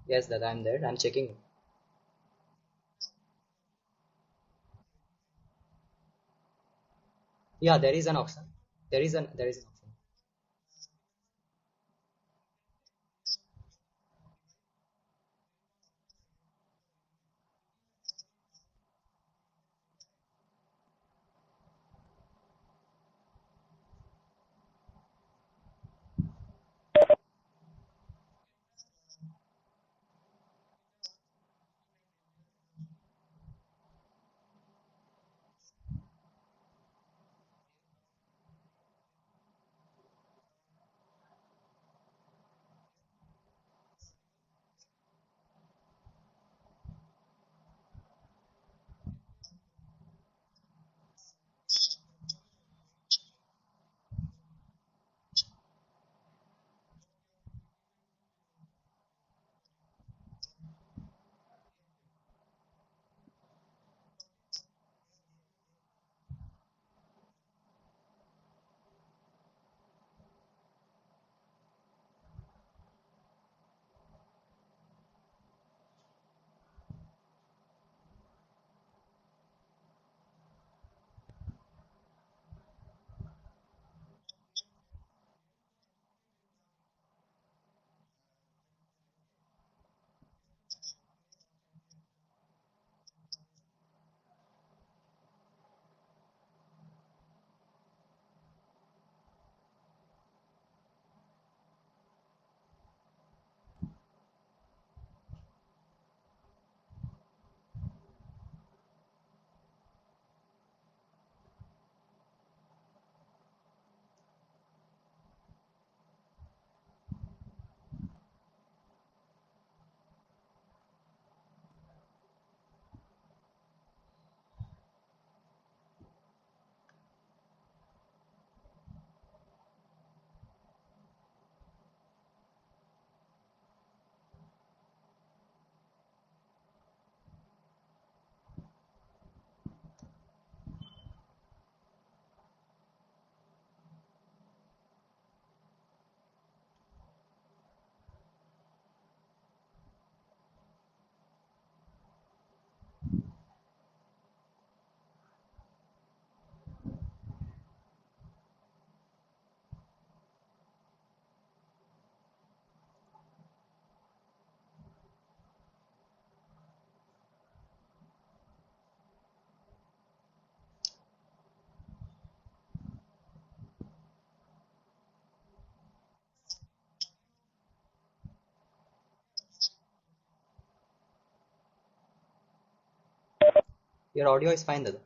Yes, that I'm there. I'm checking. Yeah, there is an option. There is an option. Your audio is fine, Dada.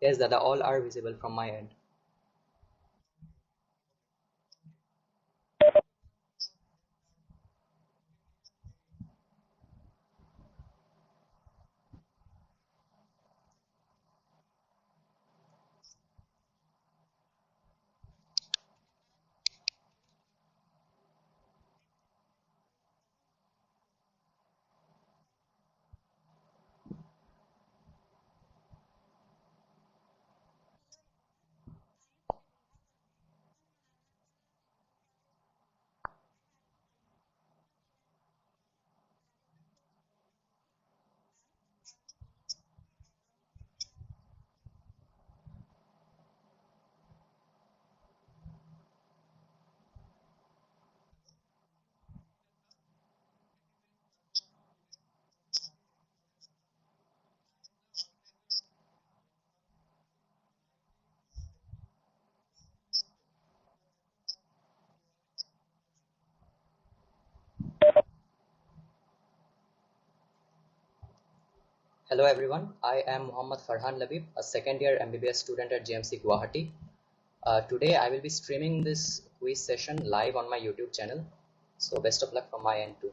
Yes, Dada, all are visible from my end. Hello everyone, I am Mohammad Farhan Labib, a second year MBBS student at JMC Guwahati. Today I will be streaming this quiz session live on my YouTube channel. So best of luck from my end too.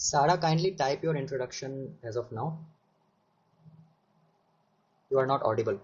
Sarah, kindly type your introduction as of now. You are not audible.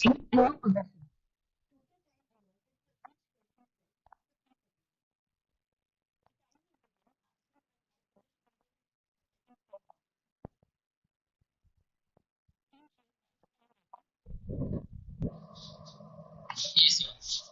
Yes, yes.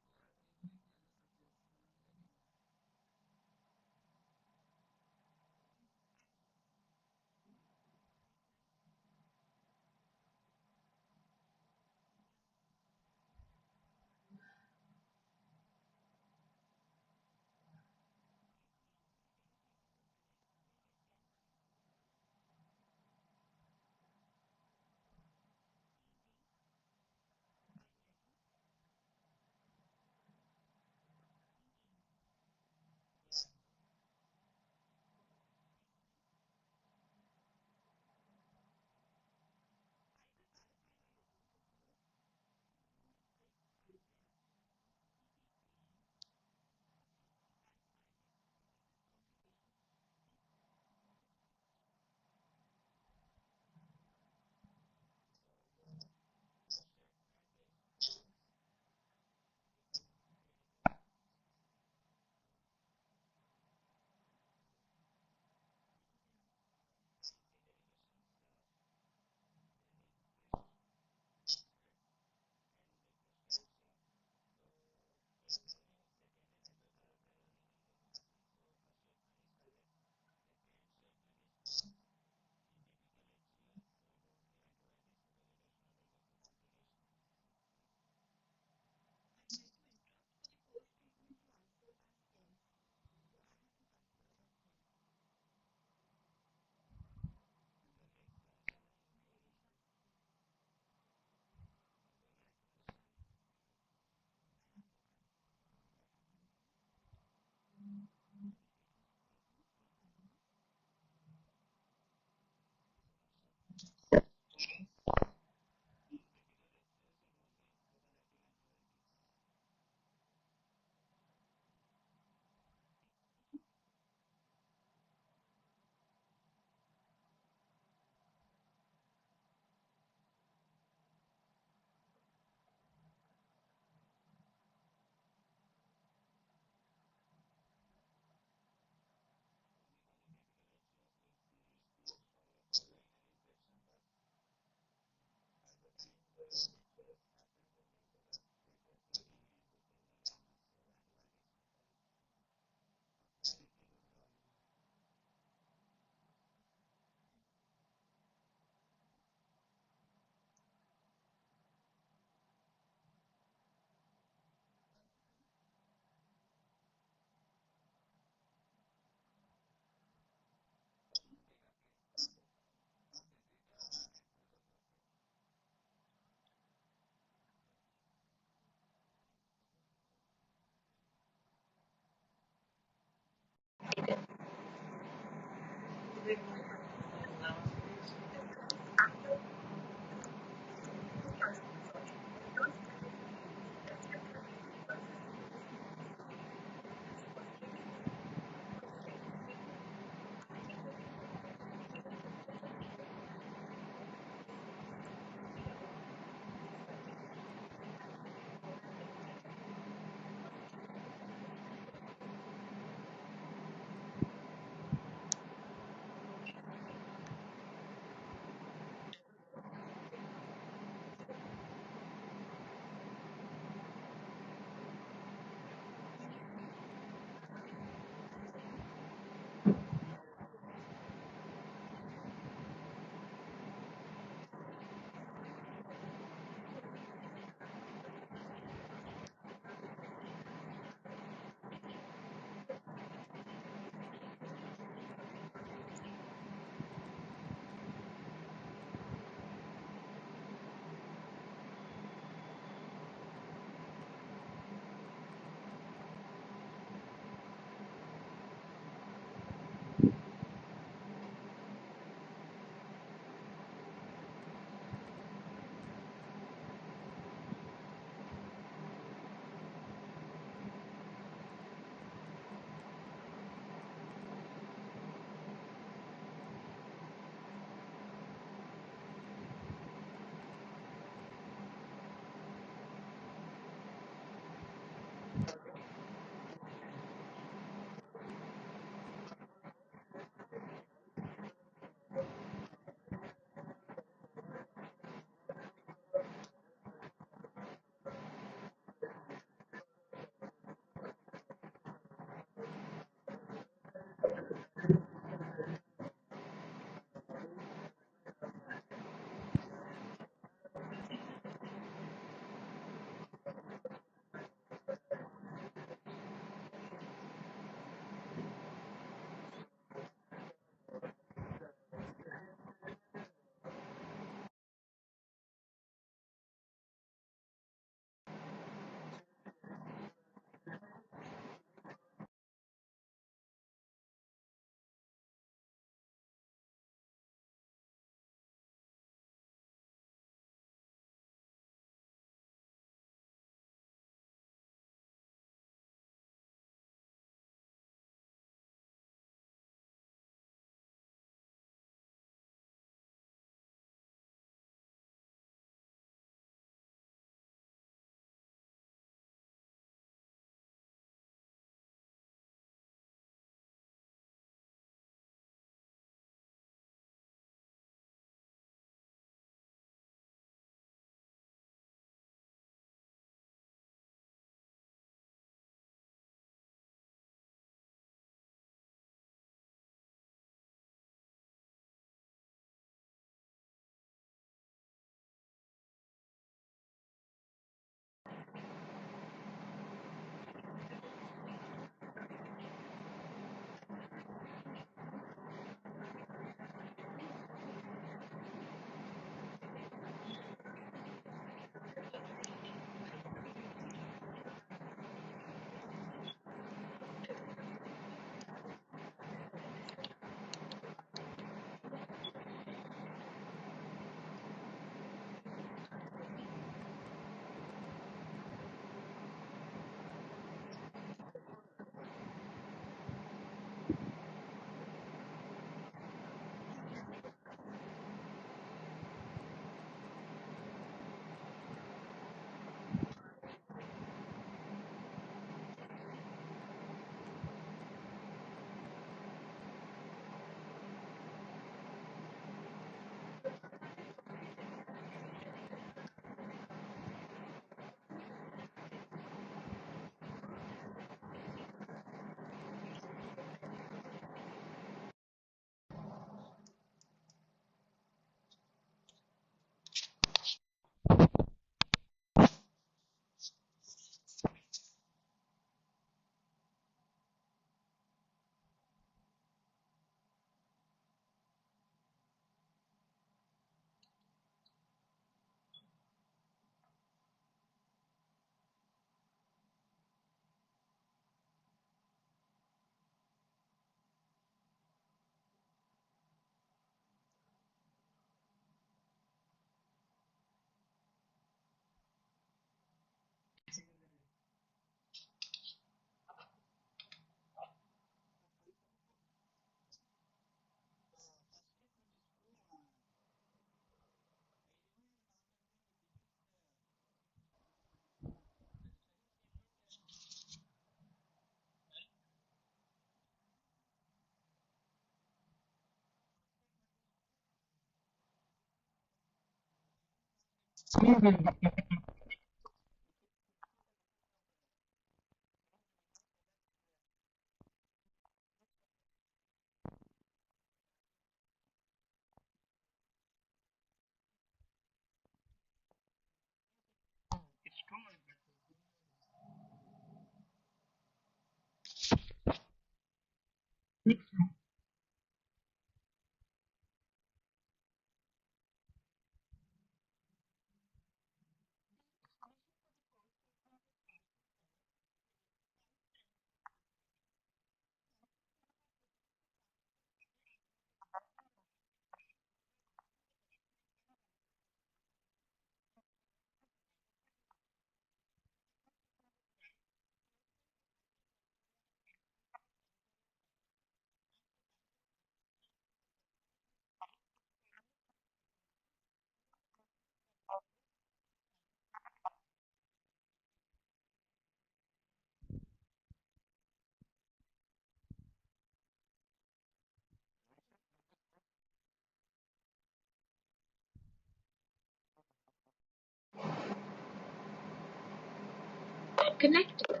connected.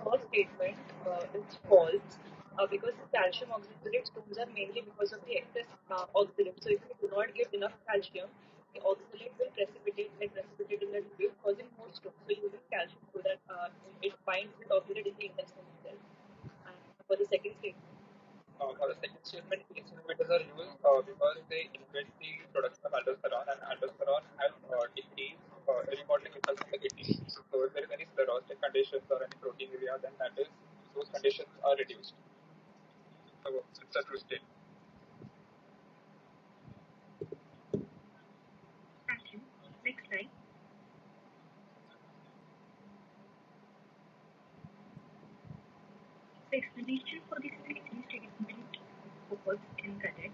First statement is false because calcium oxalate stones are mainly because of the excess oxalate. So if you do not give enough calcium, the oxalate will precipitate and precipitate in the liquid, causing more stones. So using calcium so that it binds with oxalate in the intestine itself. And for the second statement, for the second statement, ACE inhibitors are used because they inhibit the production of aldosterone, and aldosterone has decreased remodeling itself in the kidney. So if there is any sclerostic conditions or any proteinuria, then those conditions are reduced. So it's a true statement. Thank you. Next slide. The explanation for this second statement was incorrect.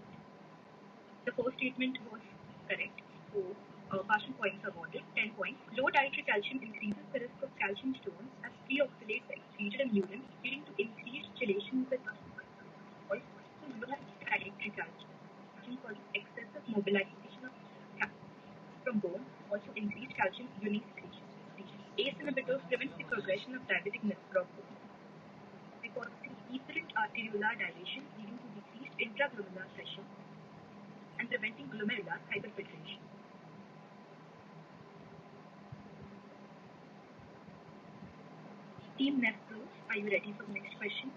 The first statement was correct. So, passing points are awarded. 10 points. Low dietary calcium increases the risk of calcium stones as free oxalates are excreted in urine, leading to increased chelation with also low dietary calcium causes excessive mobilization of calcium from bone, also increased calcium urine secretion. ACE inhibitors prevents the progression of diabetic nephropathy. They cause efferent arteriolar dilation, leading to decreased intraglomeralular pressure and preventing glomerular hyperfiltration. Team Nephros, are you ready for the next question?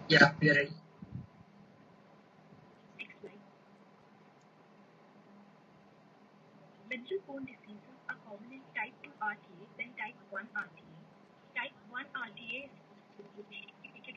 Yeah, we are ready. Next slide. Mineral bone diseases are common in type 2 RTA than type 1 RTA. Type 1 RTA is associated.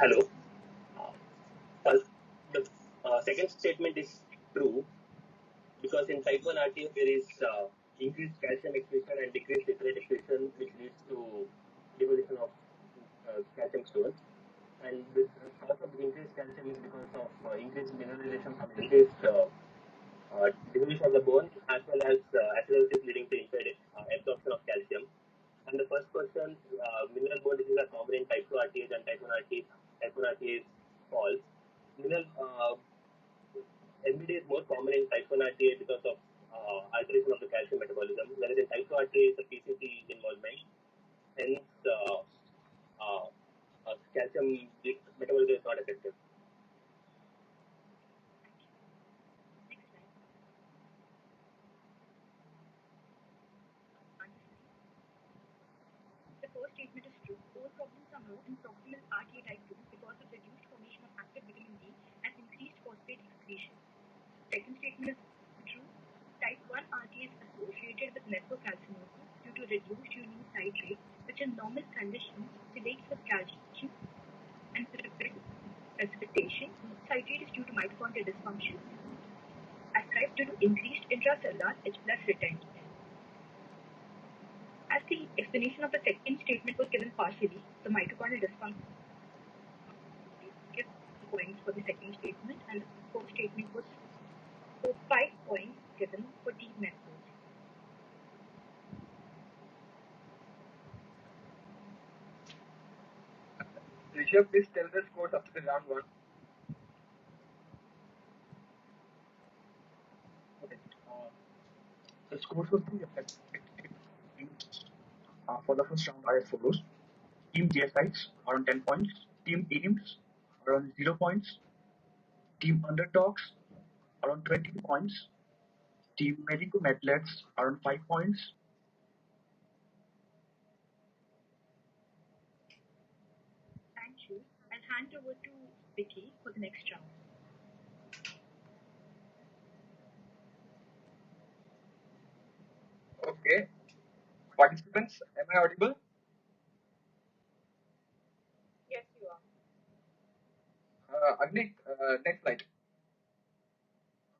Hello. First, the second statement is true because in type 1 RTF there is increased calcium excretion and decreased citrate excretion, which leads to deposition of calcium stones. And the cause of increased calcium is because of increased mineralization from increased diminution of the bone, as well as acidosis leading to impaired absorption of calcium. And the first question, mineral bone disease are common in type 2 RTH and type 1 RTH. Type 1 RTH is false. Mineral MBD is more common in type 1 RTA because of alteration of the calcium metabolism, whereas in type 2 RTA is a PCT involvement. Hence, calcium metabolism is not effective. Next slide. The first statement is true. Core problems are more in proximal RTA type 2 because of reduced formation of active vitamin D and increased phosphate excretion. Second statement is true. Type 1 RTA is associated with nephrocalcinosis due to reduced urine citrate, which in normal conditions chelates with calcium and precipitation. Citrate is due to mitochondrial dysfunction, ascribed due to increased intracellular H+ retention. As the Explanation of the second statement was given partially. The mitochondrial dysfunction gives points for the second statement, and the fourth statement was 5 points given for deep methods. Rishabh, please tell the scores after the round 1. Okay. The scores will be for the first round are as follows. Team GSIs are on 10 points. Team AIMS are on 0 points. Team Underdogs are on 20 points. Team Medico Medlets are on 5 points. Thank you. I'll hand over to Vicky for the next round. Okay. Participants, am I audible? Yes, you are. Agnik, next slide.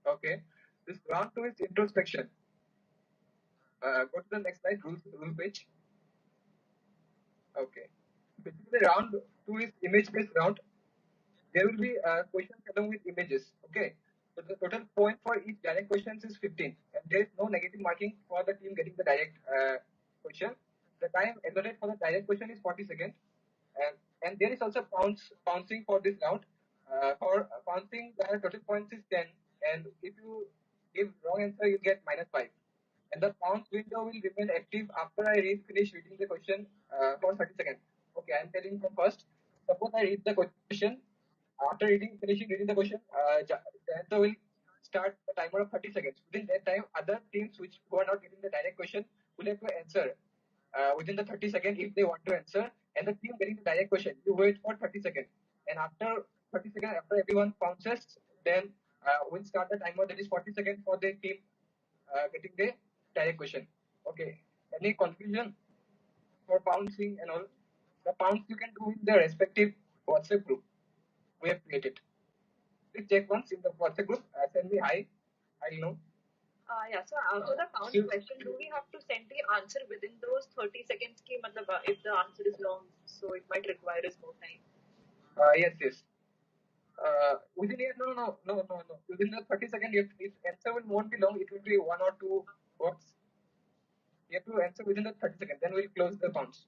Okay. This round 2 is introspection. Go to the next slide, rule page. Okay. Basically, round 2 is image-based round. There will be questions along with images. Okay. So the total point for each direct questions is 15, and there is no negative marking for the team getting the direct question. The time allotted for the direct question is 40 seconds, and there is also pouncing for this round. For pouncing, the total points is 10, and if you give wrong answer, you get -5. And the pounce window will remain active after I finish reading the question for 30 seconds. Okay, I am telling from first. Suppose I read the question. After finishing reading the question, the answer will start the timer of 30 seconds. Within that time, other teams who are not getting the direct question will have to answer within the 30 seconds if they want to answer. And the team getting the direct question, you wait for 30 seconds. And after 30 seconds, after everyone pounces, then we'll start the timer that is 40 seconds for the team getting the direct question. Okay. Any confusion for pouncing and all? The pounce you can do in the respective WhatsApp group we have created. Please check once in the WhatsApp group. Send me hi. I know. Yeah, so after the pound question, do we have to send the answer within those 30 seconds? If the answer is long, so it might require us more time. Yes, yes. Within no. Within the 30 seconds, if answer won't be long, it will be 1 or 2 words. You have to answer within the 30 seconds. Then we'll close the pounds.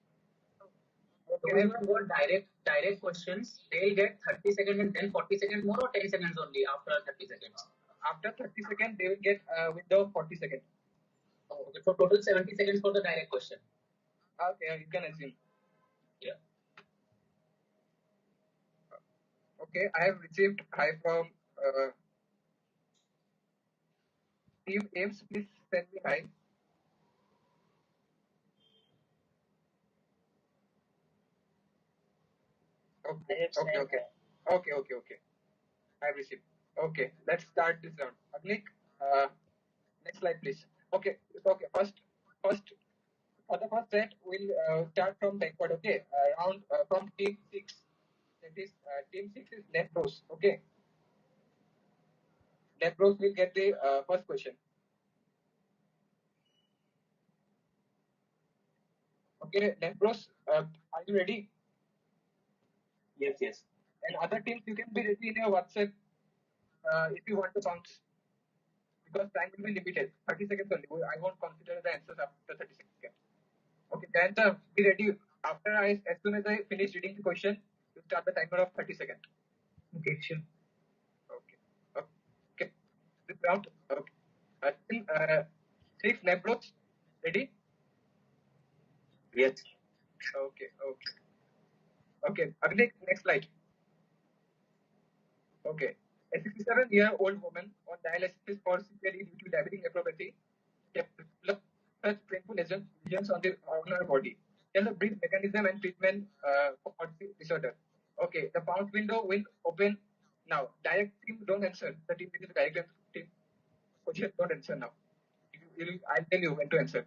Okay. Whoever got direct questions, they'll get 30 seconds and then 40 seconds more, or 10 seconds only after 30 seconds. After 30 seconds, they will get window of 40 seconds. Oh, okay. So total 70 seconds for the direct question. Okay, you can assume. Yeah. Okay, I have received hi from Team Ames. Please send me hi. Okay. I have received. Okay, let's start this round. Agnik, next slide, please. Okay. First, for the first set, we'll start from backward. Okay, round from team 6. That is, team 6 is left rows. Okay, left rows will get the first question. Okay, left rows, are you ready? Yes. And other teams, you can be ready in your WhatsApp if you want to bounce, because time will be limited. 30 seconds only. I won't consider the answers after 30 seconds. Okay, then be ready. As soon as I finish reading the question, you start the timer of 30 seconds. Okay, sure. Okay. This round. Okay. 6 Nebros. Ready? Yes. Okay. Agnik, next slide. Okay. A 67-year-old woman on dialysis for severely due to diabetic nephropathy developed such painful lesions on her body. Tell the brief mechanism and treatment for this disorder. Okay, the pounce window will open now. Direct team don't answer. The team is the direct team. Question don't answer now. I'll tell you when to answer.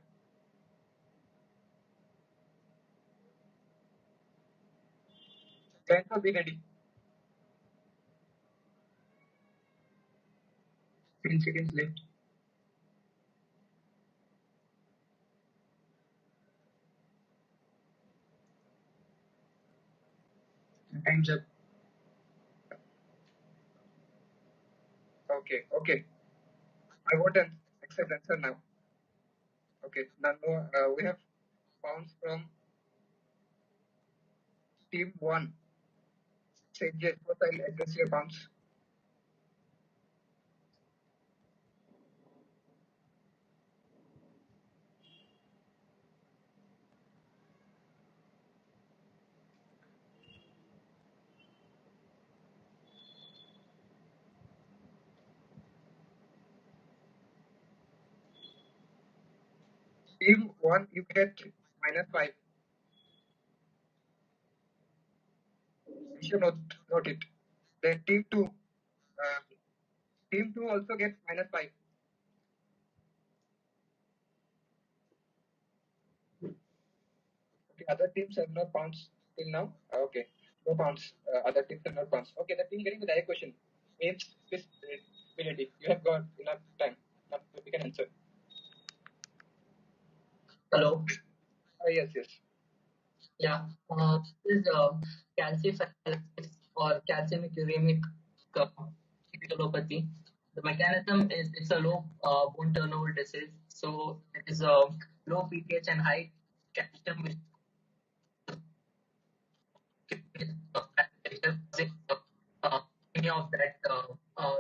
Answer, be ready. 10 seconds left. Time's up. Okay. I won't accept answer now. Okay. Now we have pounds from team one. Say yes, first I'll address your pounds. Team one, you get -5. You should note it. Then team two also gets -5. Okay, other teams have no pounds till now. Okay, no pounds. Other teams have no pounds. Okay, the team getting the direct question means this ability. You have got enough time. Now we can answer. Hello. Yes. Yeah. This is calcific or calcium uremic encephalopathy. The mechanism is it's a low bone turnover disease. So it is low pH and high calcium with uh, any of that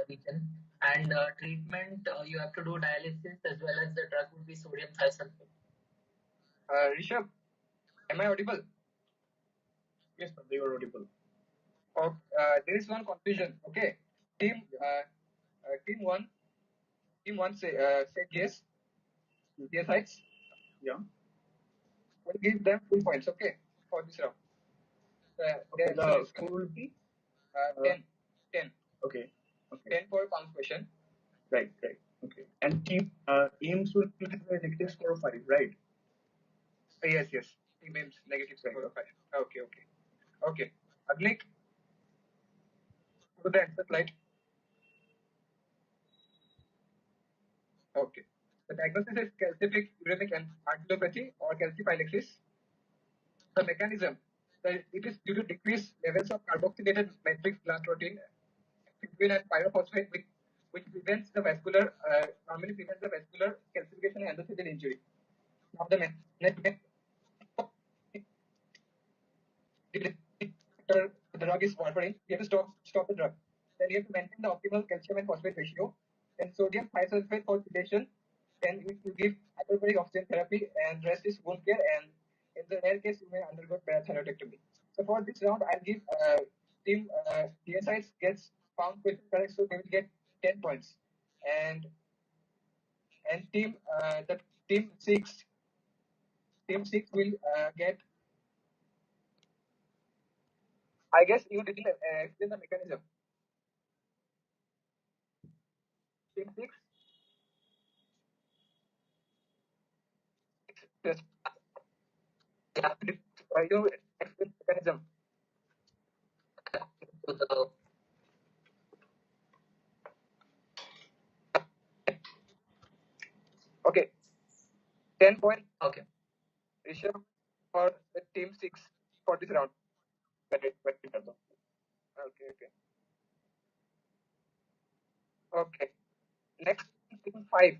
region. And treatment, you have to do dialysis as well as the drug would be sodium thiosulfate. Rishabh, am I audible? Yes, sir, they were audible. There is one confusion. Okay, team one said yes. Yes, heights. Yeah. We'll give them full points. Okay, for this round. Okay, the answer the is score will be 10. okay. 10 for pounds question. Right. Okay. And team aims will be the negative score of 5, right? Yes. Team aims negative score of 5. Okay. Agnik, to the answer slide. Okay. The diagnosis is calcific uremic encephalopathy or calciphylaxis. The mechanism, it is due to decreased levels of carboxylated matrix gland protein, fibrin and pyrophosphate, which prevents the vascular, normally prevents the vascular calcification and endothelial injury. Now the drug is warfarin, you have to stop the drug. Then you have to maintain the optimal calcium and phosphate ratio. Then sodium thiosulfate for sedation. Then you give hyperbaric oxygen therapy, and rest is wound care. And in the rare case, you may undergo parathyroidectomy. So for this round, I'll give team DSIs gets found question correct, so they will get 10 points. And team the team six will get. I guess you didn't explain the mechanism. Team six. Yes. You explain the mechanism. So the Okay. 10 points. okay. Rishabh for the team six for this round. Okay. Okay. Next, team five.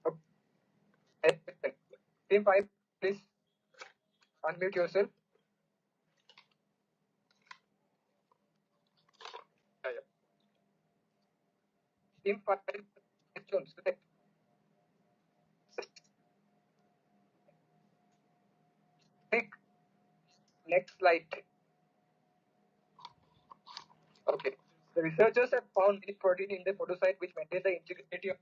Okay. Team five, please unmute yourself. Team five, Jones. Next slide. Okay. The researchers have found milk protein in the podocyte which maintain the integrity of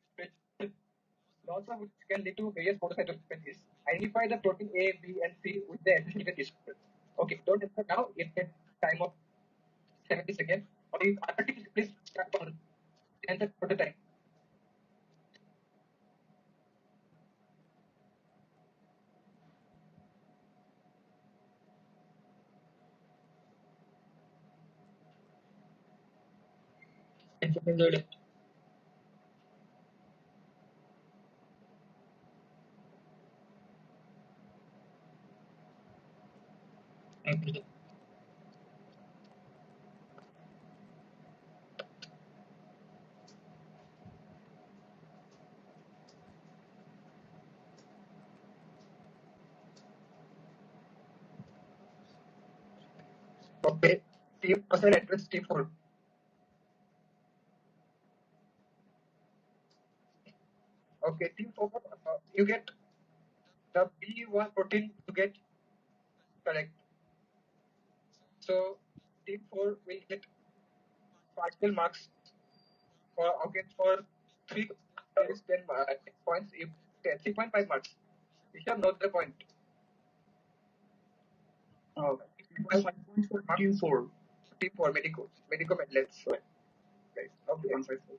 loss of which can lead to various podocytopathies. Identify the protein A, B, and C with the associated receptors. Okay, don't answer now. It takes time of 70 seconds. Okay, please start on answer for the time. Enjoyed it. Thank you. Okay. Team person address team 4. Okay. Team 4, you get the B1 protein you get correct. So team 4 will get partial marks for okay for 3 there is 10 points if 3.5 marks. You shall note the point. 5 points for team 4. Team 4 medico medlets. Right. Okay. 154.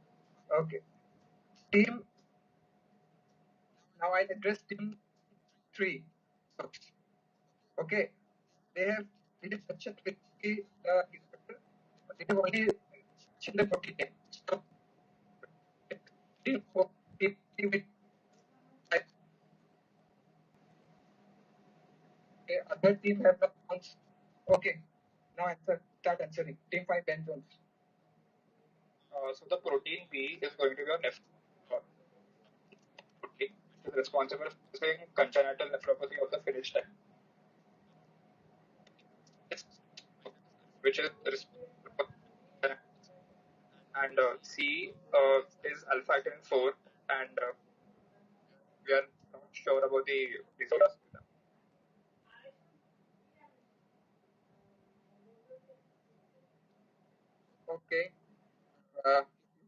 Okay. Team now I address team 3. Okay. They have mentioned with the instructor, but they have only mentioned the protein name. So team 4 team with okay, other team have the points. Okay. Now start answering. Team 5 Ben Jones. So the protein B is going to be a protein, which is responsible for causing congenital nephropathy of the Finnish type, which is and C is alpha actinin 4, and we are not sure about the results. Okay.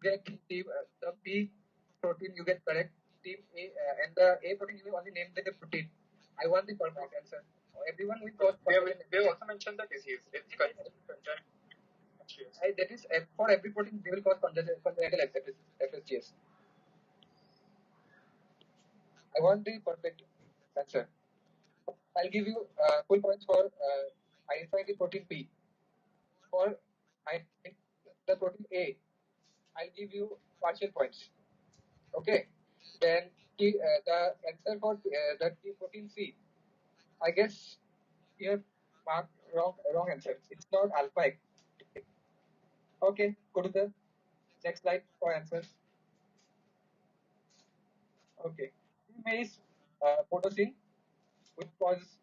Get team the B protein you get correct. Team A and the A protein you only named the protein. I want the perfect answer. Everyone will cause We have also mentioned the disease. It's congenital. that is for every protein they will cause congenital FSGS. I want the perfect answer. I'll give you full points for identifying the protein B. For the protein A, I'll give you partial points. Okay. Then the answer for the protein C, I guess you have marked wrong answer. It's not alpha. Okay, go to the next slide for answers. Okay, team A is podosine, which causes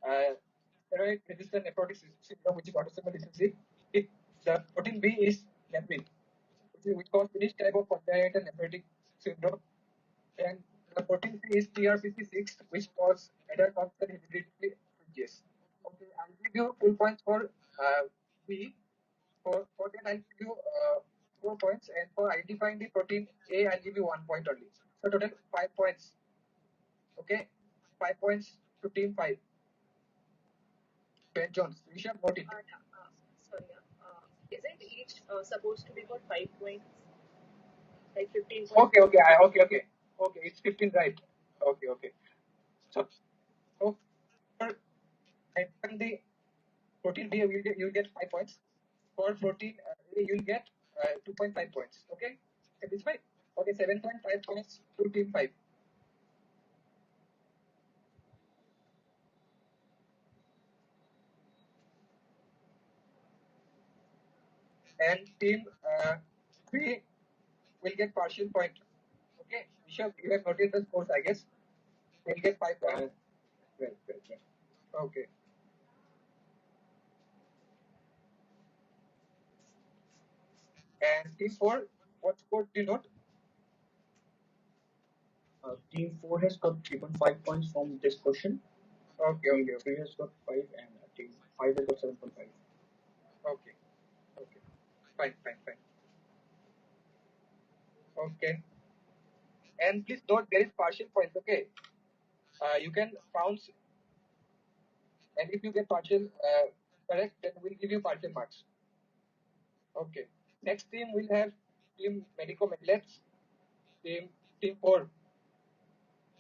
steroid resistant nephrotic syndrome, which is autosomal recessive. The protein B is nephrin, which causes Finnish type of congenital nephrotic syndrome. And the protein C is TRPC6, which causes adult onset hereditary FSGS. Okay, I'll give you full points for B. For that, I'll give you 4 points, and for identifying the protein A, I'll give you 1 point only. So total 5 points. Okay, 5 points to team 5. Ben Jones, you should note it. Sorry, isn't each supposed to be for 5 points? Like 15 points? Okay, it's 15, right? Okay. So for the protein B, you'll get 5 points. For protein A, you'll get 2.5 points. Okay, satisfied? Okay, 7.5 points to team 5. And team 3 will get partial point. Okay, Rishabh, you have noted the scores, I guess. They'll get 5 points. Well. Okay. And team 4, what score do you note? Team 4 has got 3.5 points from this question. Okay. Team 3 has got 5, and team 5 has got 7.5. Okay. Fine. Okay. And please note there is partial points. Okay. You can bounce, and if you get partial correct, then we'll give you partial marks. Okay. Next team will have team Medico Medlets. Team 4.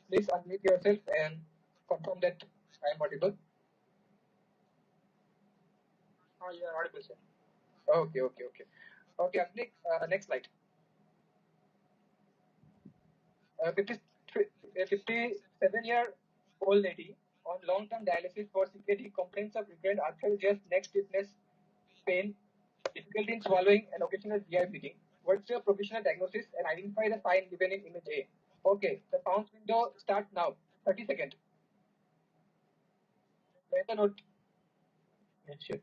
Please unmute yourself and confirm that I am audible. You are audible, sir. Okay. Okay, next slide. 57-year-old lady on long-term dialysis for CKD complaints of recurrent arthralgias, neck stiffness, pain, difficulty in swallowing, and occasional GI bleeding. What's your professional diagnosis and identify the sign given in image A? Okay, the bounce window starts now. 30 seconds. Let the note. Yes, sure.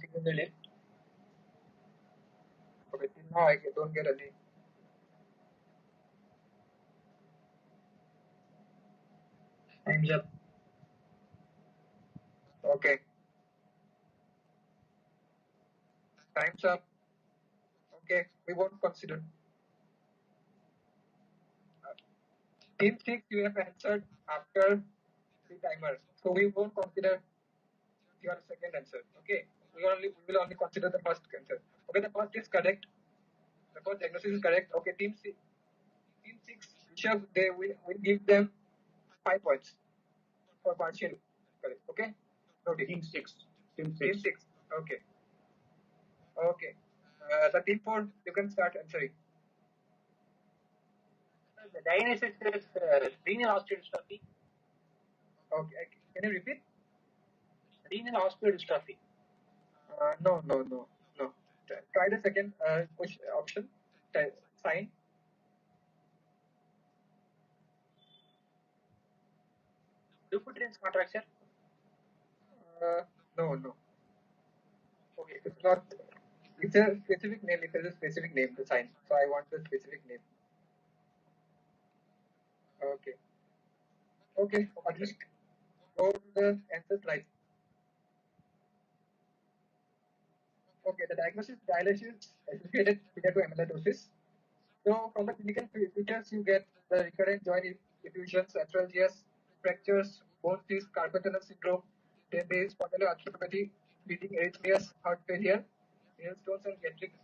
anything in the list? Okay, till now I don't get any. Time's up. Okay, time's up. Okay, we won't consider. Team 6, you have answered after the timer, so we won't consider your second answer. Okay, we will only consider the first answer. Okay, the first is correct. The first diagnosis is correct. Okay, team 6, Rishabh, they will give them 5 points for partial correct. Okay, noted. Team 6. Team Team 6. 6. Okay. Okay. The team 4, you can start answering. The diagnosis is renal osteodystrophy. Okay. Can you repeat? Renal osteodystrophy. No. Try the second option. Sign. Dupuytren's contracture. No. Okay, it's not. It's a specific name. It has a specific name. The sign. So I want the specific name. Okay. Okay. At least go to the answer slide. Okay. The diagnosis dialysis associated amyloidosis. So from the clinical features, you get the recurrent joint effusions, arthralgias, fractures, bone cysts, carpal tunnel syndrome, then there is spondyloarthropathy, bleeding arrhythmias, heart failure, nail stones, and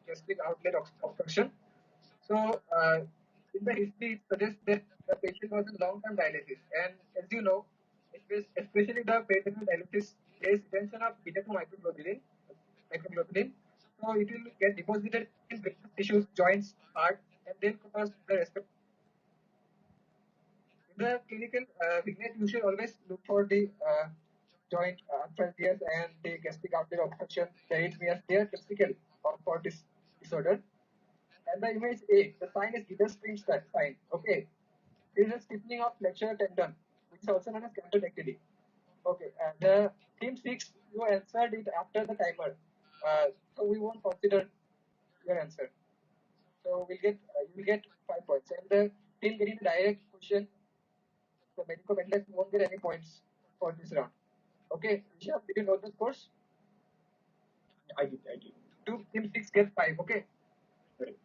gastric outlet obstruction. So in the history, it suggests that the patient was in long-term dialysis, and as you know, especially the peritoneal dialysis, there is retention of beta-2 microglobulin, so it will get deposited in various tissues, joints, heart, and then cause the respect. In the clinical vignette, you should always look for the joint arthritis and the gastric outlet obstruction, the arrhythmias. They are typical for this disorder. And the image A, the sign is gitter spring sign. Okay. There is a stiffening of flexure tendon, which is also known as camptodactyly. Okay. The team 6, you answered it after the timer. So we won't consider your answer. So you will get 5 points. And the team getting the direct question, the medical medalist won't get any points for this round. Okay. Rishabh, did you know the scores? I did. Team 6 gets 5. Okay. Right.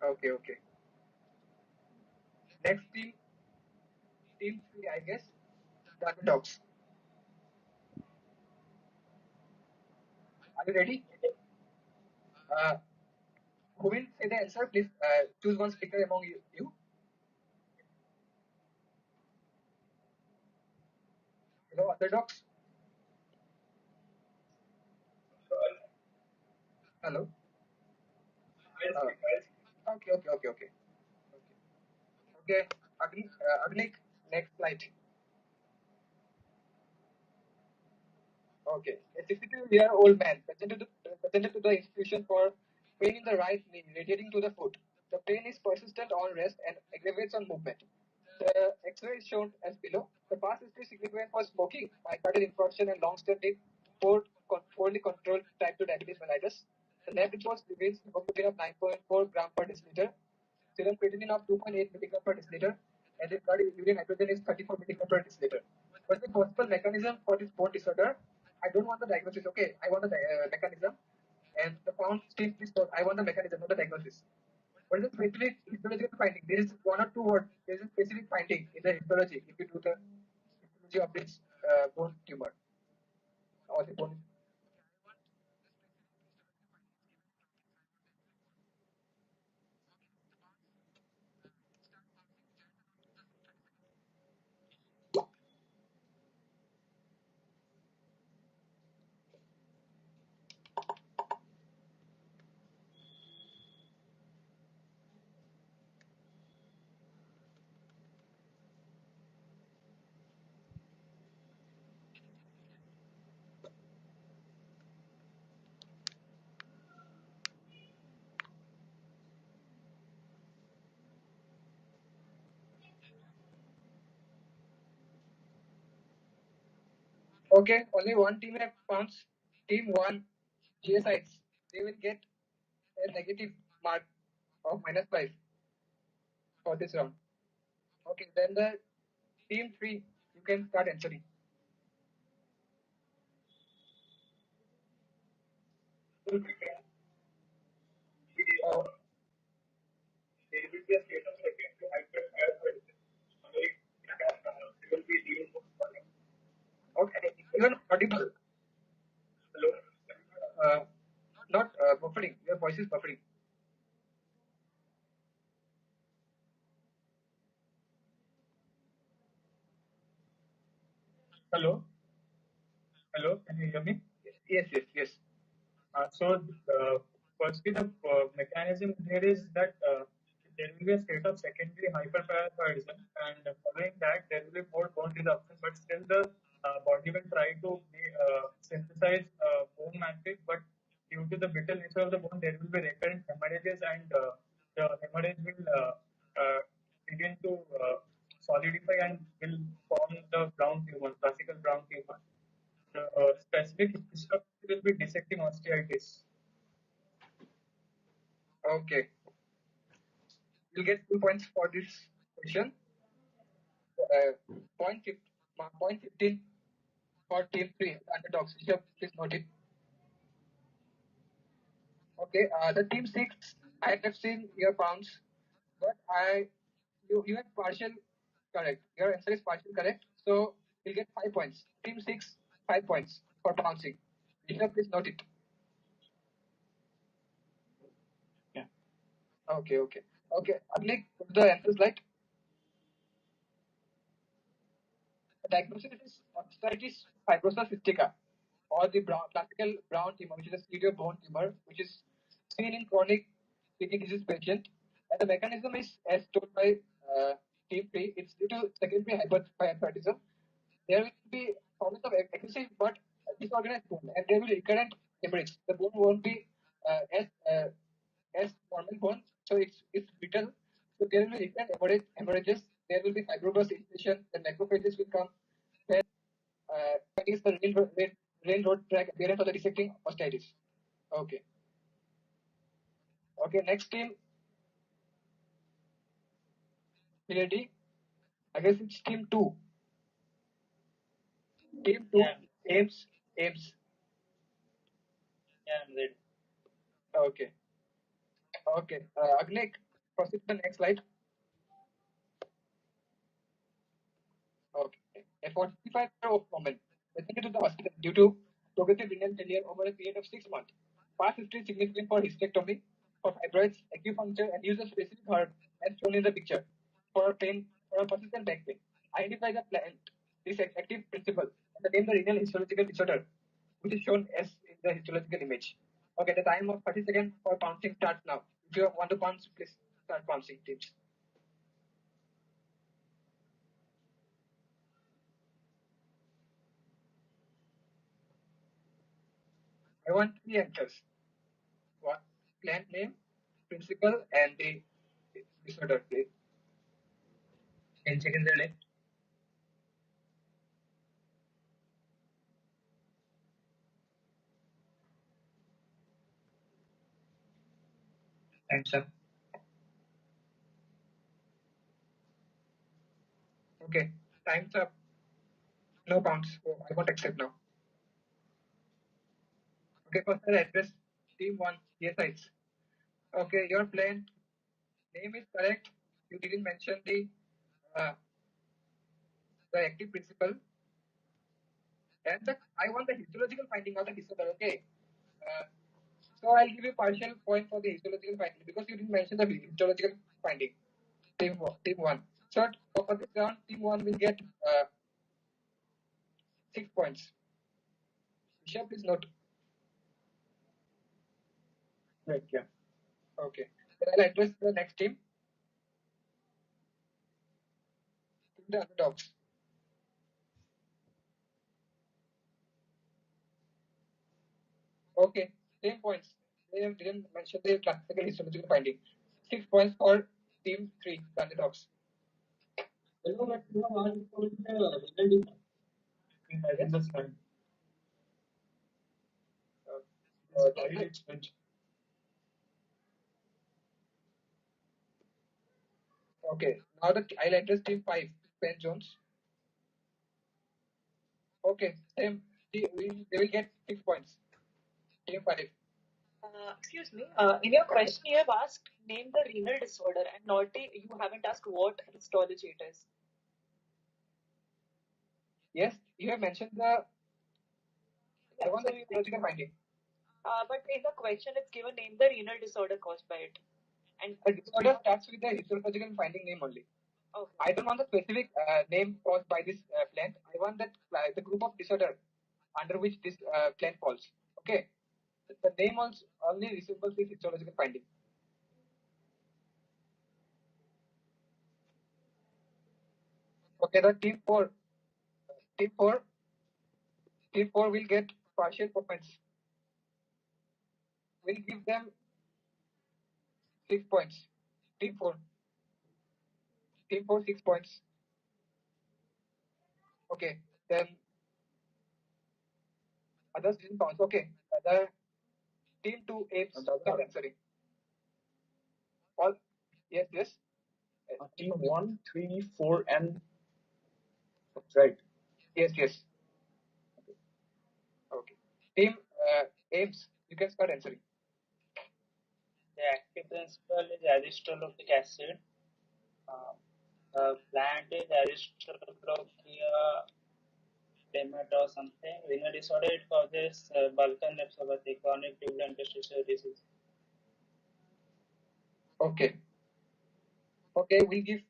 Okay. Next team 3, I guess. The underdogs. Are you ready? Uh, who will say the answer? Please choose one speaker among you. Hello, underdogs. Hello. Okay. Okay. Agnik, next slide. Okay. A 62-year-old man presented to the institution for pain in the right knee radiating to the foot. The pain is persistent on rest and aggravates on movement. The X-ray is shown as below. The past history significant for smoking, myocardial infarction, and long-standing poorly controlled type 2 diabetes mellitus. The lab reports reveals hemoglobin of 9.4 gram per deciliter, serum creatinine of 2.8 milligram per deciliter, and the blood urine nitrogen is 34 milligram per deciliter. What's the possible mechanism for this bone disorder? I don't want the diagnosis. Okay, I want the mechanism. And the pound still is I want the mechanism, not the diagnosis. What is the specific histological finding? There is one or two words. There is a specific finding in the histology. If you do the histology of this bone tumor or the bone. Okay, only one team have pounds. Team 1, GSIs, they will get a negative mark of -5 for this round. Okay, then the team 3, you can start answering. Uh, There will be a state of secondary hyperparathyroidism. They will be dealing with. okay, you're not audible. Hello. Uh, not buffering. Your voice is buffering. Hello. Hello. Can you hear me? Yes, yes, yes. So, firstly, the mechanism here is that there will be a state of secondary hyperparathyroidism, and following that, there will be more bone resorption, but still the body will try to synthesize bone matrix, but due to the brittle nature of the bone, there will be recurrent hemorrhages, and the hemorrhage will begin to solidify and will form the brown tumor, classical brown tumor. The specific histopathology will be dissecting osteitis. Okay, you'll get 2 points for this question. Point 15, point 15 for team 3 underdogs. Here, please note it. Okay, the team 6, I have seen your pounds, but you have partial correct. Your answer is partial correct. So you'll get 5 points. Team 6, 5 points for bouncing. Here, please note it. Yeah. Okay, okay. Okay, Agnik, the answers like diagnosis is osteoarthritis fibrosa cystica, or the classical brown tumor, which is a serious bone tumor, which is seen in chronic kidney disease patient. And the mechanism is, as told by team 3, it's due to secondary hyperthyroidism. There will be problems of excessive but disorganized bone, and there will be recurrent hemorrhage. The bone won't be as normal bone, so it's brittle. So there will be recurrent hemorrhages. There will be fibroblastic inflammation. The macrophages will come. Then is the railroad track appearance of the dissecting osteitis. Okay. Okay. Next team, ready? I guess it's team 2. Team 2, Yeah. Ames. Ames. Yeah, I'm ready. Okay. Okay. Agnik, proceed to the next slide. Okay. A 45-year-old woman presented to the hospital due to progressive renal failure over a period of 6 months. Past history is significant for hysterectomy, for fibroids, acupuncture, and use of specific herb as shown in the picture. For pain, for a persistent back pain. Identify the plant, this active principle, and the name the renal histological disorder, which is shown as in the histological image. Okay, the time of 30 seconds for pouncing starts now. If you want to pounce, please start pouncing, teams. I want 3 answers. What plant name, principle, and the disorder, please. 10 seconds are left. Time's up. Okay, time's up. No bounce. Oh, I won't accept now. Okay, first I'll address team 1, yes, sides. Okay, your plant name is correct. You didn't mention uh, the active principle. And I want the histological finding of the disorder. Okay. Uh, so I'll give you partial point for the histological finding because you didn't mention the histological finding. Team 1. So for this round, team 1 will get 6 points. Isha, please note. Right. Yeah. Okay. Then I'll address the next team. The underdogs. Okay. Same points. They didn't mention the classical histological finding. 6 points for team 3, the underdogs. Hello, but you have asked for the result. I Yes. understand. Okay, now I'll address team 5, Ben Jones. Okay, same. They will get 6 points. Team 5. Excuse me. In your question, you have asked name the renal disorder, and not you haven't asked what histology it is. Yes, you have mentioned the histological finding. But in the question, it's given name the renal disorder caused by it. And the disorder starts with the histological finding name only. Okay. I don't want the specific name caused by this plant. I want that the group of disorder under which this plant falls. Okay. The name also only resembles this histological finding. Okay, the team 4 will get partial points. We'll give them 6 points. Team 4, 6 points. Okay, then others didn't count. Okay, the team 2 aims start answering. All yes. Team 1, 3, 4, and right. Yes. Okay. Team aims. You can start answering. The active principle is aristolochic acid. The plant is Aristolochia demata or something. Renal disorder, it causes Balkan nephropathy, chronic tubular interstitial disease. Okay, we give.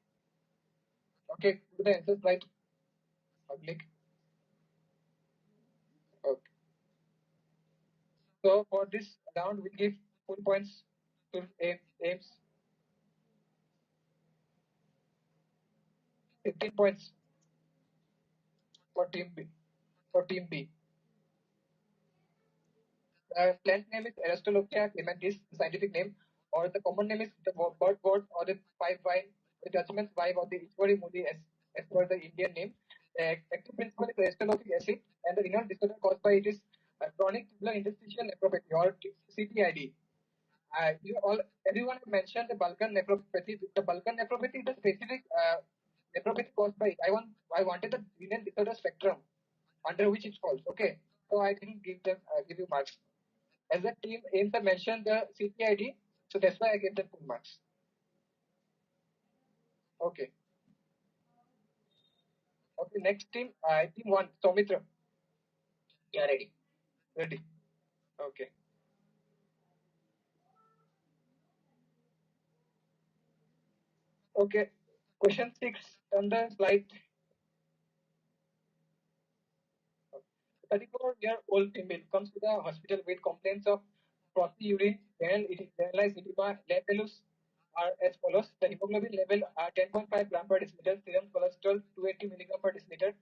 Okay, do the answers right. Public. Okay. So for this round, we give full points to aims. 15 points for team B. The plant name is Aristolochia clematis, the scientific name, or the common name is the birdwort or the five vine, the judgment vibe or the Ishwari Mudi as per the Indian name. The active principle is aristolochic acid, and the renal disorder caused by it is chronic tubular interstitial nephropathy or CTID. Everyone mentioned the Balkan nephropathy. The Balkan nephropathy is a specific nephropathy caused by it. I wanted the renal disorder spectrum under which it falls. Okay, so I didn't give you marks. As a team aims to mention the CTID, so that's why I gave them full marks. Okay. Okay, next team, team 1, Soumitra. Yeah, ready. Ready. Okay. Okay. Question 6 on the slide. 34-year-old female comes to the hospital with complaints of frothy urine, generalized edema. Lab values are as follows. The hemoglobin level are 10.5 gram per deciliter, serum cholesterol 280 milligram per deciliter,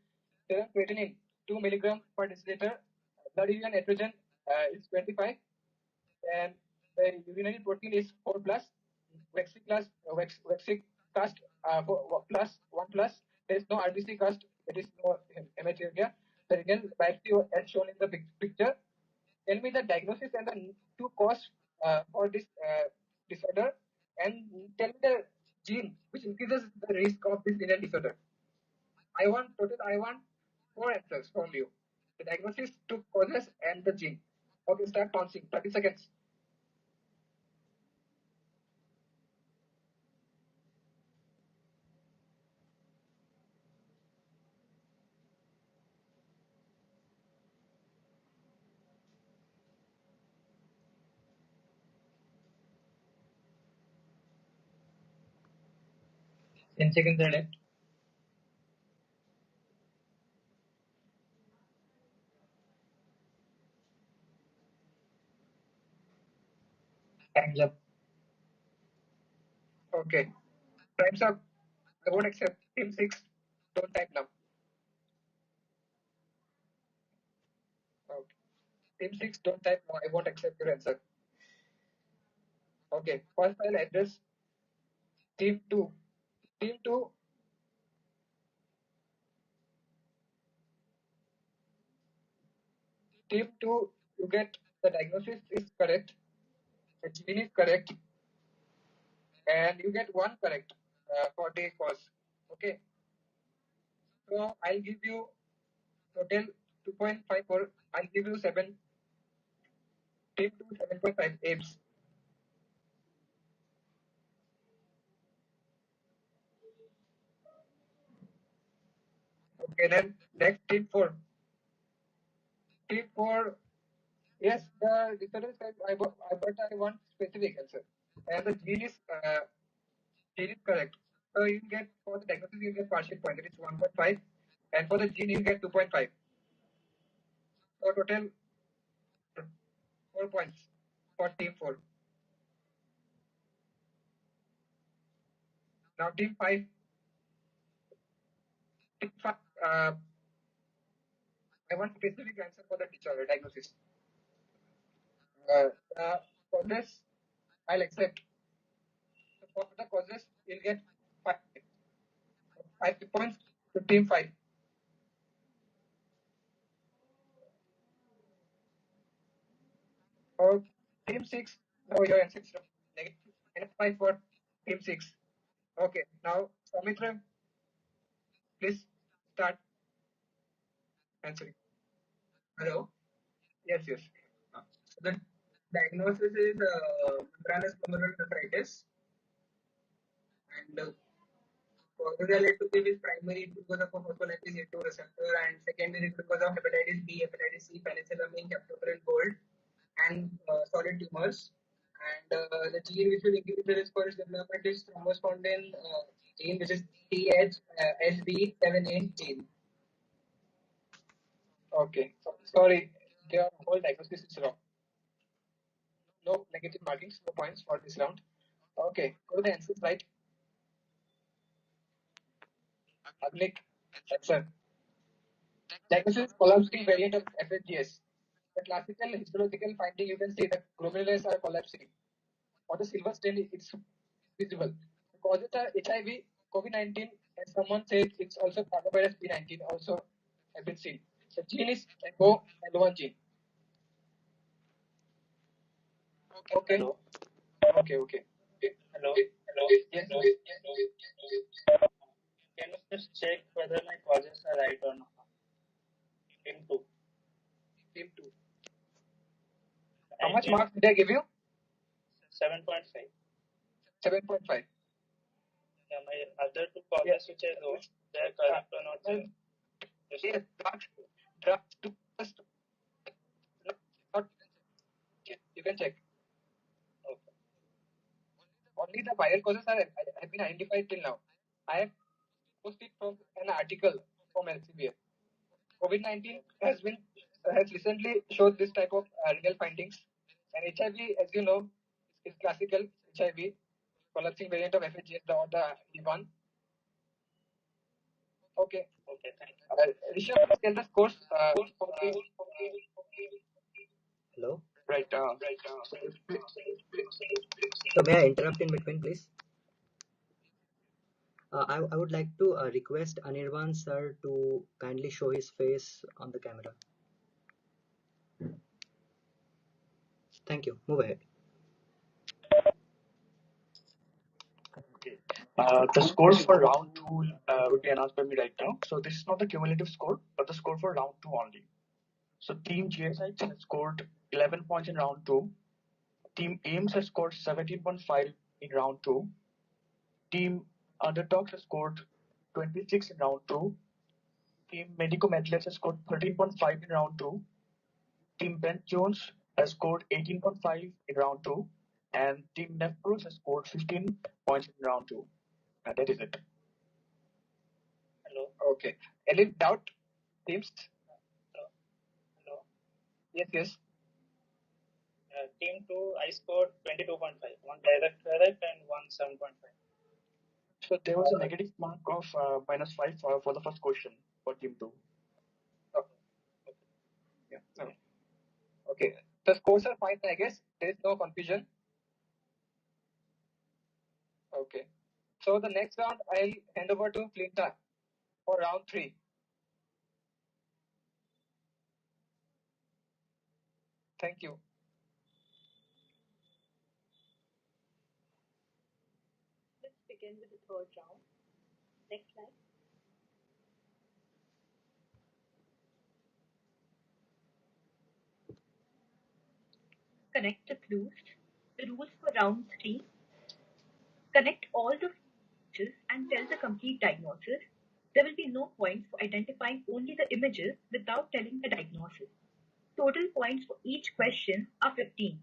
serum creatinine 2 milligram per deciliter, blood urea nitrogen is 25, and the urinary protein is 4 plus, Vexic cast plus 1 plus. There is no RBC cast, there is no hematuria. The renal biopsy as shown in the picture. Tell me the diagnosis and the two cause for this disorder, and tell me the gene which increases the risk of this renal disorder. I want 4 answers from you. The diagnosis, two causes, and the gene. Okay, start counting. 30 seconds. In seconds are left. Time's up. Okay. Time's up. I won't accept. Team 6, don't type now. Okay. Team 6, don't type now. I won't accept your answer. Okay. First, I'll address Team 2. Team 2. Team 2, you get the diagnosis is correct, the gene is correct, and you get one correct for the cause. Okay. So I'll give you total 2.5 or I'll give you 7 to 7.5 apes. Okay, then next team 4. Team 4, yes, the difference but I want specific answer. And the gene is correct. So you get for the diagnosis you get partial point, that is 1.5, and for the gene you get 2.5. So total 4 points for team 4. Now team 5, I want specific answer for the teacher diagnosis. The causes I'll accept. So for the causes you'll get 5 points to team 5. For team 6, now your answer is negative -5 for team 6. Okay, now Samitra, please start answering. Hello. Yes, yes. So the diagnosis is membranous glomerulonephritis, and causality is primary because of a phospholipase A2 receptor, and secondary because of hepatitis B, hepatitis C, penicillamine, captopril, gold, and solid tumors. And the gene which will increase the risk for its development is thrombospondin gene, which is THSB78 gene. Okay. Sorry, your whole diagnosis is wrong. No negative markings, no points for this round. Okay, go to the answers, right? Agnik, answer. Diagnosis is collapsing variant of FSGS. The classical histological finding, you can see that glomerulus are collapsing. For the silver stain, it's visible. The causes are HIV, COVID-19, and someone said it's also coronavirus B19 also have been seen. The gene is ECO and one gene. Okay. Hello. Okay. Hello. Yes. Can you just check whether my causes are right or not? Team 2. Team 2. How much marks did I give you? 7.5. 7.5. Yeah, my other two causes which I wrote, they are correct or not? Yes, draft 2 first. Not, you can check. Okay. Only the viral causes have been identified till now. I have posted from an article from Elsevier. COVID-19 has recently showed this type of renal findings, and HIV, as you know, is classical HIV, collapsing variant of FHGS, the E1. Okay. Okay, thank you. Rishabh, please tell the scores. Hello. Right. So may I interrupt in between, please? I would like to request Anirban sir to kindly show his face on the camera. Thank you. Move ahead. Okay. The scores for round 2 will be announced by me right now. So this is not the cumulative score, but the score for round 2 only. So Team GSH has scored 11 points in round 2. Team Ames has scored 17.5 in round 2. Team Underdogs has scored 26 in round 2. Team Medico Medlets has scored 13.5 in round 2. Team Ben Jones has scored 18.5 in round 2. And Team Nefbrus has scored 15 points in round 2. And that is it. Hello. Okay. Any doubt, teams? Hello. Yes. Team 2, I scored 22.5. One direct correct and one 7.5. So there was a negative mark of -5 for the first question for Team 2. Yeah. No. Okay. The scores are fine, I guess. There is no confusion. Okay. So the next round, I'll hand over to Flinta for round 3. Thank you. let's begin with the third round. Next slide. Connect the clues. The rules for round 3. Connect all the images and tell the complete diagnosis. There will be no points for identifying only the images without telling the diagnosis. Total points for each question are 15.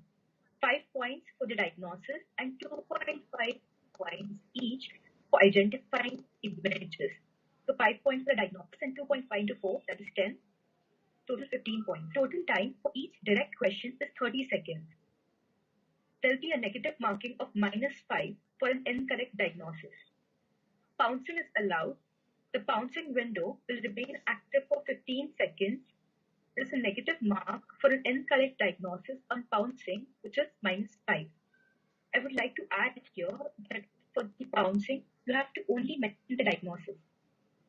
5 points for the diagnosis and 2.5 points each for identifying images. So 5 points for the diagnosis and 2.5 into 4, that is 10. Total 15 points. Total time for each direct question is 30 seconds. There will be a negative marking of -5 for an incorrect diagnosis. Pouncing is allowed. The pouncing window will remain active for 15 seconds. There is a negative mark for an incorrect diagnosis on pouncing, which is -5. I would like to add here that for the pouncing, you have to only mention the diagnosis.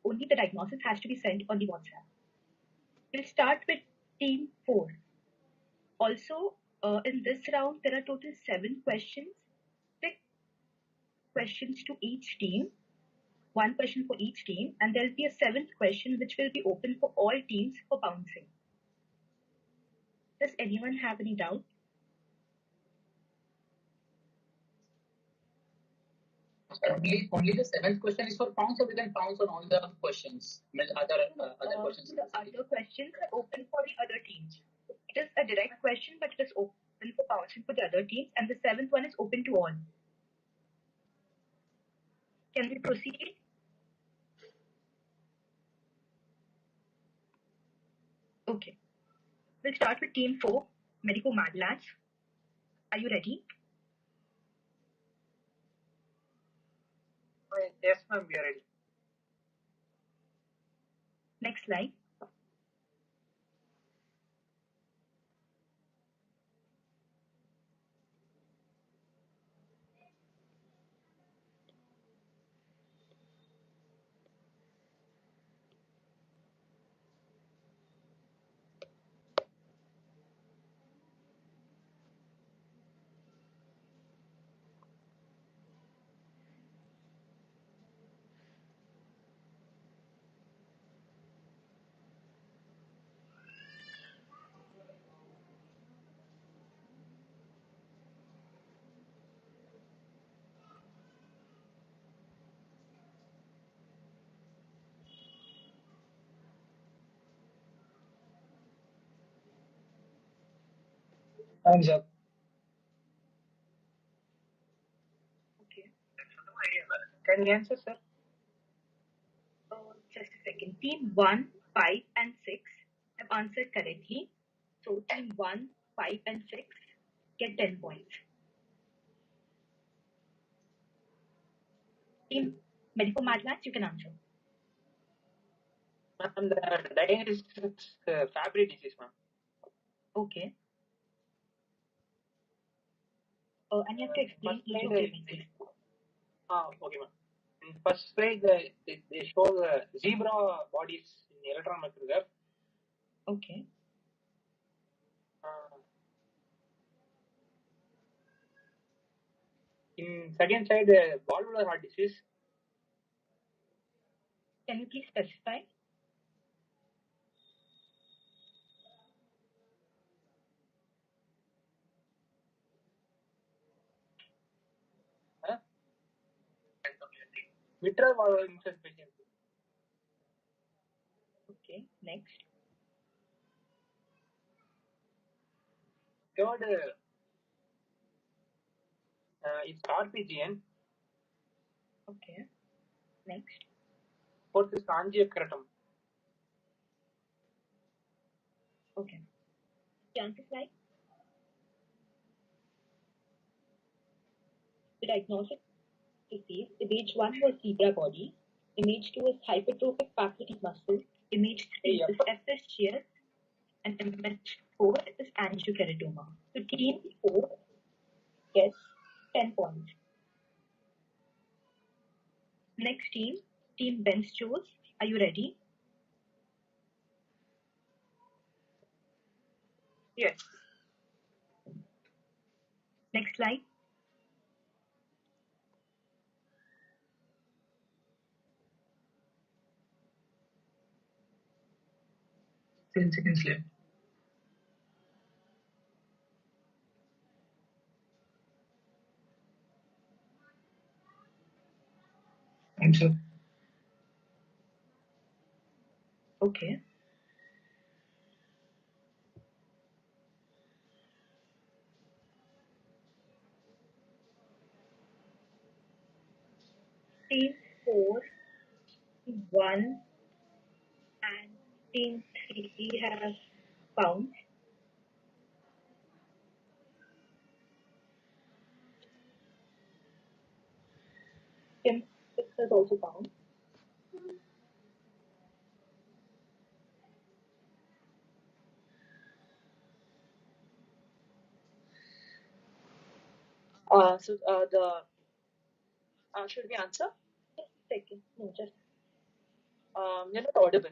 Only the diagnosis has to be sent on the WhatsApp. We'll start with team 4. Also, in this round, there are total 7 questions. 6 questions to each team. 1 question for each team, and there will be a 7th question which will be open for all teams for pouncing. Does anyone have any doubt? Only the 7th question is for pounds, or we can pounce on all the questions. Other questions. The other questions are open for the other teams. It is a direct question, but it is open for pouncing for the other teams, and the 7th one is open to all. Can we proceed? Okay. We'll start with team 4, Medico Mad Lads. Are you ready? Yes, ma'am, we are ready. Next slide. Hands up. Okay. Can you answer, sir? Just a second. Team 1, 5, and 6 have answered correctly. So team 1, 5, and 6 get 10 points. Team Medico Mad Lads, you can answer. Ma'am, the diagnosis is Fabry disease, ma'am. Okay. And you have to explain each of the images. Okay, ma'am. In the first slide, they show the zebra bodies in electron micrograph. Okay. In second slide, valvular heart disease. Can you please specify? Mitral valve insufficiency. Okay. Next. Third, it's RPGN. Okay. Next. Fourth is angiocratum. Okay. Chances like the diagnostic disease. Image 1 was zebra body. Image 2 is hypertrophic papillary muscle. Image 3 is FS shear. And image 4 is angiokeratoma. So team 4 gets 10 points. Next team, Team Ben Stores. Are you ready? Yes. Next slide. 10 seconds left. Answer. Okay. Team 4, 1, and Team 3 have found. Team 6 has also found. Should we answer? Just a second. No, just You're not audible.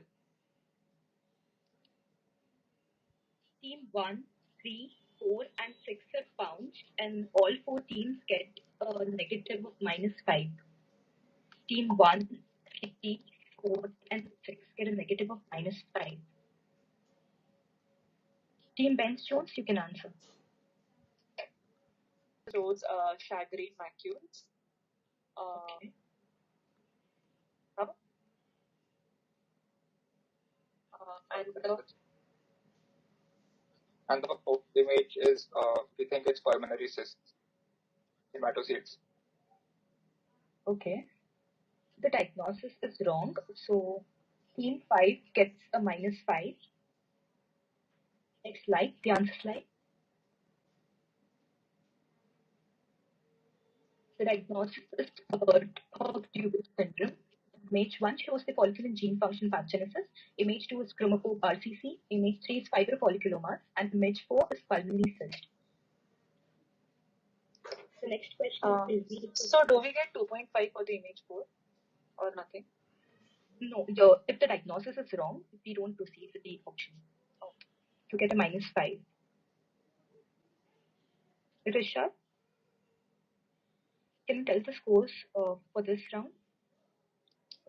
Team 1, 3, 4, and 6 have found, and all 4 teams get a negative of -5. Team 1, 3, 4, and 6 get a negative of -5. Team Benz Jones, you can answer. Those shagreen macules. Okay. And the fourth image is, we think it's pulmonary cysts, hematocytes. Okay. The diagnosis is wrong. So team 5 gets a -5. Next slide, the answer slide. The diagnosis is Pathogenesis syndrome. Image 1 shows the follicular gene function pathogenesis. Image 2 is chromophobe RCC. Image 3 is fibrofolliculomas. And image 4 is pulmonary cyst. The next question is... So do we get 2.5 for the image 4 or nothing? No, if the diagnosis is wrong, we don't proceed with the option. Okay. You get a -5. Rishabh, can you tell the scores for this round?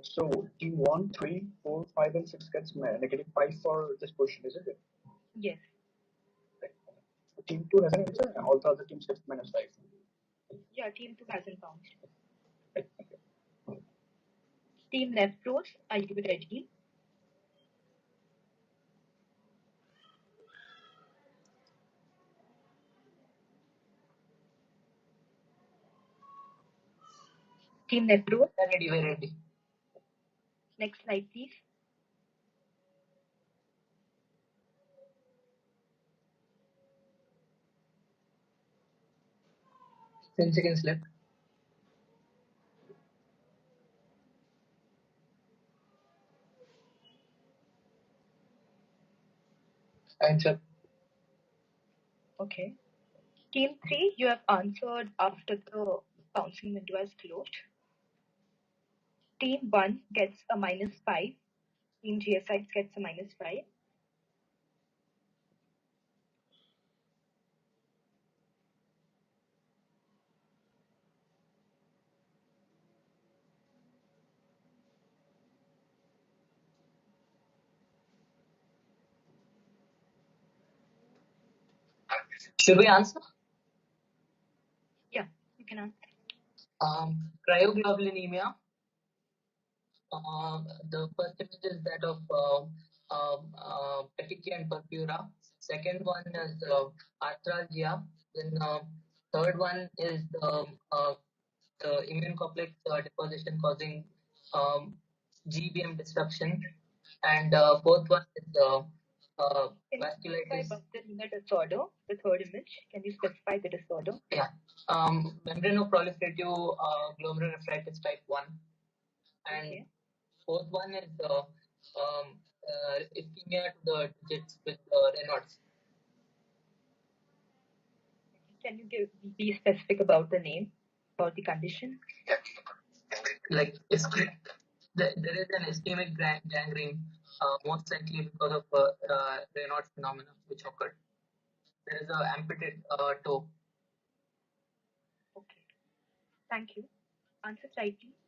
So team 1, 3, 4, 5, and 6 gets -5 for this question, isn't it? Yes. Right. Team 2 has an answer, and all the other teams get -5. Yeah, team 2 hasn't found. Right. Team Nephros, are you ready? Team Nephros? We're ready. Next slide, please. Ten seconds left. Answer. Okay. Team 3, you have answered after the bouncing window has closed. Team 1 gets a -5. Team GSI gets a -5. Should we answer? Yeah, you can answer. Cryoglobulinemia. The first image is that of petechia and purpura. Second one is arthralgia. Then third one is the immune complex deposition causing GBM disruption. And fourth one is Can you specify vasculitis. about the renal disorder, the third image? Can you specify the disorder? Yeah. Membranoproliferative glomerulonephritis type 1. And Okay. fourth one is ischemia to the digits with Raynaud's. Can you be specific about the name, about the condition? Like there is an ischemic gangrene, most likely because of Raynaud's phenomenon which occurred. There is an amputated toe. Okay. Thank you. Answer slide, please.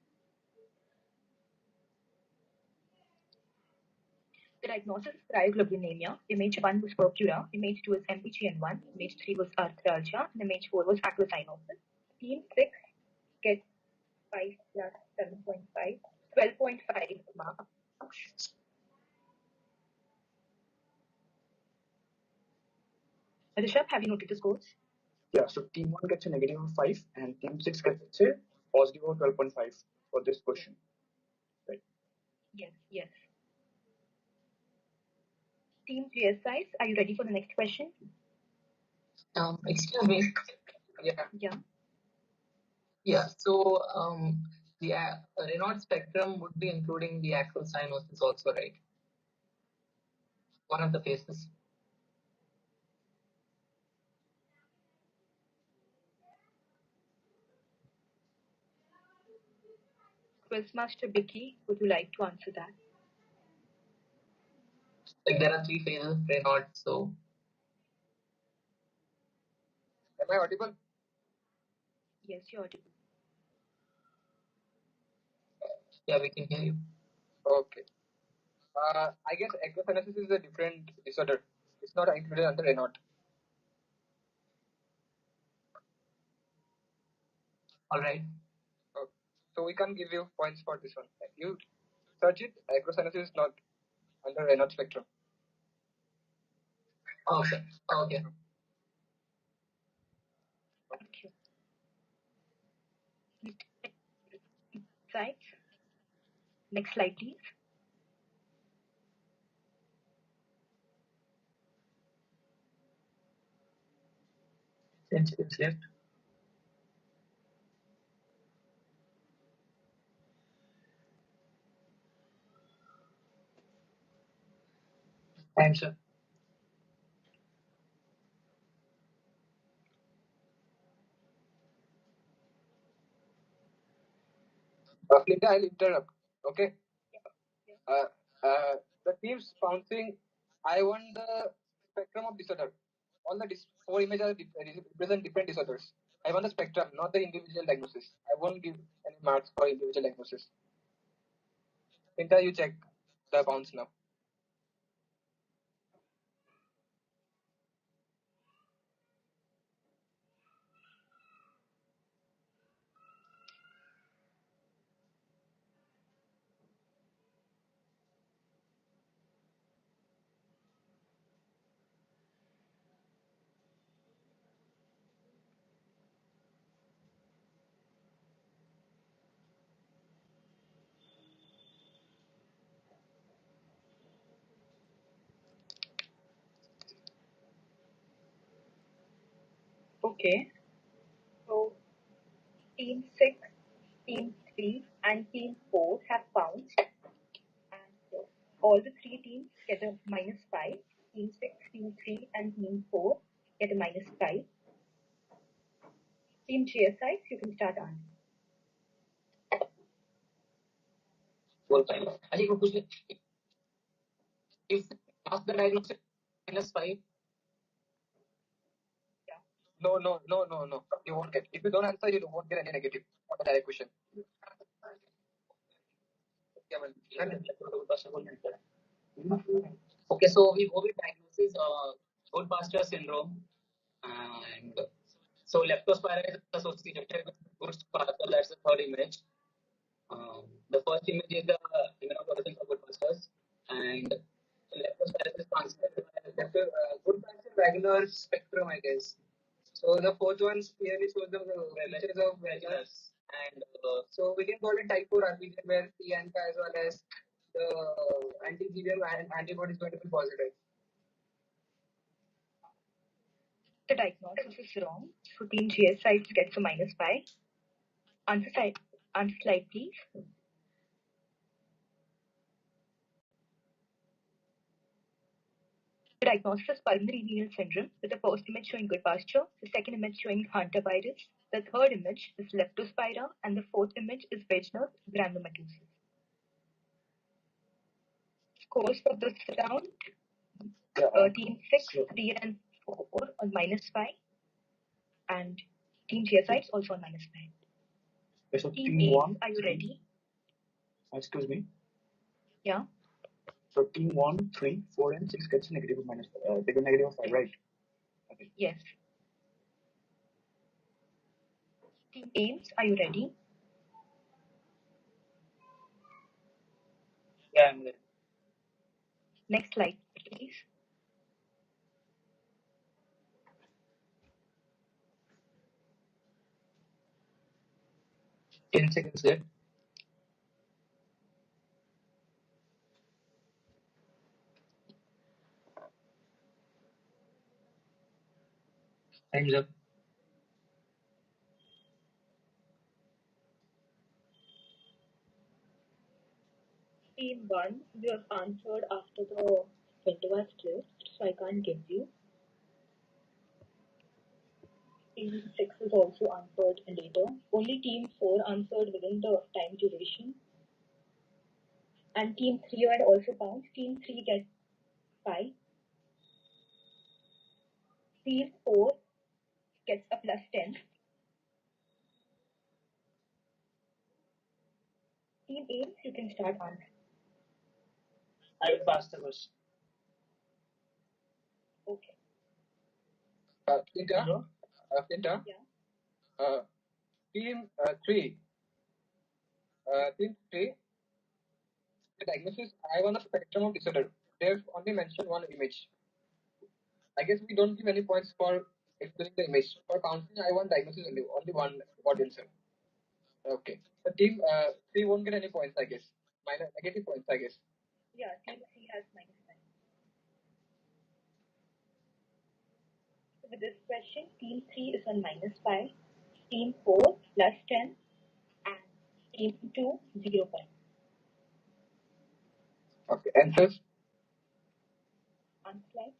The diagnosis is cryoglobulinemia. Image 1 was purpura, image 2 was MPGN1, image 3 was arthralgia, and image 4 was acrocyanosis. Team 6 gets 5 plus 7.5, 12.5 marks. Rishabh, have you noted the scores? Yeah, so team 1 gets a negative of 5 and team 6 gets a positive of 12.5 for this question. Right. Yes. Team GSIs, are you ready for the next question? Excuse me. Yeah. Yeah. So the Rinon spectrum would be including the acrocyanosis also, right? One of the phases. Quizmaster Vicky, would you like to answer that? Like there are 3 phases, Raynaud. So Am I audible? Yes, you're audible. yeah, we can hear you. Okay. I guess acrocyanosis is a different disorder. It's not included under Renault. All right. Okay. So we can't give you points for this one. You search it. Acrocyanosis is not under Renault spectrum. Okay. Thank you. Right. Next slide, please. It's left. Answer. Linda, I'll interrupt. Okay. The teams bouncing. I want the spectrum of disorder. All the 4 images represent different disorders. I want the spectrum, not the individual diagnosis. I won't give any marks for individual diagnosis. Linda, you check the bounce now. Okay. So team 6, team 3, and team 4 have bounced. And all the 3 teams get a -5. Team 6, team 3, and team 4 get a -5. Team GSIs, you can start answering. अजी को पूछ ले if after the diagnosis -5. No. You won't get. If you don't answer, you won't get any negative on the direct question. Okay, so we go with diagnosis, Goldmaster syndrome, and so leptospira is associated with good sparkle. That's the third image. The first image is the immunofluorescence of Goldmasters, and leptospira is considered Good match is regular spectrum, I guess. So the fourth one clearly shows the features of regular. and So we can call it type 4 RPJ where T ANCA as well as the anti-GBM antibody is going to be positive. The diagnosis is wrong. So team GSIs gets a -5. Answer slide, please. The diagnosis is pulmonary renal syndrome with the first image showing good pasture, the second image showing hantavirus, the third image is leptospira, and the fourth image is vaginal granulomatosis. Scores for this round, team 6, 3, and 4 on -5, and team GSIs also on -5. So Team 8, are you ready? Excuse me. Yeah. So team 1, 3, 4, and 6 gets negative of minus. They get negative of 5, right? Okay. Yes. Team Ames, are you ready? Yeah, I'm ready. Next slide, please. Ten seconds left. Time's up. Team 1, you have answered after the window has closed, so I can't give you. Team 6 is also answered later. Only Team 4 answered within the time duration. And Team 3 had also bounced. Team 3 gets 5. Team 4 gets a plus 10. Team 8, you can start answering. I will pass the question. Okay. Flinta? Flinta? Yeah. Team 3. Team 3. The diagnosis I want a spectrum of disorder. They've only mentioned one image. I guess we don't give any points for explaining the image. For counseling, I want diagnosis only one word answer. Okay. The team 3 won't get any points, I guess. Minor negative points, I guess. Yeah, Team 3 has minus 9. So with this question, Team 3 is on minus 5. Team 4 plus 10. And Team 2, 0 points. Okay. Answers? On slide.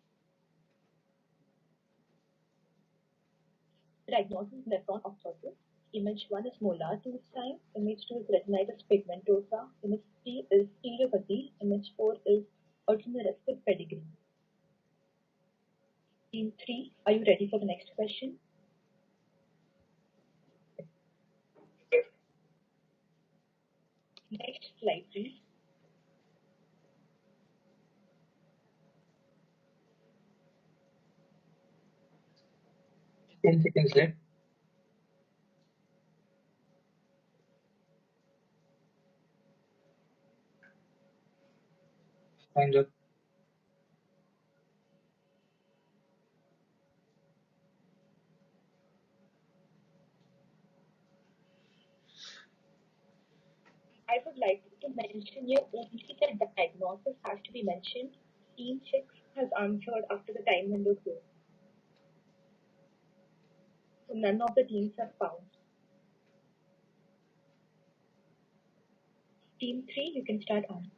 Diagnosis nephron obstructive. Image 1 is molar tooth sign. Image 2 is retinitis pigmentosa. Image 3 is stereopathy. Image 4 is ultramarastic pedigree. Team 3, are you ready for the next question? Next slide, please. Ten seconds left. Time's up. I would like to mention here only the diagnosis has to be mentioned. Team 6 has answered after the time window closed. So none of the teams have found. Team 3, you can start on.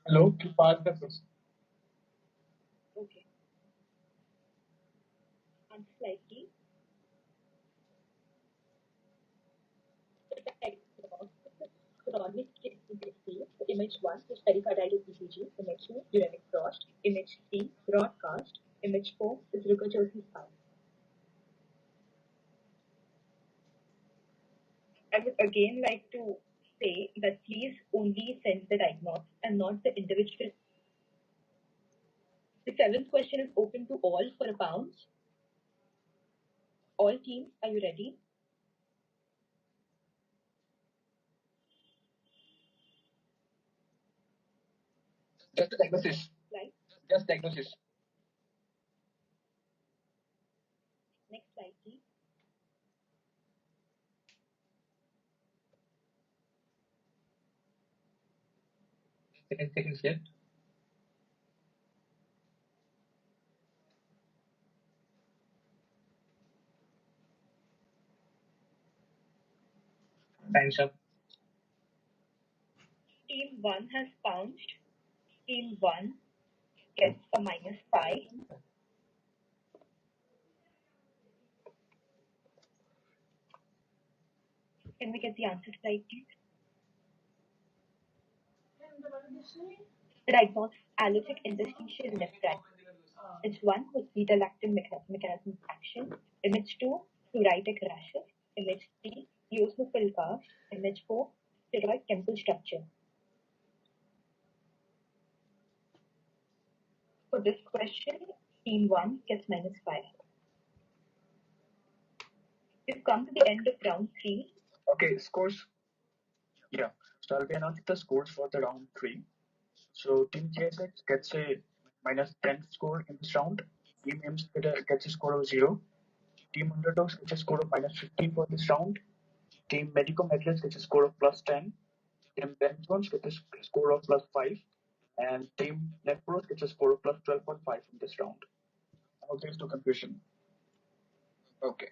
Hello, to pass the question. Okay. On slide, please. Chronic kidney disease. So image 1 is pericarditis ECG. Image 2, uremic frost. Image 3, broadcast. Image 4 is ricochet spine. I would again like to say that please only send the diagnosis and not the individual. The 7th question is open to all for a bounce. All teams, are you ready? Just diagnosis. Slide. Just diagnosis. Next slide, please. Ten seconds left. Time's up. Team 1 has bounced. Team 1 gets a minus 5. Can we get the answer slide, please? The diagnosis allergic interstitial nephritis. Image 1 was beta-lactam mechanism of action. Image 2, Pruritic rashes. Image 3, eosinophil cast. Image 4, steroid chemical structure. For this question, team 1 gets -5. We've come to the end of round 3. Okay, scores. Yeah, so I'll be announcing the scores for the round 3. So Team JSX gets a -10 score in this round. Team Ames gets a score of 0. Team Underdogs gets a score of -15 for this round. Team Medico Medlets gets a score of +10. Team Ben Jones gets a score of +5. And Team NetPros gets a score of +12.5 in this round. I hope there's no confusion. Okay.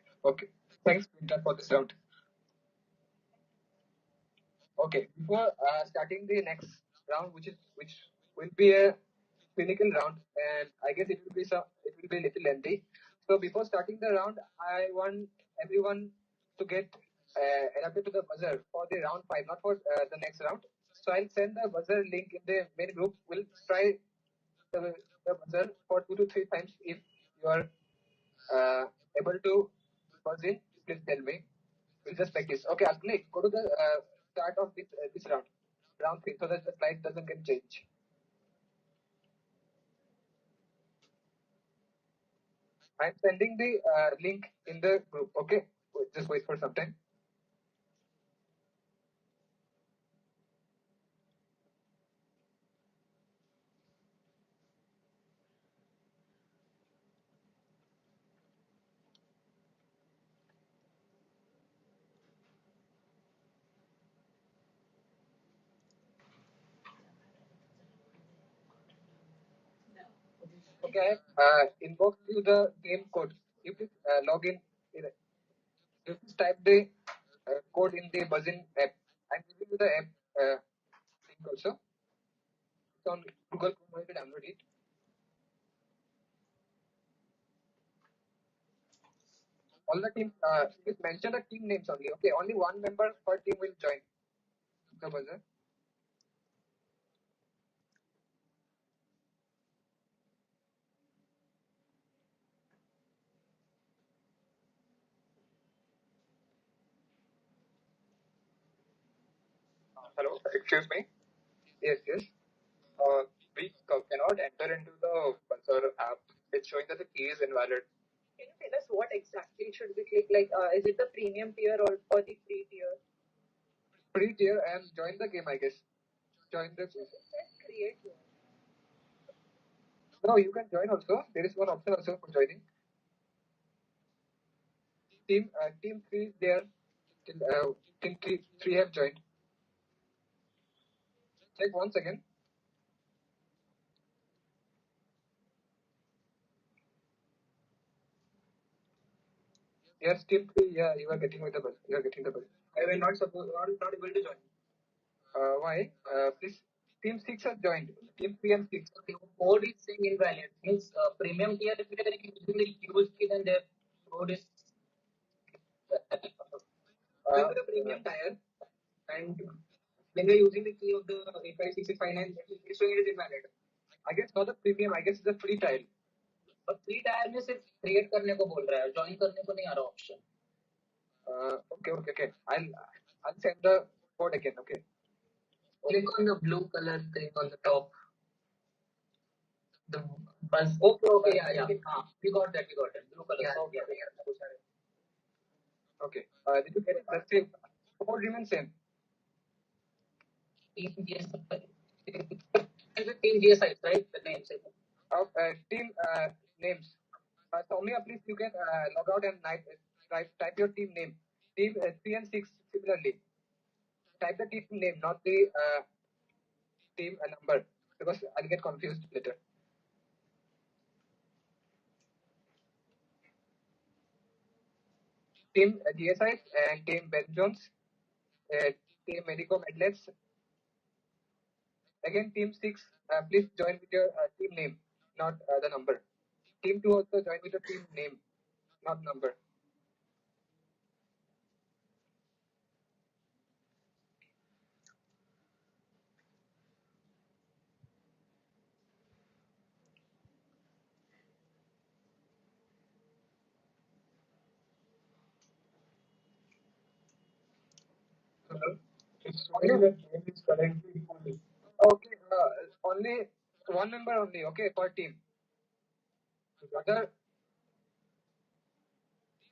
Thanks, Peter, for this round. Okay, before starting the next round, which will be a clinical round, and I guess it will be a little lengthy. So before starting the round, I want everyone to get adapted to the buzzer for the round 5, not for the next round. So I'll send the buzzer link in the main group. We'll try the buzzer for 2 to 3 times. If you are able to buzz in, please tell me. We'll just practice. Okay, Agni, go to the start of this round 3, so that the slide doesn't get changed. I'm sending the link in the group. Okay, just wait for some time. Okay, inbox you the game code. You please log in. You please type the code in the buzzing app. I'm giving you the app link also. It's on Google Chrome. You can download it. All the teams, please mention the team names only. Okay, only one member per team will join the buzzer. Hello, excuse me. Yes. We cannot enter into the buzzer app. It's showing that the key is invalid. Can you tell us what exactly should we click? Like, is it the premium tier or the free tier? Free tier and join the game, I guess. Join the game. Create one. No, you can join also. There is one option also for joining. Team 3 is there. Team 3 have joined. Check once again. Yes, team 3. Yeah, you are getting with the bus. You are getting the bus. I will not able to join. Why? Please. Team 6 has joined. Team 3 and 6. The code is saying invalid. Means premium tier if they are using the huge key, then their code is Go to the premium tier, and when we are using the key of the 85659, it's showing it is invalid. I guess not the premium. I guess it's the free tile. और free tyre में सिर्फ create करने को बोल रहा है, join करने को नहीं आ रहा option. Okay. I'll send the code again. Okay. Click on the blue color thing on the top. The buzz. Okay, yeah. We got that. Blue color. Yeah. Okay. Did you get it? Let's say code remains same. Team GSI. Team GSI, right? The name. Team names. Soumya, please you can log out and type your team name. Team 3 and 6 similarly. Type the team name, not the team number, because I'll get confused later. Team GSI and team Ben Jones. Team Medico Medlets. Again, team 6, please join with your team name, not the number. Team 2 also join with the team name, not number. It's showing that game is currently equally. Okay, only one member only, okay, per team. Other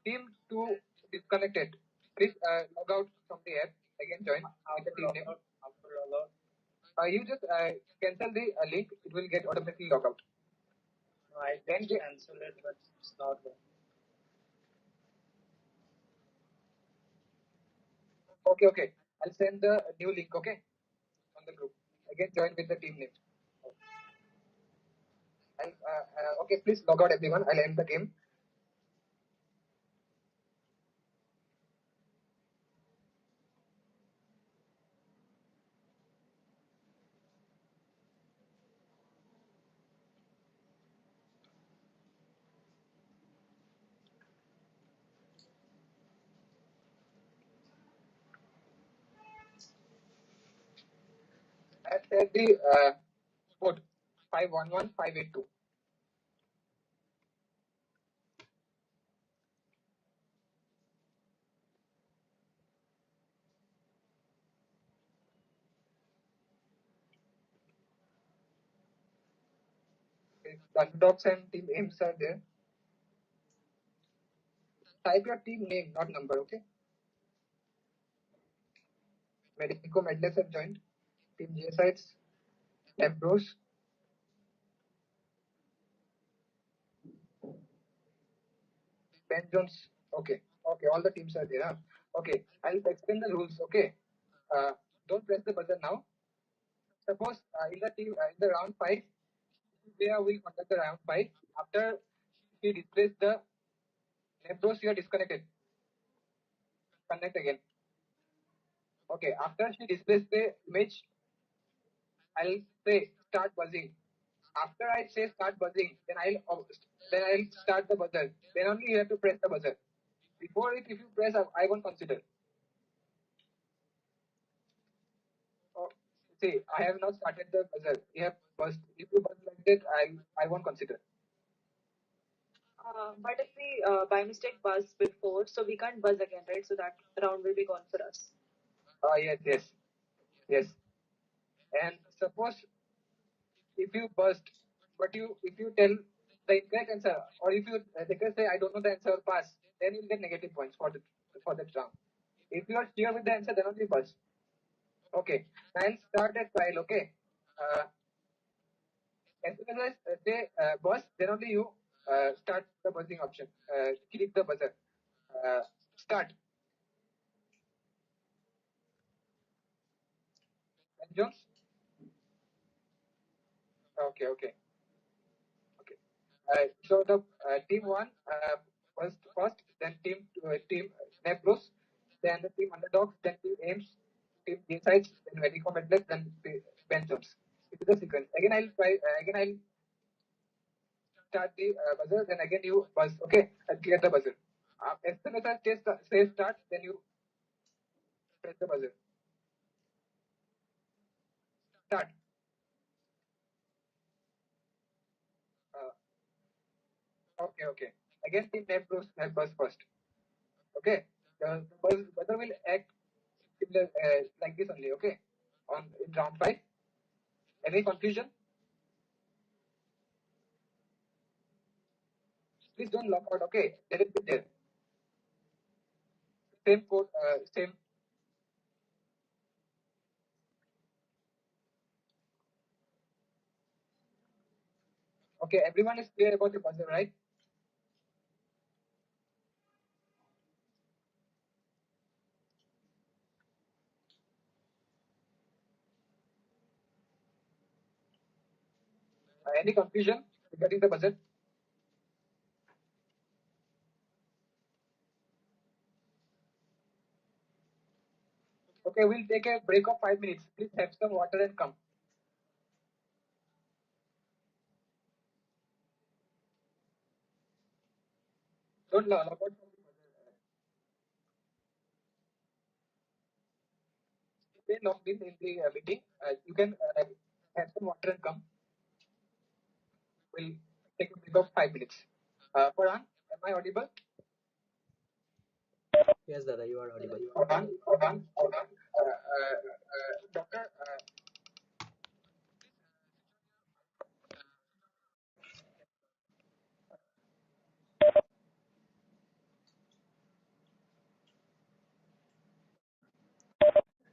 team 2 disconnected. Please log out from the app. Again, join with the team name. You just cancel the link. It will get automatically log out. No, I can cancel it, but it's not there. Okay. I'll send the new link, okay, on the group. Again, join with the team name. Okay, please log out everyone. I'll end the game. I said the code 511582. The underdogs and team aims are there. Type your team name, not number, okay? Medico Medless have joined. Team Geosites, Ambrose, Ben Jones. Okay, all the teams are there. Huh? Okay, I'll explain the rules. Okay, don't press the button now. Suppose in the round 5, Vijaya will conduct the round 5. After he displays the Ambrose, you are disconnected. Connect again. Okay, after she displays the image, I'll say start buzzing. After I say start buzzing, then I'll start the buzzer. Then only you have to press the buzzer. Before it, if you press, I won't consider. Oh, see, I have not started the buzzer. You have buzzed. If you buzz like that, I won't consider. But if we by mistake buzz before, so we can't buzz again, right? So that round will be gone for us. Yes. And suppose if you buzzed, but if you tell the incorrect answer, or if you say I don't know the answer or pass, then you'll get negative points for that round. If you are sure with the answer, then only buzz. Okay, I'll start a trial. Okay, as soon as I say buzz, then only you start the buzzing option. Click the buzzer. Start. Ben Jones. Okay. So the team 1 first, then team Nebros, then the team Underdogs, then team Ames, team Insights, then Medico Medless, then Ben Jones. It is the sequence. Again, I'll start the buzzer. Then again you buzz. Okay, I'll clear the buzzer. As soon as I say start, then you press the buzzer. Start. Okay. Again, team Nebros have buzz first. Okay, the buzzer will act similar like this only. Okay, in round 5. Any confusion? Please don't log out, okay? Let it be there. Same code, same. Okay, everyone is clear about the buzzer, right? Any confusion regarding the buzzer? Okay, we'll take a break of 5 minutes. Please have some water and come. Don't log out from the buzzer. Stay logged in the meeting. You can have some water and come. We'll take a break of 5 minutes. Farhan, am I audible? Yes, Dada, you are audible. Farhan. Doctor,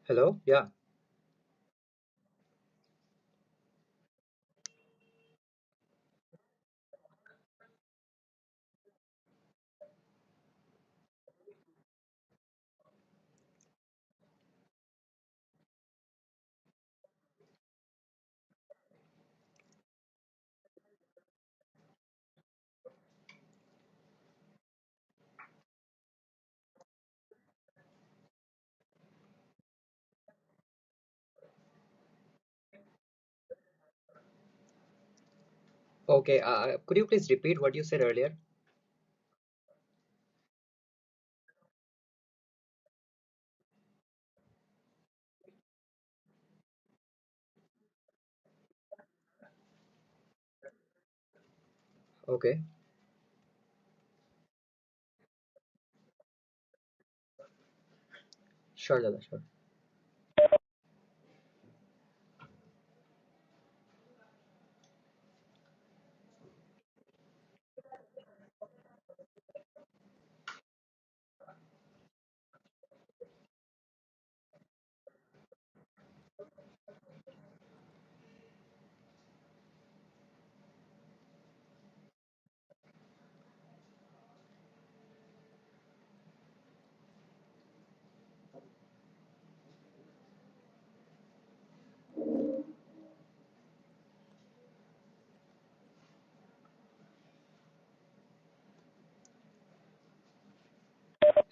Hello? Yeah. Okay. Could you please repeat what you said earlier? Okay. Sure, Dada, sure.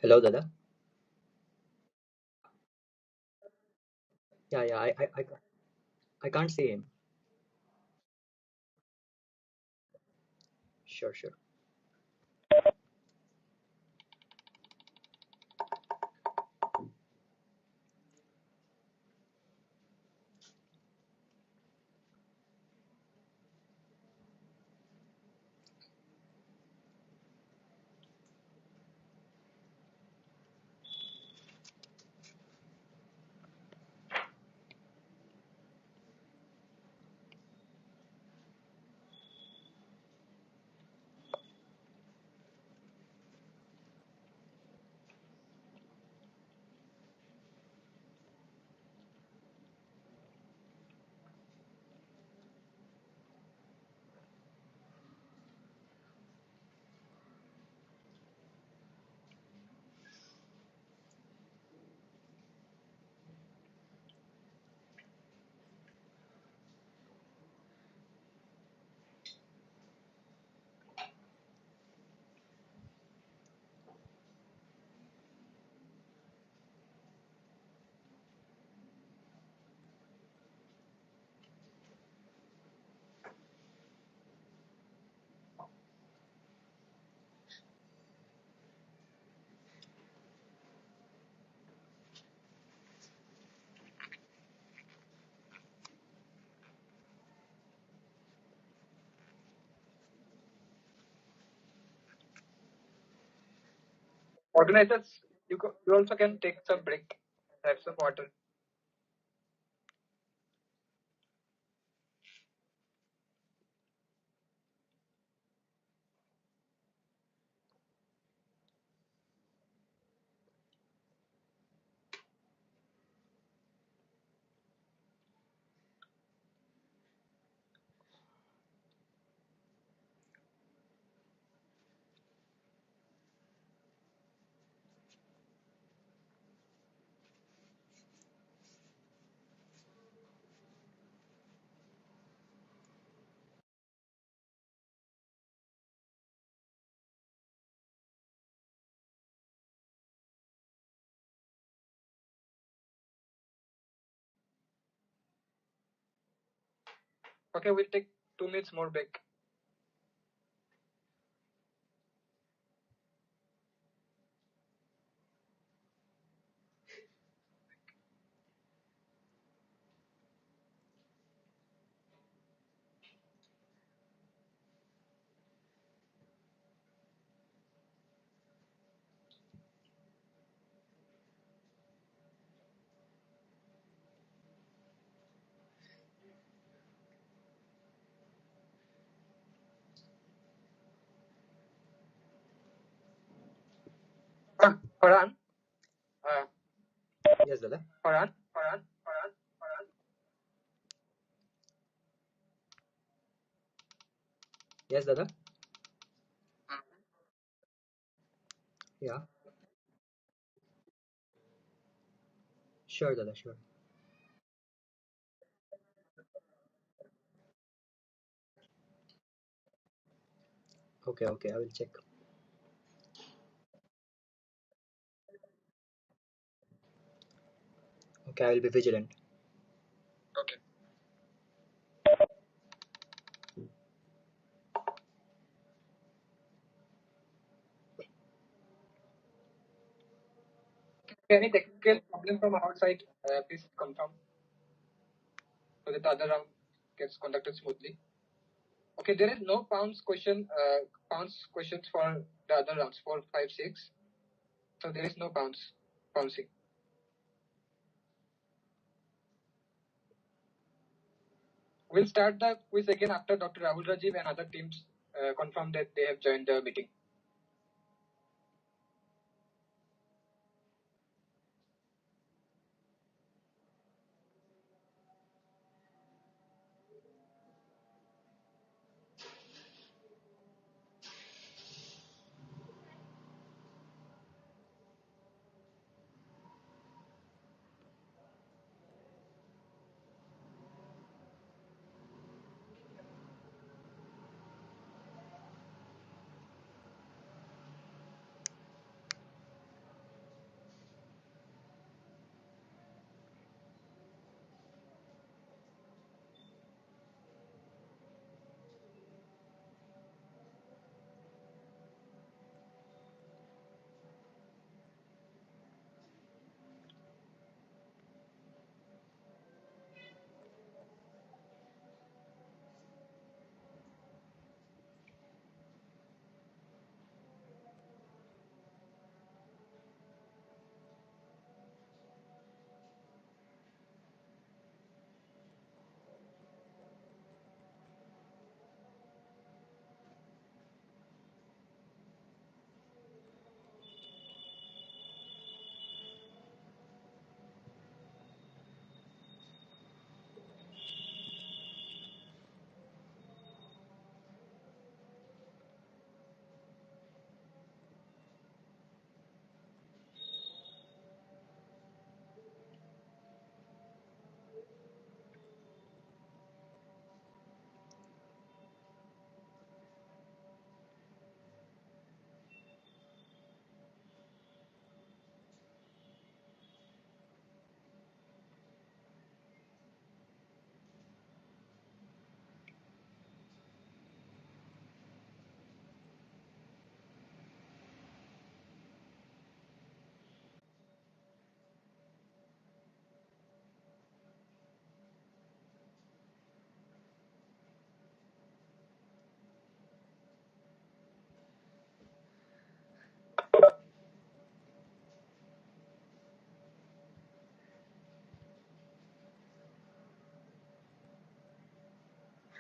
Hello, Dada. Yeah, yeah. I can't see him. Sure, sure. organizers, you also can take some break, have some water. Okay, we'll take 2 minutes more break. Farhan. Yes, Dada. Farhan. Yes, Dada. Yeah. Sure, Dada. Sure. Okay. Okay. I will check. Okay. I will be vigilant. Okay. Any technical problem from outside? Please confirm so that the other round gets conducted smoothly. Okay, there is no pounds questions for the other rounds 4, 5, 6. So there is no pouncing. We'll start the quiz again after Dr. Rahul Rajiv and other teams confirm that they have joined the meeting.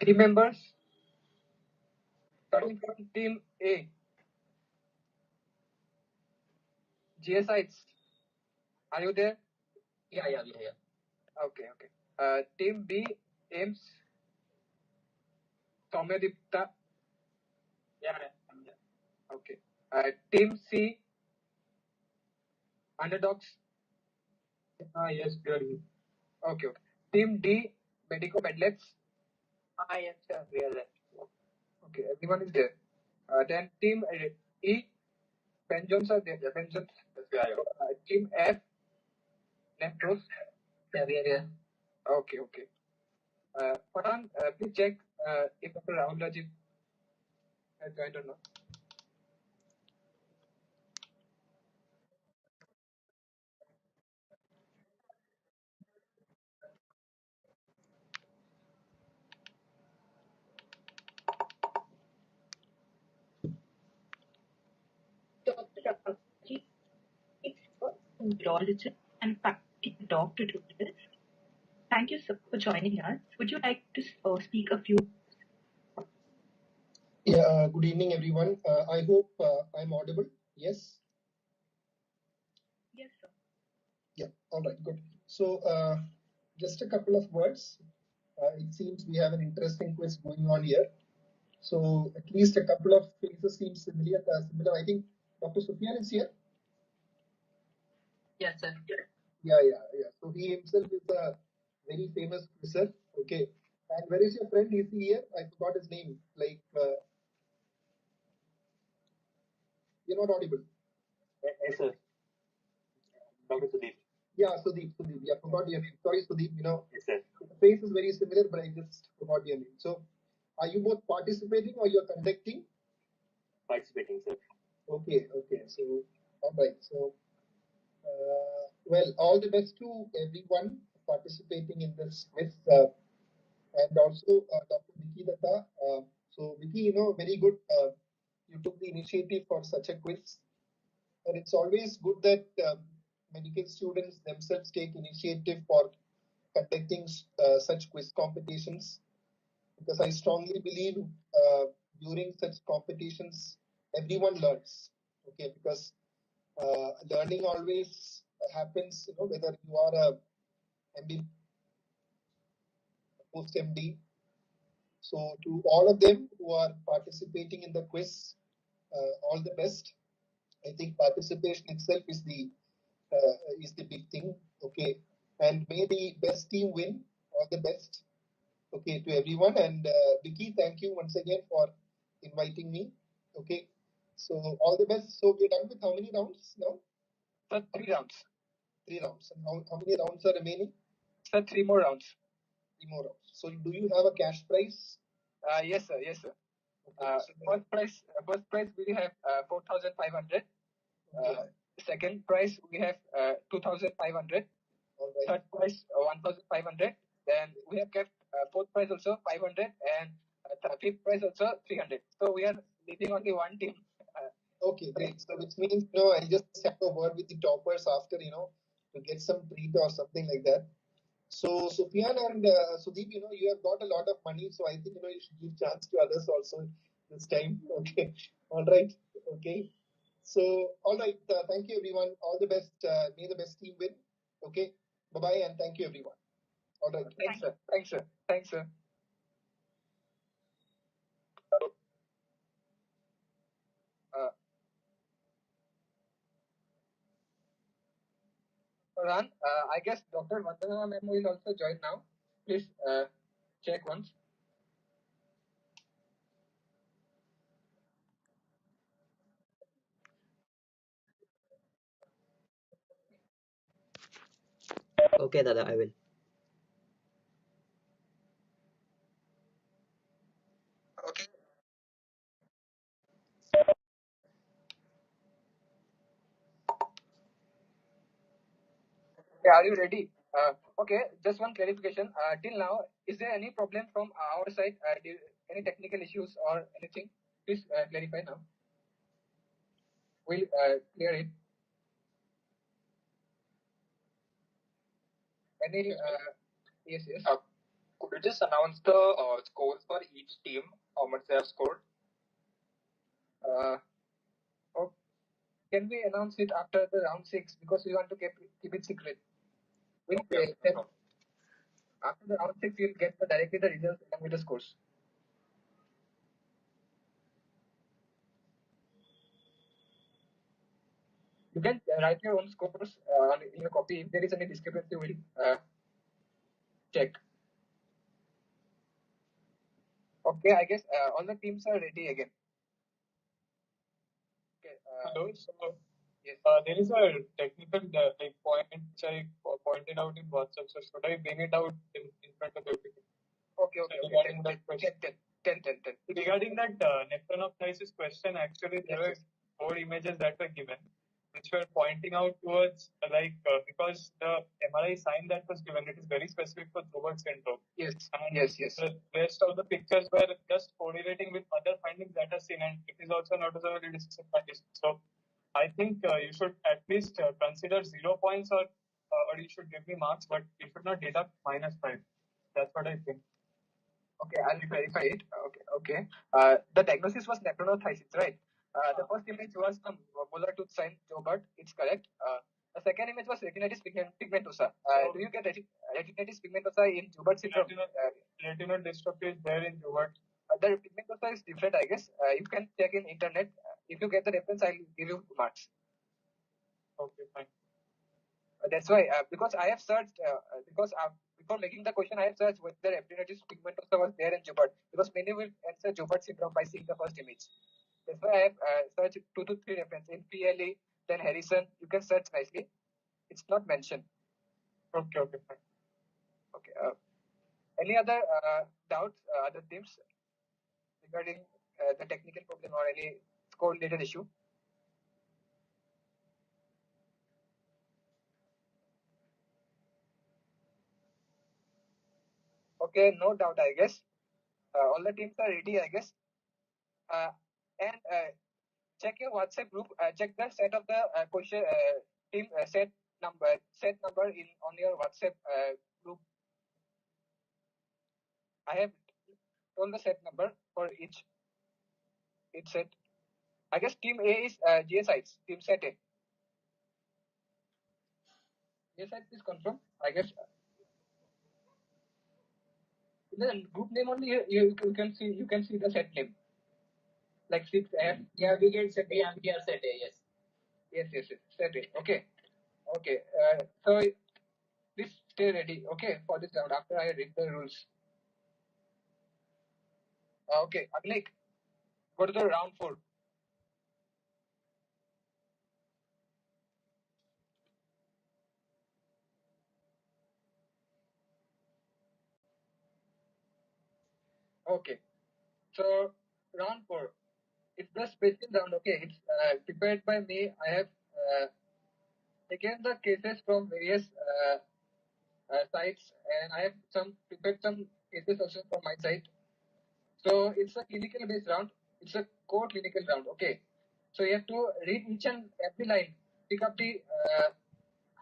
Team members, starting from Team A, GSites, are you there? Yeah, we are here. Okay. Team B, Ames, Soumyadipta. Yeah, I'm there. Okay. Team C, Underdogs. Yes, we are here. Okay. Team D, Medico Medlets. Yes, sir, we are there. Okay, everyone is there. Then Team E, Ben Jones are there. Yeah, Ben Jones. Yes, we are here. Team F, Nepros. Yeah, we are here. Okay. Farhan, please check if Dr. Rahul Rajiv has joined or not. Dr. Raji is a neurologist and practicing doctor to this. Thank you sir, for joining us. Would you like to speak a few? Yeah, good evening, everyone. I hope I'm audible. Yes. Yeah, all right, good. So just a couple of words. It seems we have an interesting quiz going on here. So at least a couple of faces seem similar. I think Dr. Sufyan is here. Yes, sir. Yeah. So he himself is a very famous quizzer. Okay. And where is your friend? Is he here? I forgot his name. Like, you're not audible. Yes, sir. Dr. Sudeep. Yeah, Sudeep. Yeah, forgot your name. Sorry, Sudeep. Yes, sir. The face is very similar, but I just forgot your name. So, are you both participating or you're conducting? Participating, sir. Okay. So, all right. So, well, all the best to everyone participating in this quiz, and also Dr. Vicky Datta. So, Vicky, very good. You took the initiative for such a quiz, and it's always good that medical students themselves take initiative for conducting such quiz competitions, because I strongly believe during such competitions everyone learns. Okay, because learning always happens, whether you are a MD, post MD. So to all of them who are participating in the quiz, all the best. I think participation itself is the big thing. Okay, and may the best team win. All the best. Okay, to everyone. And Vicky, thank you once again for inviting me. Okay, so all the best. So we're done with how many rounds now? Sir, 3 rounds. 3 rounds. And how many rounds are remaining? Sir, 3 more rounds. 3 more rounds. So do you have a cash prize? Yes, sir. Okay, first prize we have 4,500. Okay. Second prize we have 2,500. All right. Third prize 1,500. Then we have kept fourth prize also 500, and fifth prize also 300. So we are leaving only one team. Okay, great. So which means, I just have a word with the toppers after, to get some treat or something like that. So Sufyan and Sudeep, you have got a lot of money, so I think, you should give chance to others also this time. Okay. All right. Okay. So, all right. Thank you, everyone. All the best. May the best team win. Okay. Bye-bye, and thank you, everyone. All right. Thanks, sir. Ran, I guess Dr. Vandana ma'am will also join now. Please check once. Okay, Dada, I will. Okay. Yeah, are you ready? Okay, just one clarification. Till now, is there any problem from our side? Any technical issues or anything? Please clarify now. We'll clear it. Any? Yes. Could you just announce the scores for each team? How much they have scored? Oh, can we announce it after the round 6, because we want to keep it secret? Okay. After the round 6, you'll get directly the results along with the scores. You can write your own scores in a copy. If there is any discrepancy, we'll check. Okay, I guess all the teams are ready again. Okay. Hello. So Yes. there is a technical point which I pointed out in WhatsApp. So should I bring it out in front of everyone? Okay. Regarding that question. 10. Regarding that nephrolophthisis question, actually there were 4 images that were given, which were pointing out towards because the MRI sign that was given, it is very specific for Zuber syndrome. Yes. And Yes. the rest of the pictures were just correlating with other findings that are seen, and it is also not a very recessive condition. So I think you should at least consider 0 points, or you should give me marks, but you should not deduct -5. That's what I think. Okay, I'll clarify it. Okay. The diagnosis was nephrolophthisis, right? The first image was molar tooth sign, Jobert. It's correct. The second image was retinitis pigmentosa. Do you get retinitis pigmentosa in Joubert syndrome? Retinal dystrophy is there in Joubert. The pigmentosa is different, I guess. You can check in internet. If you get the reference, I'll give you marks. Okay, fine. That's why, because I have searched, before making the question, I have searched whether retinitis pigmentosa was there in Joubert, because many will answer Joubert syndrome by seeing the first image. That's why I have searched 2 to 3 references in PLE, then Harrison. You can search nicely. It's not mentioned. Okay, fine. Okay. Any other doubts, other themes regarding the technical problem or any score-related issue? Okay, no doubt, I guess. All the teams are ready, I guess. And check your WhatsApp group. Check the set of the question team set number in on your WhatsApp group. I have told the set number for each set. I guess team A is GSIs. Team set A. GSIs is confirmed. I guess in the group name only you can see the set name. Like 6F. Yeah, we get set A. Yeah, we are set A. Yes. Yes. Set A. Okay. So please stay ready. Okay, for this round after I read the rules. Okay, Agnik, go to the round 4. Okay, so round 4. It's the special round. Okay, it's prepared by me. I have taken the cases from various sites, and I have prepared some cases also from my side. So it's a clinical based round. It's a core clinical round. Okay, so you have to read each and every line, pick up the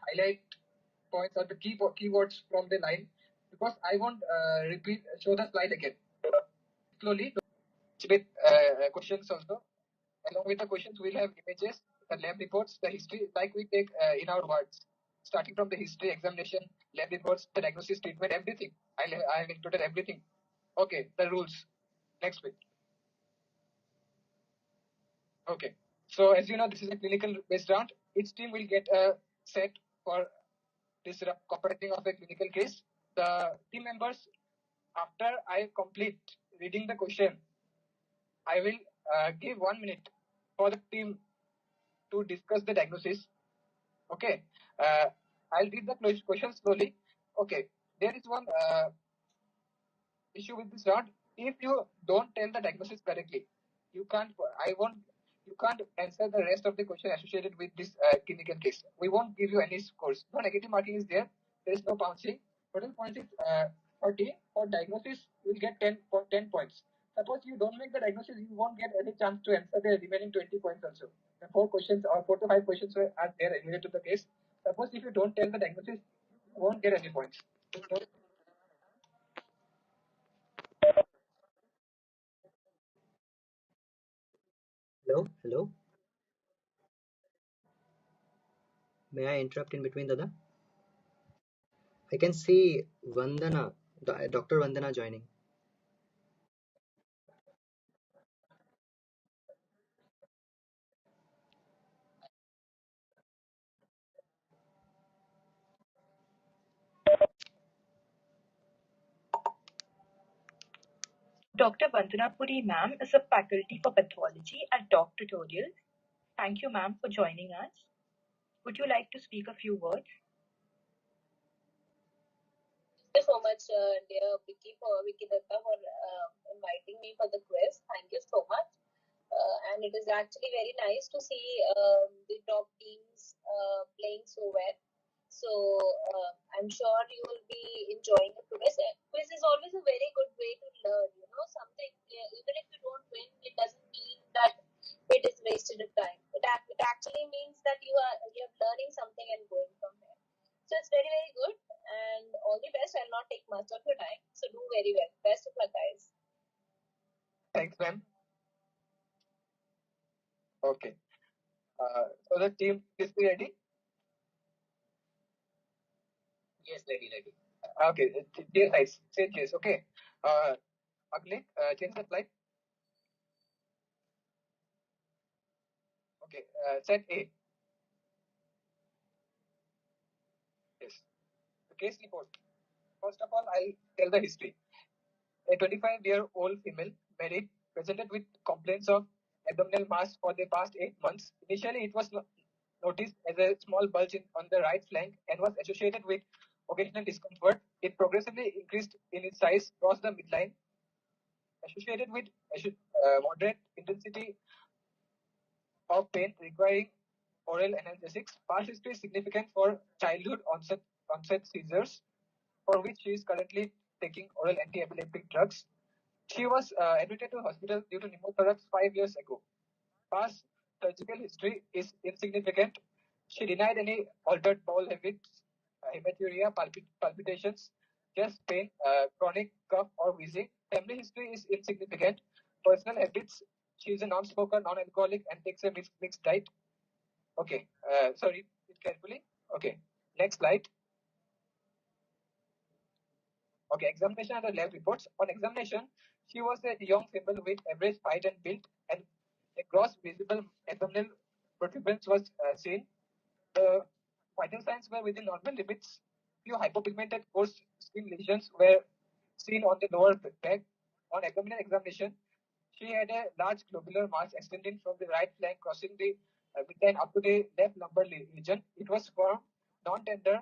highlight points or the keywords from the line, because I won't show the slide again. Slowly with questions also. Along with the questions, we'll have images, the lab reports, the history, like we take in our words, starting from the history, examination, lab reports, the diagnosis, treatment, everything. I have included everything. Okay, the rules. Next week. Okay. So as you know, this is a clinical based round. Each team will get a set for this completing of a clinical case. The team members, after I complete reading the question, I will give 1 minute for the team to discuss the diagnosis. Okay. I'll read the question slowly. Okay. There is one issue with this round. If you don't tell the diagnosis correctly, you can't answer the rest of the question associated with this clinical case. We won't give you any scores. No negative marking is there. There is no bouncing. Total points is 40. For diagnosis, you will get 10 points. Suppose you don't make the diagnosis, you won't get any chance to answer the remaining 20 points also. The 4 questions or 4 to 5 questions are there related to the case. Suppose if you don't tell the diagnosis, you won't get any points. Hello. May I interrupt in between, Dada? I can see Vandana, Dr. Vandana joining. Dr. Vandana Puri ma'am is a faculty for pathology at Doc Tutorials. Thank you ma'am for joining us. Would you like to speak a few words? Thank you so much, dear Vicky Datta, for inviting me for the quiz. Thank you so much. And it is actually very nice to see the top teams playing so well. So I'm sure you will be enjoying the quiz. Quiz is always a very good way to learn. You know, something. Even if you don't win, it doesn't mean that it is wasted of time. It actually means that you're learning something and going from there. So it's very very good, and all the best. I'll not take much of your time. So do very well. Best of luck, guys. Thanks, ma'am. Okay. So the team, is ready? Yes, ready. Okay, chair size. Say chairs. Okay. Agle, change the slide. Okay. Set A. Yes. The case report. First of all, I'll tell the history. A 25-year-old female, married, presented with complaints of abdominal mass for the past 8 months. Initially, it was noticed as a small bulge on the right flank and was associated with occasional discomfort. It progressively increased in its size, crossed the midline, associated with moderate intensity of pain requiring oral analgesics. Past history is significant for childhood onset seizures, for which she is currently taking oral anti-epileptic drugs. She was admitted to hospital due to pneumothorax 5 years ago. Past surgical history is insignificant. She denied any altered bowel habits, hematuria, palpitations, chest pain, chronic cough or wheezing. Family history is insignificant. Personal habits, she is a non-smoker, non-alcoholic and takes a mixed diet. Okay, sorry, read carefully. Okay, next slide. Okay, examination and the lab reports. On examination, she was a young female with average height and build, and a gross visible abdominal protuberance was seen. The vital signs were within normal limits. Few hypopigmented coarse skin lesions were seen on the lower back. On abdominal examination, she had a large globular mass extending from the right flank, crossing the midline up to the left lumbar region. It was firm, non-tender,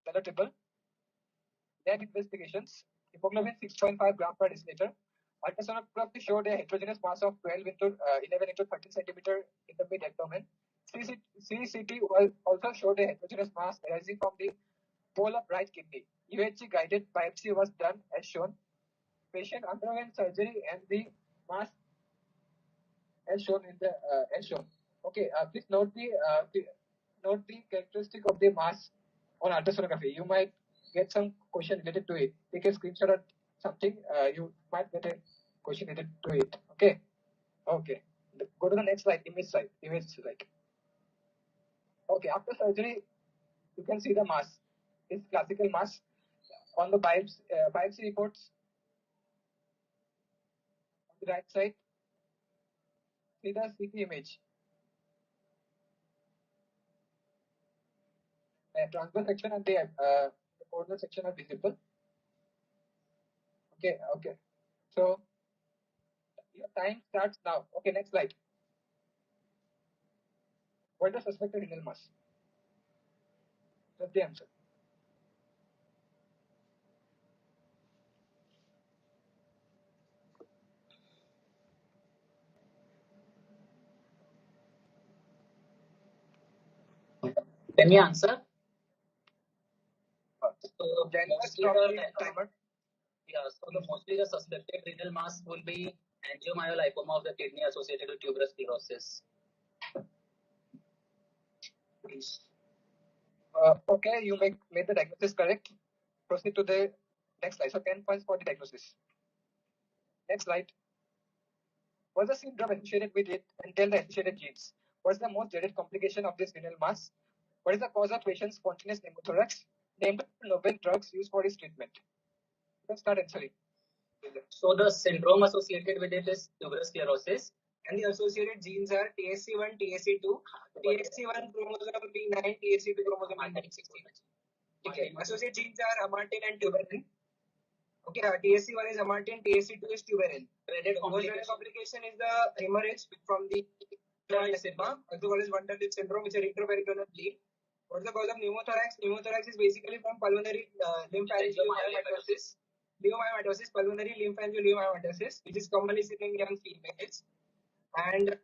palatable. Lab investigations, hemoglobin 6.5 gram per deciliter. Ultrasonography showed a heterogeneous mass of 12 into 11 into 13 centimeter in the mid-abdomen. CCT also showed a heterogeneous mass arising from the pole of right kidney. UHG guided biopsy was done as shown. Patient underwent surgery and the mass as shown in the as shown. Okay, please note the characteristic of the mass on ultrasonography. You might get some question related to it. Take a screenshot or something. You might get a question related to it. Okay. Okay. Go to the next slide. Image slide. Okay. After surgery, you can see the mass. It's classical mass. On the biopsy reports on the right side, see the CT image. Transverse section and the coronal section are visible. Okay, okay. So your time starts now. Okay, next slide. What is the suspected renal mass? That's the answer. Can you answer? So mostly the suspected renal mass will be angiomyolipoma of the kidney associated with tuberous sclerosis. Okay, you made the diagnosis correct. Proceed to the next slide. So 10 points for the diagnosis. Next slide. What's the syndrome associated with it and tell the associated genes? What's the most dreaded complication of this renal mass? What is the cause of patient's spontaneous pneumothorax? Name the novel drugs used for its treatment. You can start answering. So the syndrome associated with it is tuberous sclerosis, and the associated genes are TSC1, TSC2, TSC1 chromosome B9, TSC2 chromosome B16. Okay. Associated genes are amartin and tuberin. Okay, TSC1 is amartin, TSC2 is tuberin. Most complication is the hemorrhage from the septum, otherwise Van-Der-Lip syndrome, which is a retroperitoneal bleed. What's the cause of pneumothorax? Pneumothorax is basically from pulmonary lymphangiomyomatosis. Leiomyomatosis, pulmonary lymphangiomyomatosis, which is commonly seen in young females. And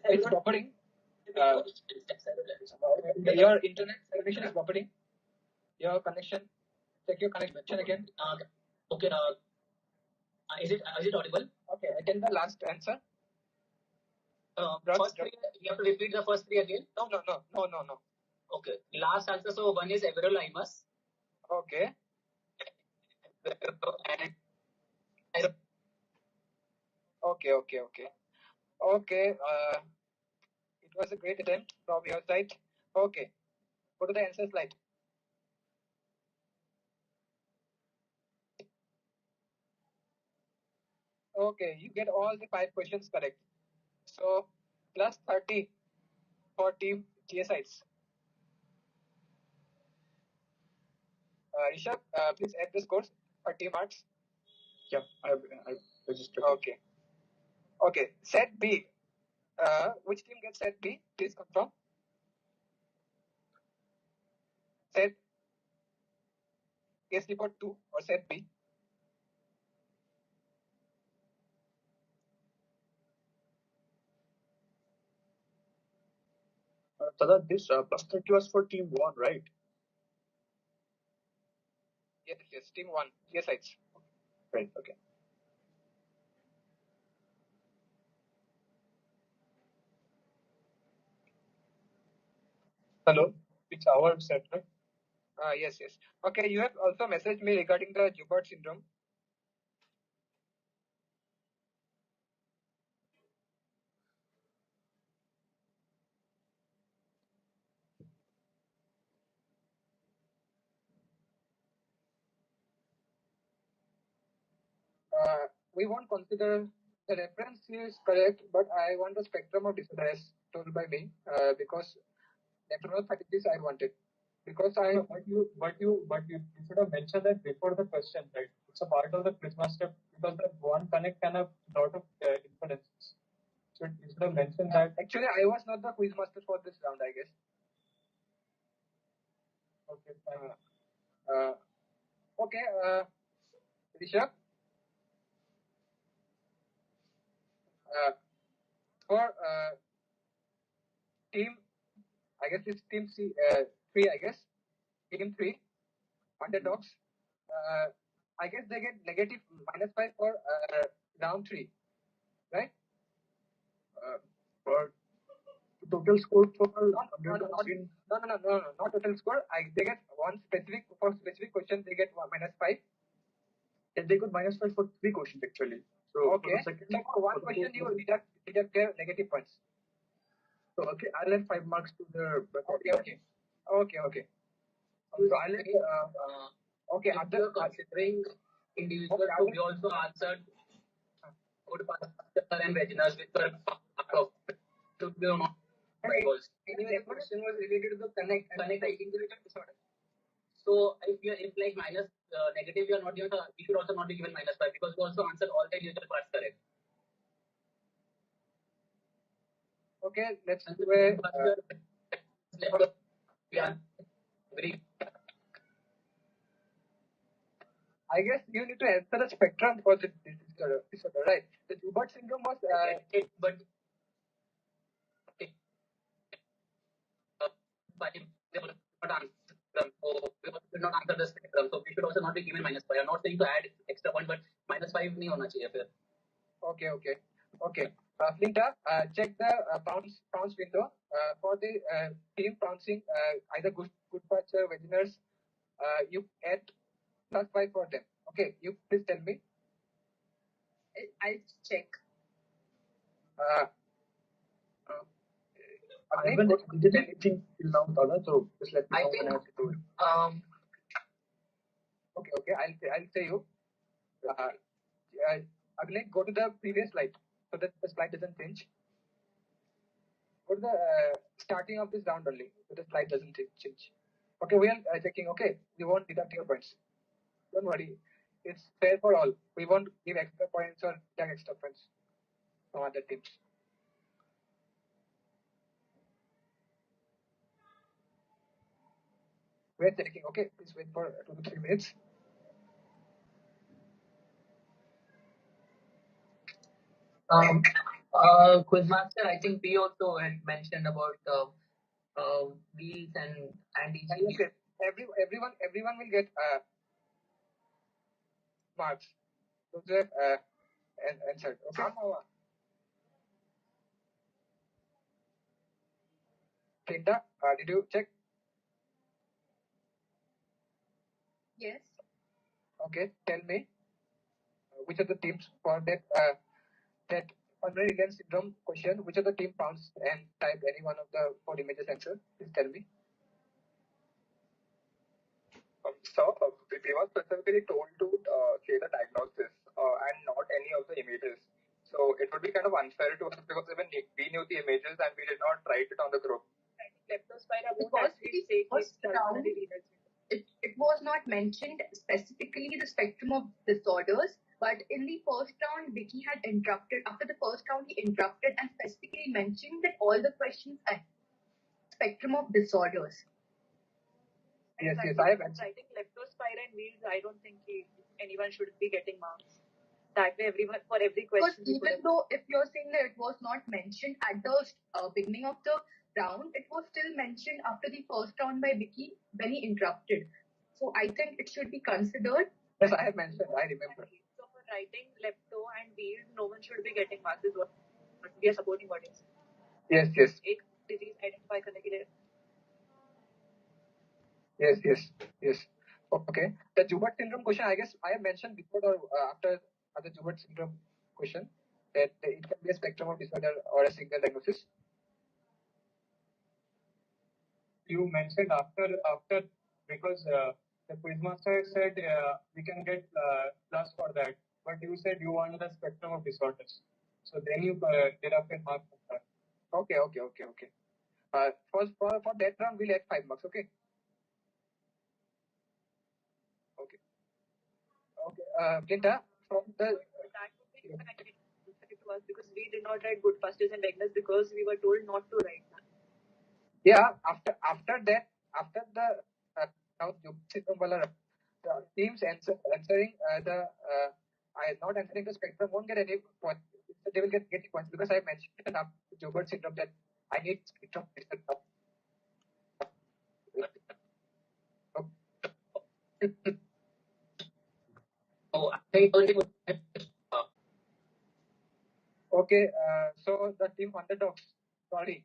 it's buffering. Your internet connection is buffering. Your connection. Check your connection again. Okay. Is it audible? Okay, attend the last answer. First three, you have to repeat the first three again. No. Okay. Last answer. So one is everolimus. Okay. Okay. Okay. It was a great attempt from your side. Okay, go to the answer slide. Okay, you get all the 5 questions correct. So plus 30 for team GSIs. Rishabh, please add the scores. 30 marks. Yeah, I registered. Okay. Okay, set B. Which team gets set B? Please confirm. Set case report 2 or set B. Tada, this plus 30 was for team 1, right? Yes, team 1. GSIs. Right, okay. Hello. It's our set, right? Yes. Okay, you have also messaged me regarding the Joubert syndrome. We won't consider the reference is correct, but I want the spectrum of disorder as told by me because nephronal fatigue I wanted. Because I But you should have mentioned that before the question, right? It's a part of the Prisma step because the one connect can have lot of inferences. So you should have mentioned that. Actually, I was not the quiz master for this round, I guess. Okay, fine. Okay, Rishabh. For team, I guess it's team C, 3, I guess. Team 3, underdogs. I guess they get negative -5 for round 3, right? For total score for not total score. They get one specific for specific question. They get -5. And they got -5 for 3 questions actually. So okay. So for one question you deduct their negative points. So okay, I'll add 5 marks to the. Okay. So I'll add. Okay. If you're considering individuals, so we also answered good pastor and Reginald, which were part of should be on. Anyway, the question was related to the connect individual disorder. So if you are like minus negative, you are not given. You should also not be given -5 because you also answered all the individual parts correct. Okay, let's do a. Yeah, very. I guess you need to answer the spectrum for this disorder, right? The Joubert syndrome was. But they will not answer them. So we will not answer the spectrum. So we should also not be given -5. I'm not saying to add extra point, but -5 नहीं होना चाहिए फिर. Okay. Flinta, check the pounce window for the team pouncing either good patcher, Wegeners. You add +5 for them. Okay, you please tell me. I'll check. I haven't did anything till now, Dada, so just let me know when I have to do it. Okay, I'll say you. Agnek, go to the previous slide so that the slide doesn't change. Go to the starting of this round only so the slide doesn't change. Okay, we are checking. Okay, we won't deduct your points. Don't worry, it's fair for all. We won't give extra points or deduct extra points from other teams. We're checking. Okay, please wait for 2 to 3 minutes. Quizmaster, I think we also had mentioned about wheels and Yes. Everyone will get marks. Those who have answered. Okay. Linda, did you check? Yes. Okay, tell me which are the teams for that pulmonary Rinon syndrome question, which of the team founds and typed any one of the 4 images answer? Please tell me. We were specifically told to say the diagnosis and not any of the images. So it would be kind of unfair to us because even we knew the images and we did not write it on the group. Leptospira won't actually say it's pulmonary renal syndrome. It was not mentioned specifically the spectrum of disorders, but in the first round, Vicky had interrupted. After the first round, he interrupted and specifically mentioned that all the questions are spectrum of disorders. Yes, Exactly. yes, I have When answered. writing leptospira and wheels, I don't think anyone should be getting marks. That way, everyone for every Because question. even though if you're saying that it was not mentioned at the beginning of the round, it was still mentioned after the first round by Vicky when he interrupted. So I think it should be considered. Yes, I have mentioned. I remember. So for writing lepto and wheels, no one should be getting marks. Is what we are supporting audience. Yes, yes. एक disease identify करने के लिए. Yes, yes, yes. Okay. The Joubert syndrome question, I guess I have mentioned before or after the Joubert syndrome question that it can be a spectrum of disorder or a single diagnosis. You mentioned after because the quizmaster said we can get plus for that, but you said you want the spectrum of disorders. So then you deducted mark from that. Okay. For that round, we'll add 5 marks. Okay. Okay. Kinta, from the. That would be to us because we did not write good fastest and beginners because we were told not to write that. Yeah. After that, after the now Joubert syndrome wala teams answering I not answering the spectrum won't get any points. They will get points because I mentioned Joubert syndrome that I need spectrum. So I think only Okay, so the team underdogs. Sorry,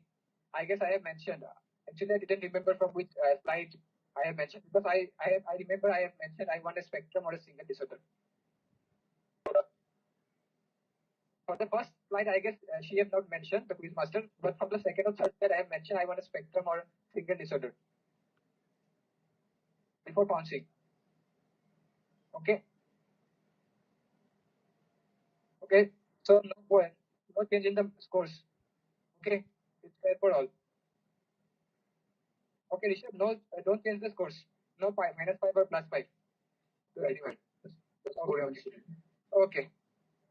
I guess I have mentioned. Actually, I didn't remember from which slide I have mentioned because I remember I have mentioned I want a spectrum or a single disorder. For the first slide, I guess she have not mentioned the quiz master, but from the second or third slide, I have mentioned I want a spectrum or a single disorder before pouncing. Okay. Okay. So no point, no change in the scores. Okay, it's fair for all. Okay, Rishabh, no, don't change the scores. No -5 or +5 to anyone. Okay.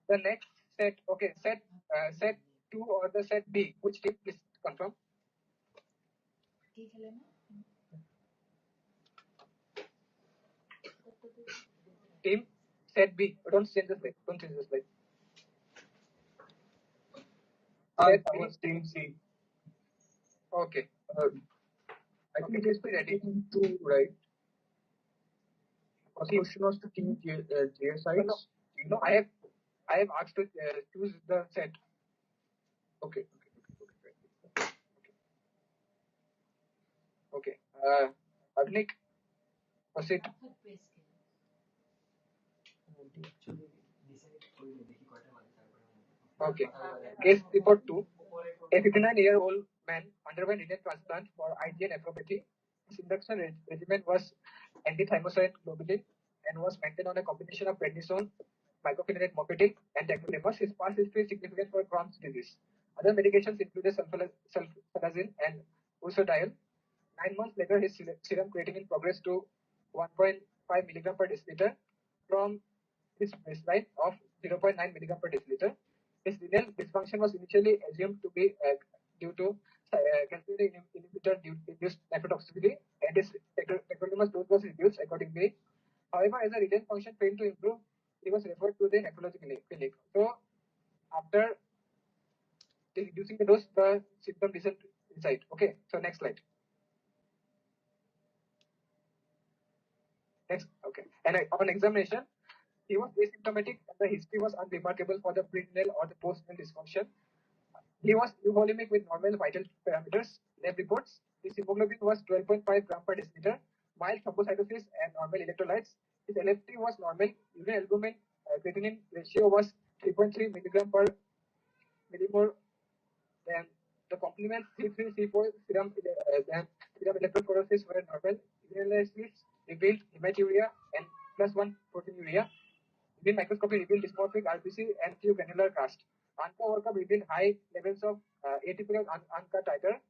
The next set, okay, set 2 or the set B. Which team? Please confirm. Team set B. Don't change the slide. Don't change the slide. I was team C. Okay. I think it is ready to write. First question was to team J sides. No, I have asked to choose the set. Okay. Okay. Agnik, proceed. Okay. Case report 2. A 59-year-old man underwent renal transplant for IgA nephropathy. His induction regimen was anti-thymocyte globulin and was maintained on a combination of prednisone, mycophenolate mofetil, and tacrolimus. His past history is significant for Crohn's disease. Other medications included sulfasalazine and ursodeoxycholic. 9 months later, his serum creatinine progressed to 1.5 milligram per deciliter from his baseline of 0.9 milligram per deciliter. His renal dysfunction was initially assumed to be due to calcineurin inhibitor-induced nephrotoxicity, and his tacrolimus dose was reduced accordingly. However, as the renal function failed to improve, he was referred to the nephrology clinic. So, after reducing the dose, the symptom didn't reside. Okay, so next slide. Next, okay. And on examination, he was asymptomatic and the history was unremarkable for the prerenal or the postrenal dysfunction. He was euvolemic with normal vital parameters. Lab reports, his hemoglobin was 12.5 gram per deciliter, mild thrombocytosis and normal electrolytes. His LFT was normal. Urine albumin creatinine ratio was 3.3 milligram per millimole. Then the complement C3, C4 serum, then serum electrophoresis were normal. Analysis revealed hematuria and +1 proteinuria. Within microscopy revealed dysmorphic RBC and few granular cast. ANCA workup revealed high levels of ATP ANCA titer.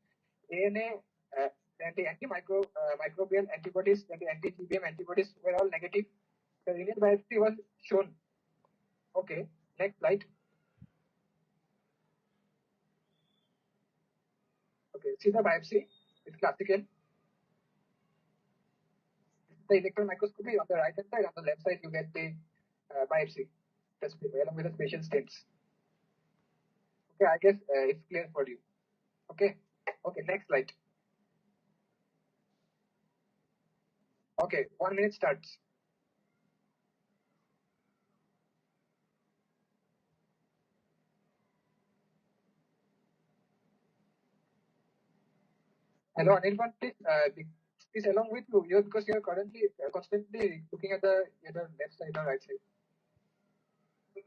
ANA, then the antimicrobial antibodies, then the anti-GBM antibodies were all negative. The linear biopsy was shown. Okay, next slide. Okay, see the biopsy. It's classical. The electron microscopy on the right hand side, on the left side, you get the biopsy along with the spatial stains. Okay, I guess it's clear for you. Okay, okay, next slide. Okay, 1 minute starts. Hello, Anirban, please along with you, because you are currently constantly looking at the either left side or right side.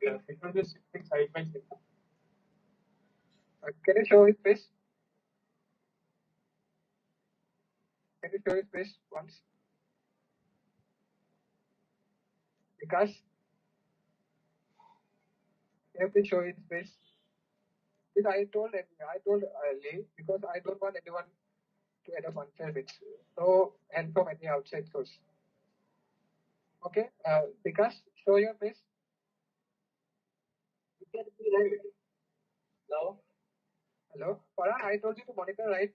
Yeah, it will be sitting side by side. Can you show his face? Can you show his face once? Because can you please show his face? This I told Lee, because I don't want anyone to add up unfair bits. No help from any outside source. Okay, Vikas, show your face. Hello. Hello. Farhan, I told you to monitor, right?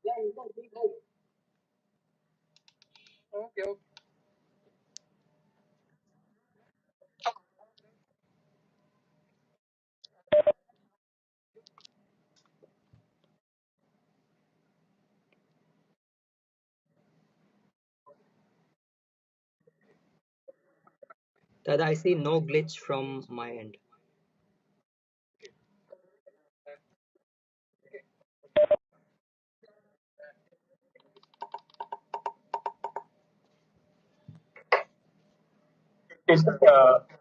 Yeah, you can see right. Okay, okay. Dada, I see no glitch from my end. It's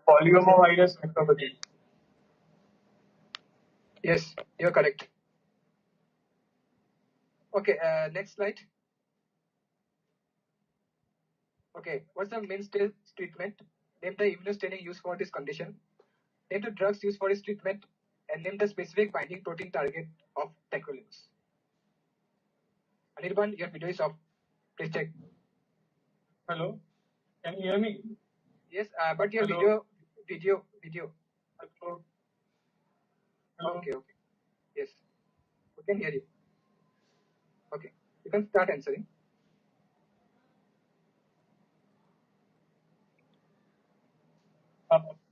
polyomavirus nephropathy. Yes, you're correct. Okay, next slide. Okay, what's the mainstay treatment? Name the immunostaining used for this condition. Name the drugs used for this treatment, and name the specific binding protein target of tacrolimus. Anirban, your video is off. Please check. Hello, can you hear me? Yes, but your Hello. video. Hello. Hello. Okay, okay. Yes, we can hear you. Okay, you can start answering.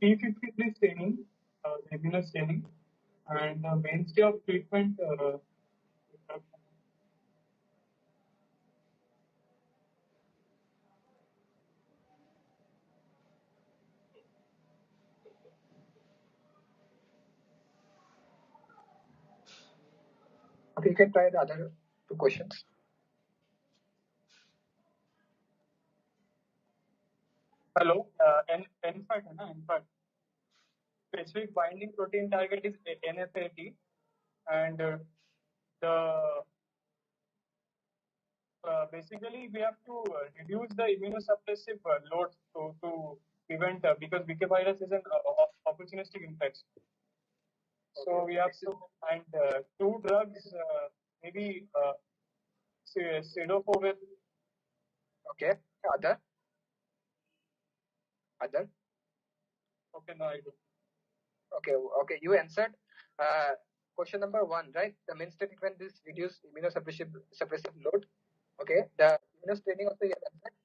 P53 staining, the immunostaining, and the mainstay of treatment. Okay, you can try the other two questions. Hello, NFAT, NFAT. Specific binding protein target is NFAT, and the basically we have to reduce the immunosuppressive load to prevent because BK virus is an opportunistic infection. So we have to find two drugs, maybe Cidofovir. Okay, other. Okay, no, I do. Okay, okay, you answered. Question number 1, right? The mainstay treatment is reduce immunosuppressive load. Okay, the immunostaining also you have answered.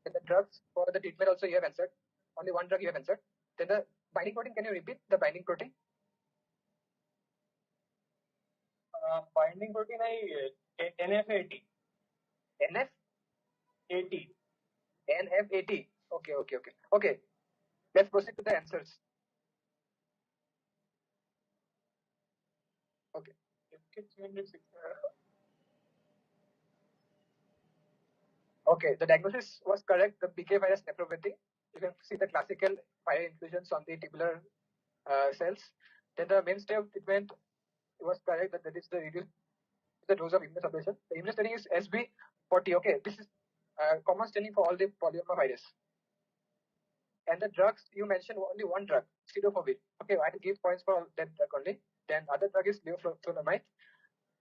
Then the drugs for the treatment also you have answered. Only one drug you have answered. Then the binding protein, can you repeat the binding protein? Binding protein, NFAT. NF? AT. NFAT. Okay, okay, okay. Okay, let's proceed to the answers. Okay. Okay, the diagnosis was correct. The BK virus nephropathy. You can see the classical fire inclusions on the tubular cells. Then the mainstay of treatment was correct that is the reduce the dose of immunosuppression. The immunostaining is SB40. Okay, this is common staining for all the polyomavirus. And the drugs you mentioned only one drug, pseudophobia. Okay, I give points for that drug only. Then other drug is leoflunomide.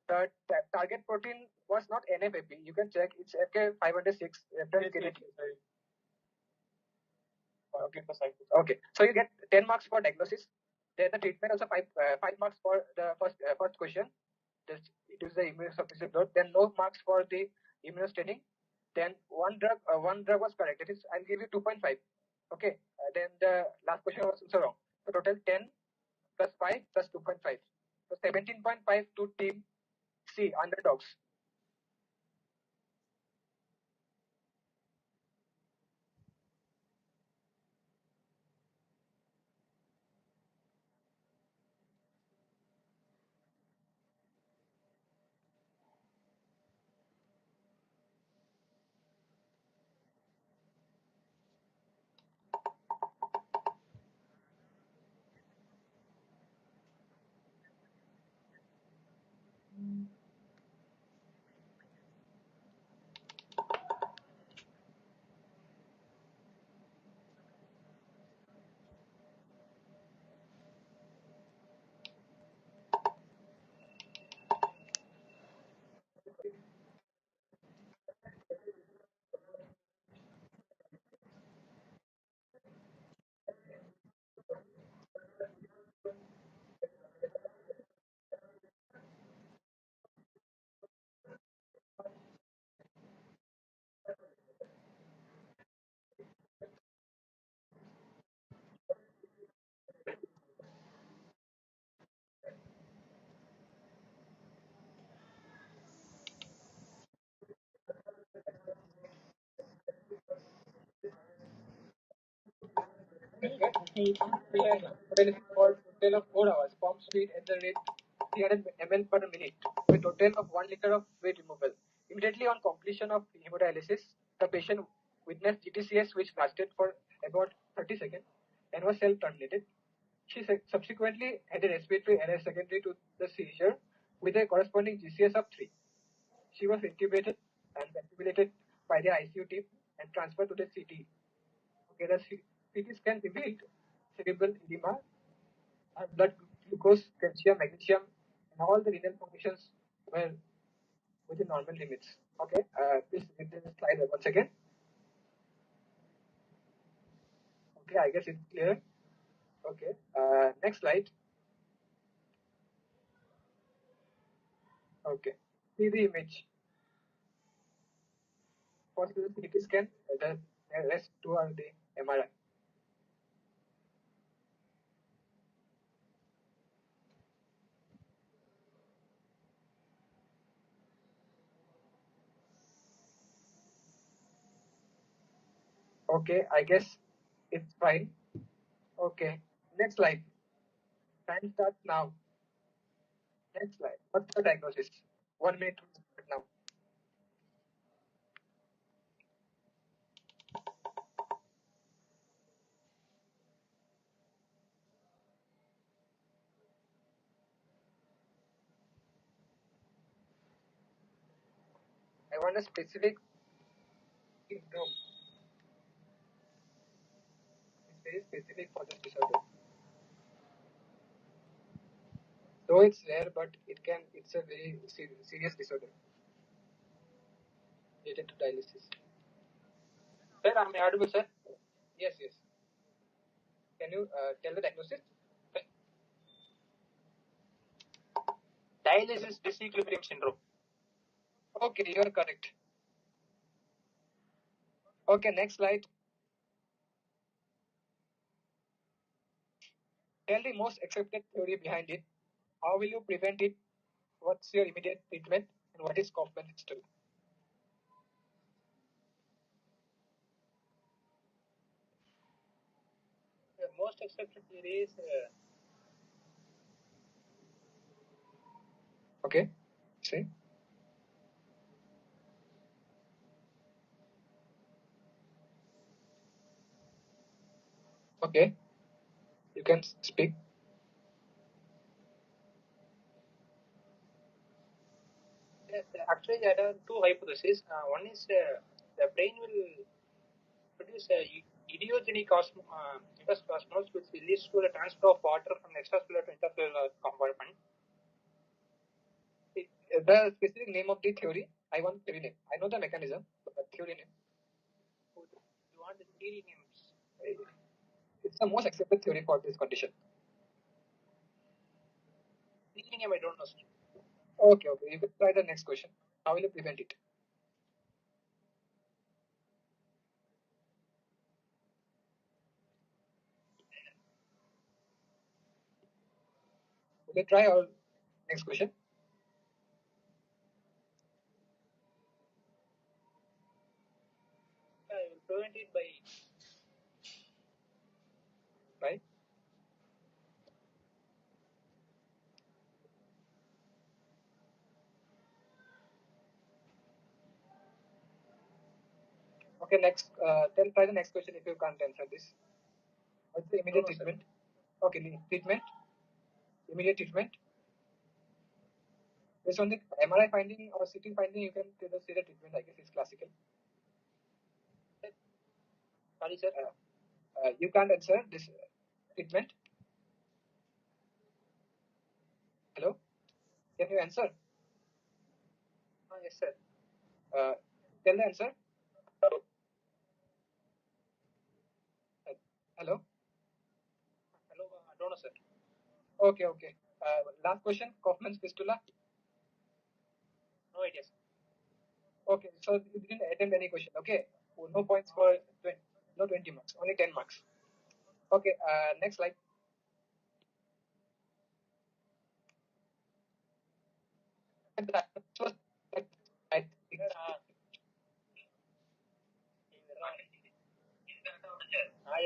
The target protein was not NFAP. You can check. It's FK506. Okay, so you get 10 marks for diagnosis. Then the treatment also 5 marks for the first question. It is the immunosuppressive drug. Then no marks for the immunostaining. Then one drug was correct. That is, I'll give you 2.5. Okay. Then the last question was also wrong. So total 10 plus 5 plus 2.5. So 17.5 to team C, underdogs. For total of 4 hours, pump speed at the rate 300 ml per minute, with total of 1 liter of weight removal. Immediately on completion of hemodialysis, the patient witnessed GTCS which lasted for about 30 seconds and was self-terminated. She subsequently had a respiratory arrest secondary to the seizure with a corresponding GCS of 3. She was intubated and ventilated by the ICU team and transferred to the CT. Okay, the CT scan revealed cerebral edema, blood glucose, calcium, magnesium, and all the renal functions were within normal limits. Okay, please read this slide once again. Okay, I guess it's clear. Okay, next slide. Okay, see the image. First is the CT scan, the rest two are the MRI. Okay, I guess it's fine. Okay, next slide. Time starts now. Next slide. What's the diagnosis? 1 minute now. I want a specific syndrome. It's very specific for this disorder. Though it's rare, but it's a very serious disorder related to dialysis. Sir, I'm audible, sir? Yes, yes. Can you tell the diagnosis? Dialysis disequilibrium syndrome. Okay, you are correct. Okay, next slide. Tell the most accepted theory behind it. How will you prevent it? What's your immediate treatment? And what is Kaufman history? The most accepted theory is Okay, see. Okay, you can speak. Actually, there are two hypotheses. One is the brain will produce idiogenic cosmos, which leads to the transfer of water from extracellular to intercellular compartment. The specific name of the theory, I want theory name. I know the mechanism, but the theory name. You want the theory names? It's the most accepted theory for this condition. Theory name I don't know. Okay, you can try the next question. How will you prevent it? Okay, try our next question. I will prevent it by right. Okay, next. Try the next question if you can't answer this. What's the immediate treatment? Okay, treatment. Immediate treatment. Based on the MRI finding or CT finding, you can say the treatment. I guess is classical. Sorry, sir. You can't answer this treatment. Hello. Can you answer? Yes, sir. Tell the answer. Hello. Hello. I don't know, sir. Okay. Last question. Kaufman's fistula. No idea. Okay, so you didn't attempt any question. Okay, no points for 20, no 20 marks, only 10 marks. Okay, next slide.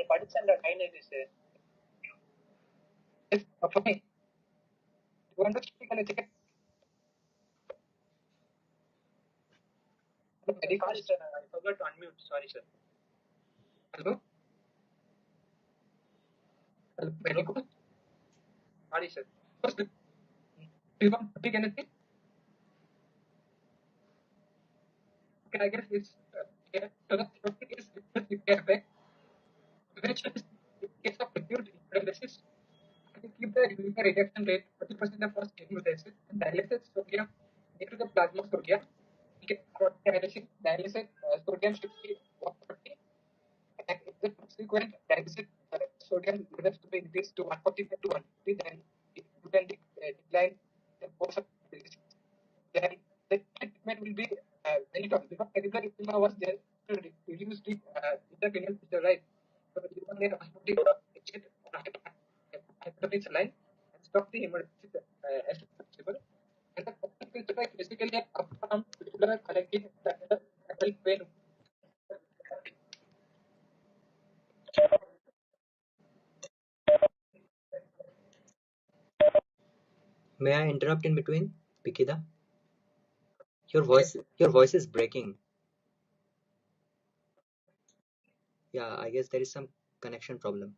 படிச்சேன் கைனடிஸ் அப்போ you want to speak anything? Sorry, sir, I forgot to unmute. Sorry, sir. Hello. Medical. Sorry, sir. Do you want to speak anything? Okay, I guess it's yeah. So the topic is effect. Prevention is in case of acute paralysis. To keep the urinary rejection rate 40% of first hemolysis and dialysis sodium into the plasma sodium. Dialysis sodium should be 140, and if the subsequent dialysis sodium levels to be increased to 145 to 150, then you can decline the course of dialysis. Then the treatment will be very tough because regular edema was there to reduce the intracranial pressure, right? So you can then osmotic exit hypertonic saline and stop the hemolysis as soon as possible. And the coptic filter is basically an upper articular collecting pain. May I interrupt in between, Pikida? Your voice is breaking. Yeah, I guess there is some connection problem.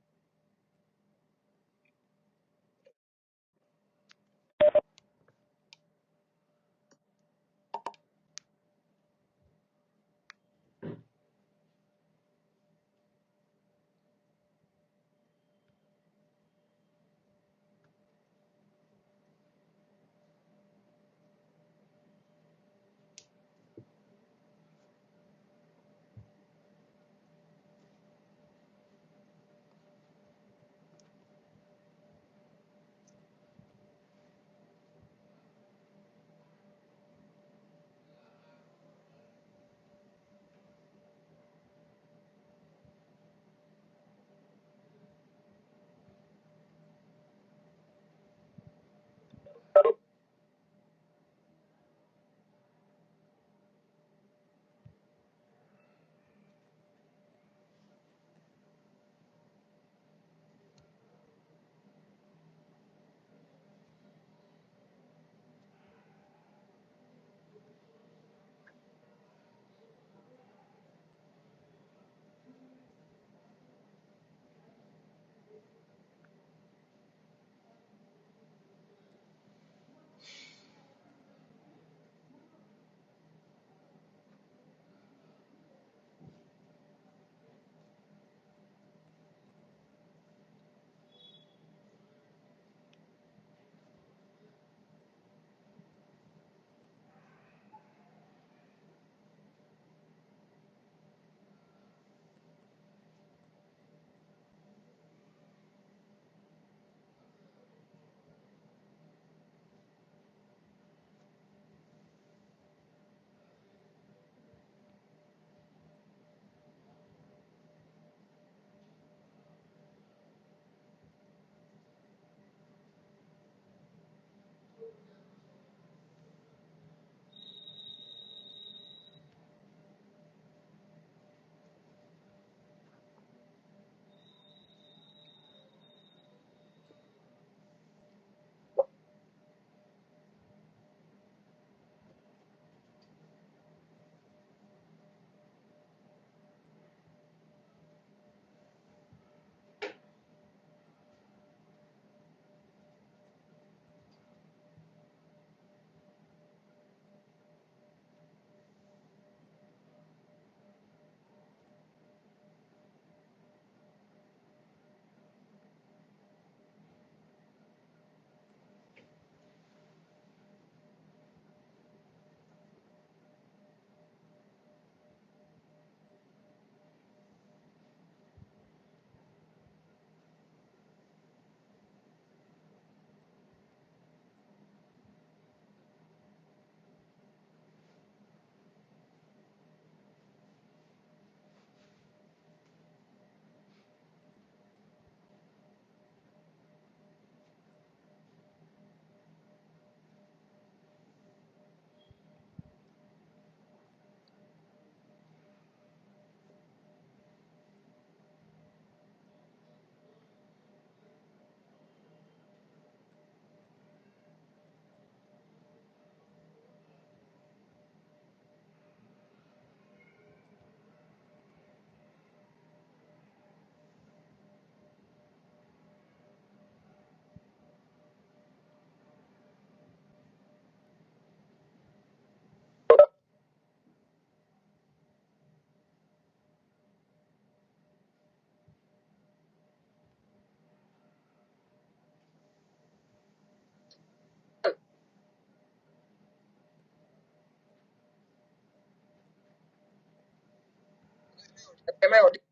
Am I audible?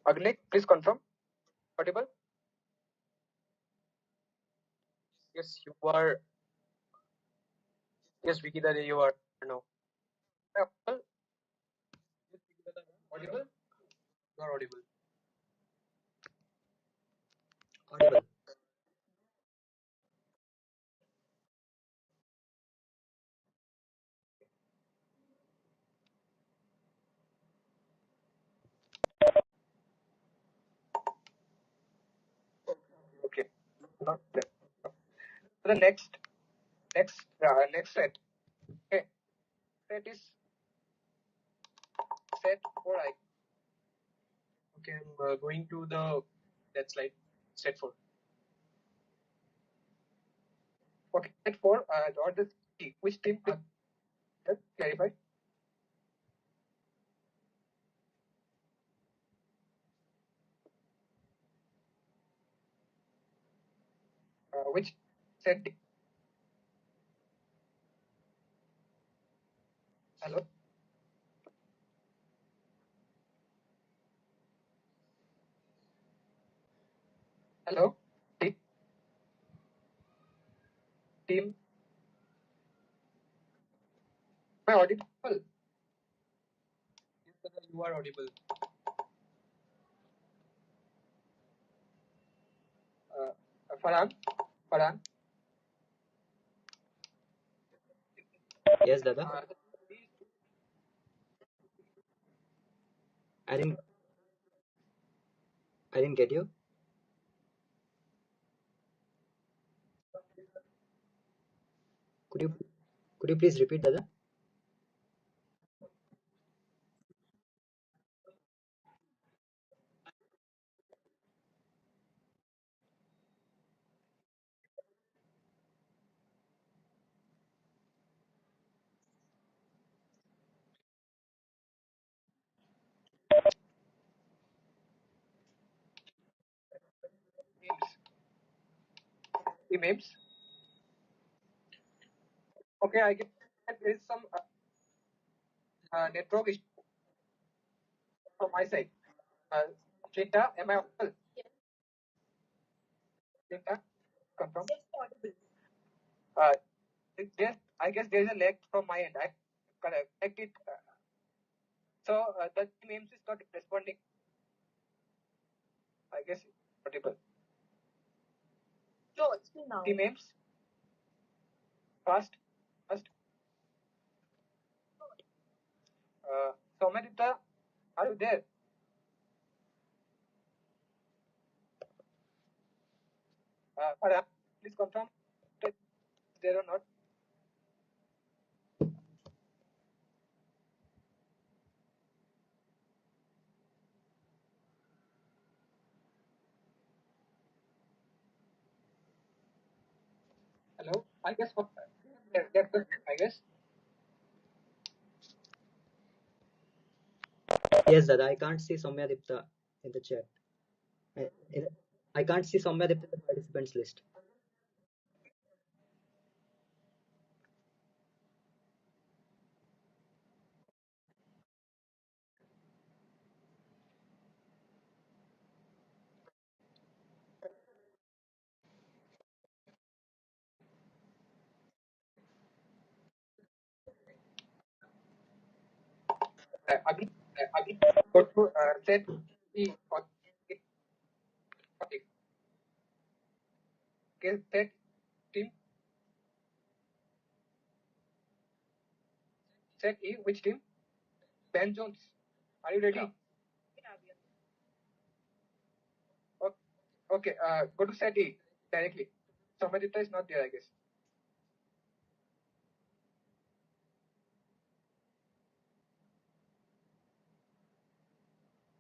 Agnik, please confirm. Audible? Yes, you are. Yes, Vicky, that you are now. Audible? Audible? You are audible. Audible. Okay. Not that. So the next set. Okay. Set is set 4i. Okay, I'm going to that slide. Set 4. Okay, set 4. Or the which team? Just clarify. Which set? Hello. Hello. Team. Am I audible? Yes, sir, you are audible. Farhan. Farhan. Yes, Dada. I didn't get you. Could you please repeat, Dada? Memes. Okay, I guess there is some network issue from my side. Shrita, am I audible? Shrita, confirm. I guess there is a lag from my end. I connect it. So the memes is not responding. I guess audible. No, it's me now. The memes. Fast. Somadita, are you there? Farhan, please confirm that there or not. Hello. I guess what? I guess. Yes, Dada. I can't see Soumya Dipta in the chat. I can't see Soumya Dipta in the participants list. Agni, go to set E. Okay, set team. Set E. Which team? Ben Jones. Are you ready? Okay. Go to set E directly. Somadita is not there, I guess.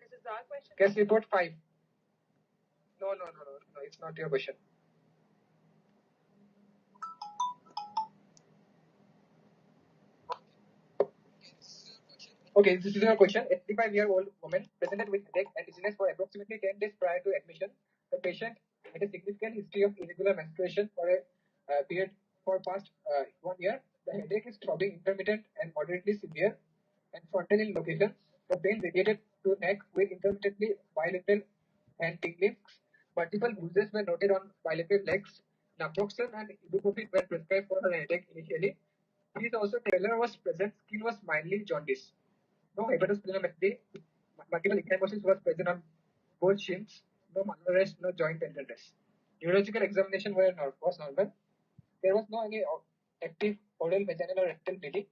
This is our question. Guess report 5. No. It's not your question. Okay, this is your question. A 35-year-old woman presented with headache and dizziness for approximately 10 days prior to admission. The patient had a significant history of irregular menstruation for a period for past 1 year. The headache is throbbing, intermittent, and moderately severe. and frontal in location. The pain radiated to neck with intermittently bilateral and tingling. Multiple bruises were noted on bilateral legs. Naproxen and ibuprofen were prescribed for her headache initially. These also pallor was present. Skin was mildly jaundiced. No hepatosplenomegaly. Multiple ecchymosis was present on both shins. No malnourished, no joint tenderness. Neurological examination was normal. There was no any active oral, vaginal, or rectal bleeding.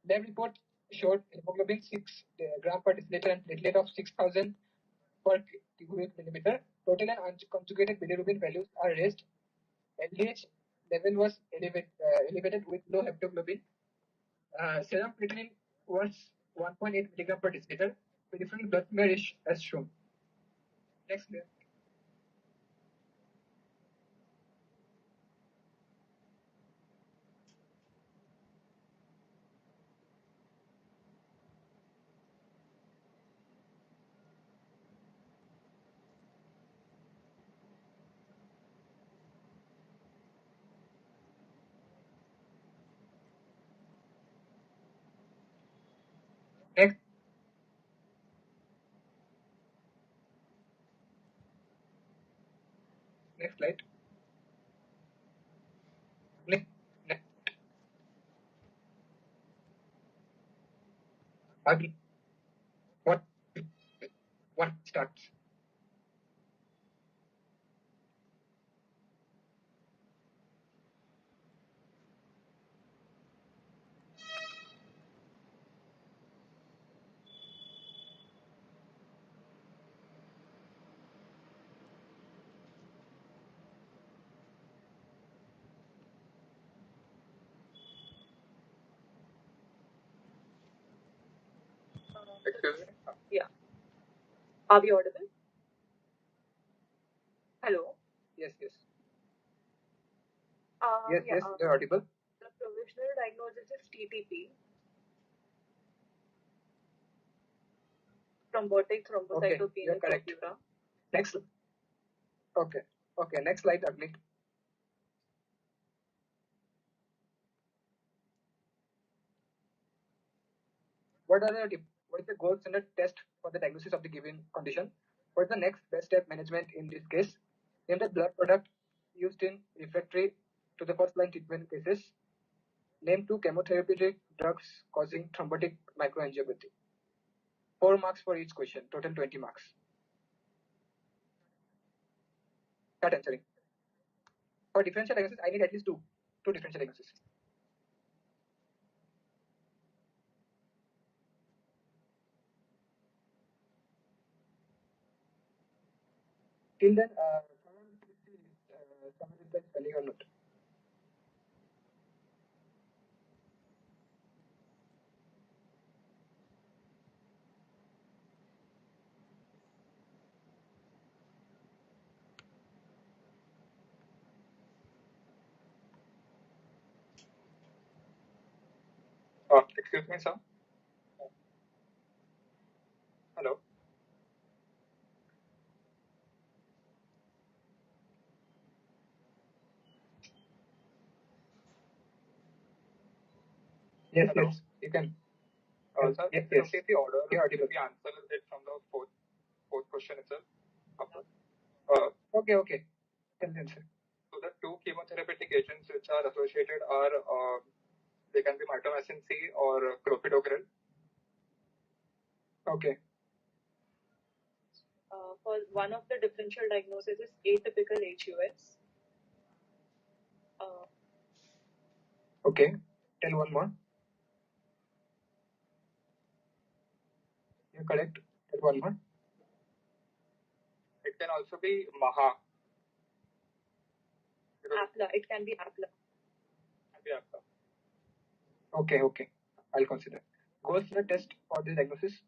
Lab report showed hemoglobin 6 gram per deciliter and platelet of 6,000 per cubic millimeter. Total and unconjugated bilirubin values are raised. LDH level was elevated with low hemoglobin. Serum creatinine was 1.8 milligram per deciliter. Peripheral blood smear is as shown. Next. Next. Next slide. Next. Next. Ugly. What? One starts. Excuse me. Yeah. Are we audible? Hello. Yes. Yes. Yes, Yes. You're audible. The provisional diagnosis is TTP, thrombotic thrombocytopenia you're correct. purpura. Next. Okay. Next slide, Agni. What is the gold standard test for the diagnosis of the given condition? What is the next best step management in this case? Name the blood product used in refractory to the first line treatment cases. Name 2 chemotherapeutic drugs causing thrombotic microangiopathy. 4 marks for each question, total 20 marks. Start answering. For differential diagnosis, I need at least two differential diagnoses. Till then, somebody is spelling or not. Excuse me, sir. Hello. Yes, Hello. yes, you can. Sir, Yes, is it okay if the order we answer it from the fourth question itself? Okay. Tell them, sir. So the 2 chemotherapeutic agents which are associated are they can be mitomycin C or clopidogrel. Okay. For one of the differential diagnoses is atypical HUS. Okay. Tell one more. You're correct. Tell one more. It can also be MAHA. APLA. It can be APLA. Okay. I'll consider. Gold standard test for this diagnosis.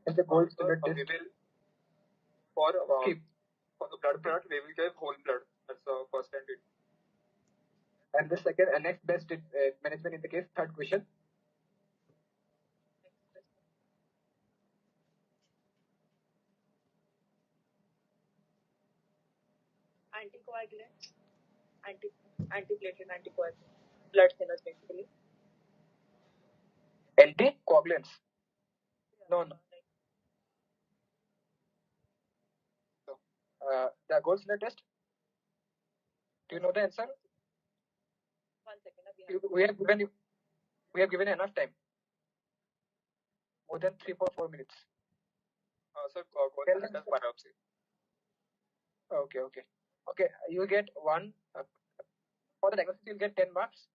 It's the gold standard test. For the blood product, we will give whole blood. That's the first time. And the second and next best management in the case, third question. anticoagulants, antiplatelet, anticoagulants, blood thinners basically. Anticoagulants. No. So, the gold standard test. Do you know the answer? 1 second. We have given enough time. More than 3.4 minutes. So gold standard test biopsy. Okay. You get one. For the diagnosis, you'll get 10 marks.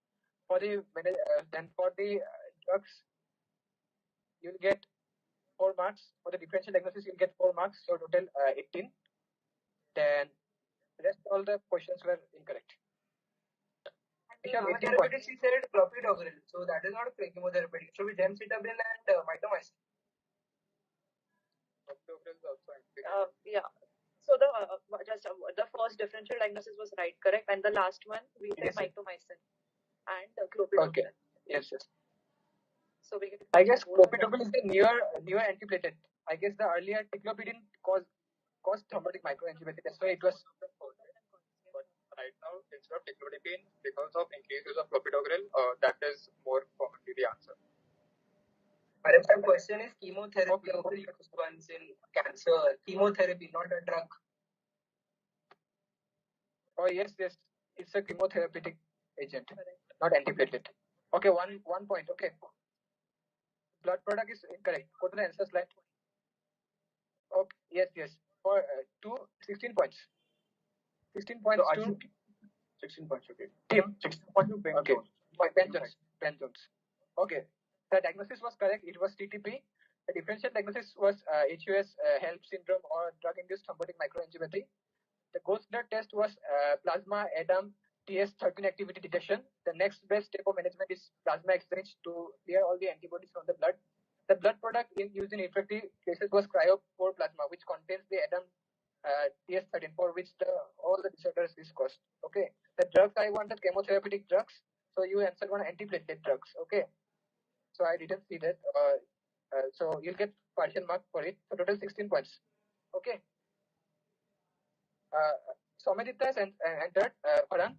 For the then for the drugs, you'll get 4 marks. For the differential diagnosis, you'll get 4 marks. So total 18. Then rest all the questions were incorrect. Chemotherapeutic, she said clopidogrel. So that is not chemotherapeutic. So we gemcitabine and mitomycin. Clopidogrel is also Yeah. So the first differential diagnosis was right, correct? And the last one we said mitomycin and clopidogrel. Okay. Yes. So we get. I guess clopidogrel is the newer antiplatelet. I guess the earlier ticlopidine caused thrombotic microangiopathy. That's why it was. But right now, instead of ticlopidine, because of increased use of clopidogrel, that is more commonly the answer. But the question is chemotherapy used once in cancer. Chemotherapy, not a drug. Oh yes, it's a chemotherapeutic agent, not antiplatelet. Okay, one point. Okay, blood product is incorrect. Go to the answer slide. Okay, yes. For 16 points. 16 points to 16 points. Okay. Tim. 16 points to Ben. Okay. Ben Jones. Okay. The diagnosis was correct. It was TTP. The differential diagnosis was HUS HELP syndrome or drug-induced thrombotic microangiopathy. The gold standard test was plasma ADAM TS13 activity detection. The next best step of management is plasma exchange to clear all the antibodies from the blood. The blood product used in refractory cases was cryopore plasma, which contains the ADAM TS13, for which all the disorders is caused. Okay. The drugs I wanted chemotherapeutic drugs, so you answered one antiplatelet drugs. Okay. So I didn't see that. So you'll get partial mark for it. So total 16 points. Okay. Somadita has entered. Farhan.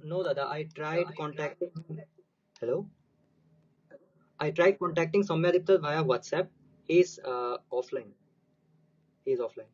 No, Dada, I tried contacting. Hello? I tried contacting Soumyadipta via WhatsApp. He's offline. He's offline.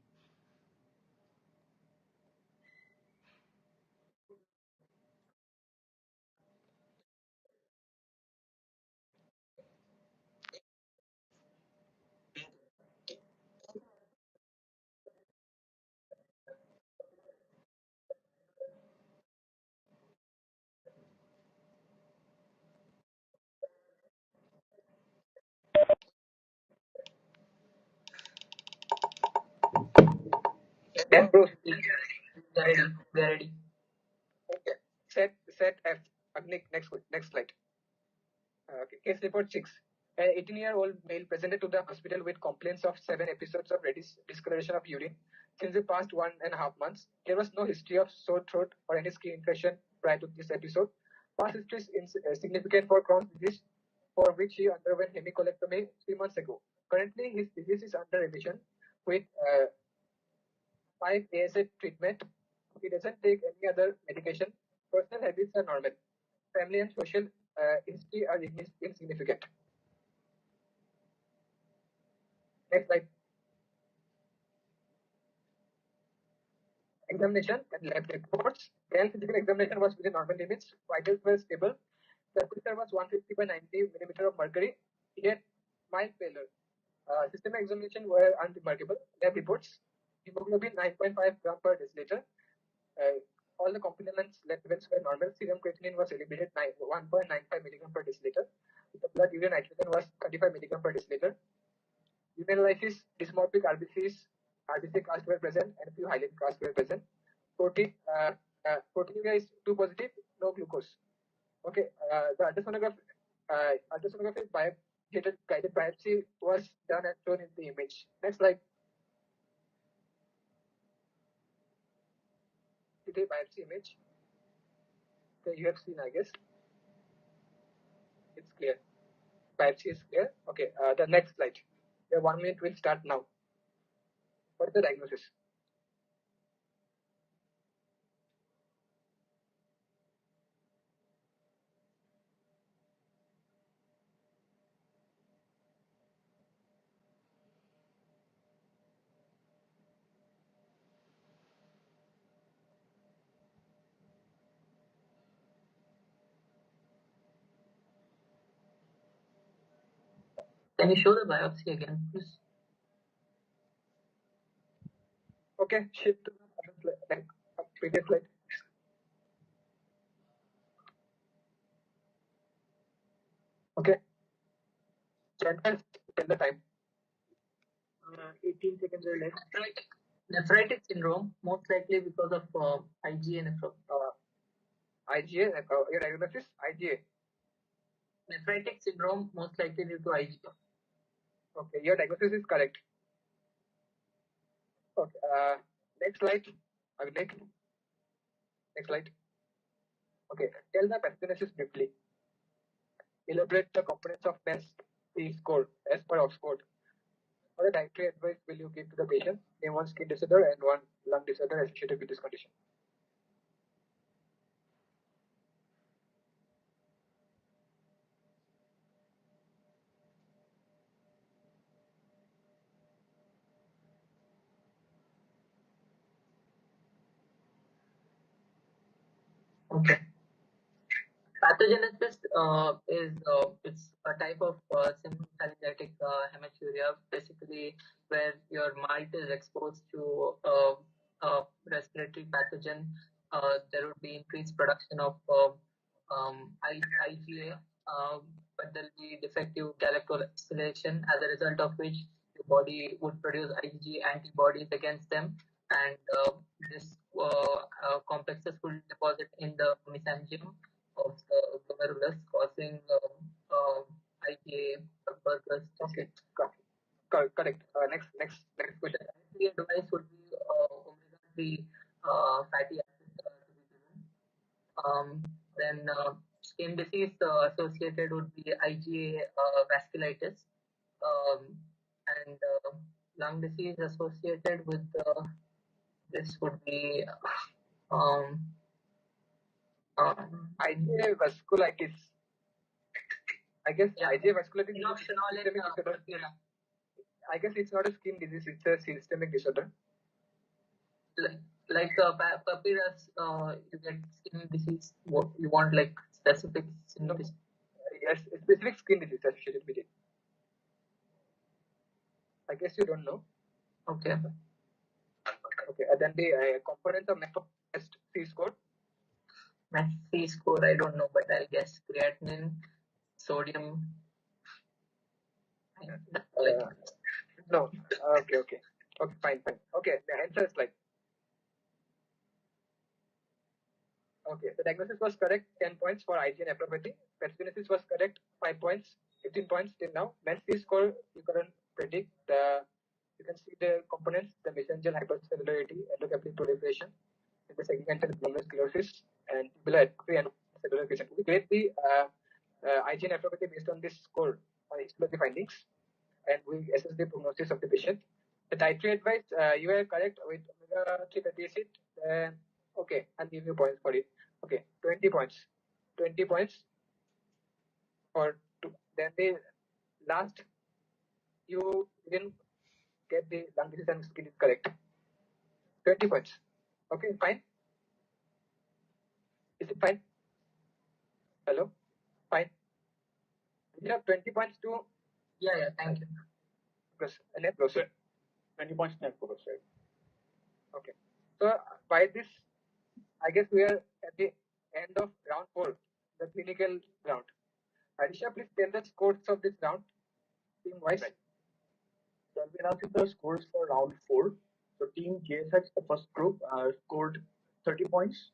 Then bro, they're ready. Okay. Set F. Next slide. Okay. Case report 6. An 18-year-old male presented to the hospital with complaints of 7 episodes of reddish discoloration of urine since the past 1.5 months. There was no history of sore throat or any skin infection prior to this episode. Past history is significant for Crohn's disease, for which he underwent hemicolectomy 3 months ago. Currently, his disease is under remission with 5 ASA treatment. He doesn't take any other medication. Personal habits are normal. Family and social history are insignificant. Next slide. Examination and lab reports. Then physical examination was within normal limits. Vitals were stable. The pressure was 150 by 90 millimeter of mercury. He had mild failure. Systemic examination were unremarkable. Lab reports. Hemoglobin 9.5 gram per deciliter. All the components levels were normal. Serum creatinine was elevated 1.95 milligram per deciliter. The blood urea nitrogen was 35 milligram per deciliter. Urinalysis, dysmorphic RBC casts were present, and a few highlight casts were present. Proteinuria is 2 positive, no glucose. Okay, the ultrasonography guided biopsy was done and shown in the image. Next slide. The biopsy image. Okay, you have seen, I guess. It's clear. Biopsy is clear. Okay, the next slide. The 1 minute will start now. What is the diagnosis? Can you show the biopsy again, please? Okay, shift to the other slide, like previous slide. Okay. 10 minutes, tell the time. 18 seconds or less. Nephritic syndrome, most likely because of IgA nephropathy. IgA, your diagnosis, IgA. Nephritic syndrome, most likely due to IgA. Okay, your diagnosis is correct. Okay, next slide. Next slide. Okay, tell the pathogenesis briefly. Elaborate the components of NEST score as per Oxford. What dietary advice will you give to the patient? Name one skin disorder and one lung disorder associated with this condition. Okay. Pathogenesis is it's a type of symphylatic hematuria, basically where your mite is exposed to respiratory pathogen. There would be increased production of IgA, but there will be defective galactosylation, as a result of which your body would produce IgG antibodies against them, and this complexes will deposit in the mesangium of the glomerulus, causing IgA purpose. Okay, correct. Next question. The advice would be omega-3 fatty acids to be given. Then skin disease associated would be IgA vasculitis, and lung disease associated with this would be IgA vasculitis. I guess IgA vasculitis is a Inoxenol systemic disorder. I guess it's not a skin disease; it's a systemic disorder. Like papyrus, you get skin disease. What you want, like specific skin disease? Yes, specific skin disease associated with it. I guess you don't know. Okay. Okay, and then the components of NEST score. NEST score, I don't know, but I'll guess creatinine, sodium. No. Okay, fine. Okay, the answer is like. Okay, the diagnosis was correct, 10 points for IgA nephropathy. Pathogenesis was correct, 5 points, 15 points till now. NEST score, you couldn't predict. You can see the components, the mesangial hypercellularity, endocapillary proliferation, the segmental glomerular sclerosis, and tubular atrophy and cellular lesion. We grade the IgA nephropathy based on this score on histology findings, and we assess the prognosis of the patient. The dietary advice, you are correct with omega-3 fatty acid. Okay, I'll give you points for it. Okay, 20 points. 20 points for two. Then the last, you didn't get the lung disease and skin is correct. 20 points. Okay, fine. Is it fine? Hello? Fine. You have 20 points too. Yeah, thank you. Net process. 20 points net process. Okay. So by this, I guess we are at the end of round 4, the clinical round. Arisha, please tell the scores of this round, team wise. Right. So I'll be announcing the scores for round 4. So team JSH, the first group, scored 30 points.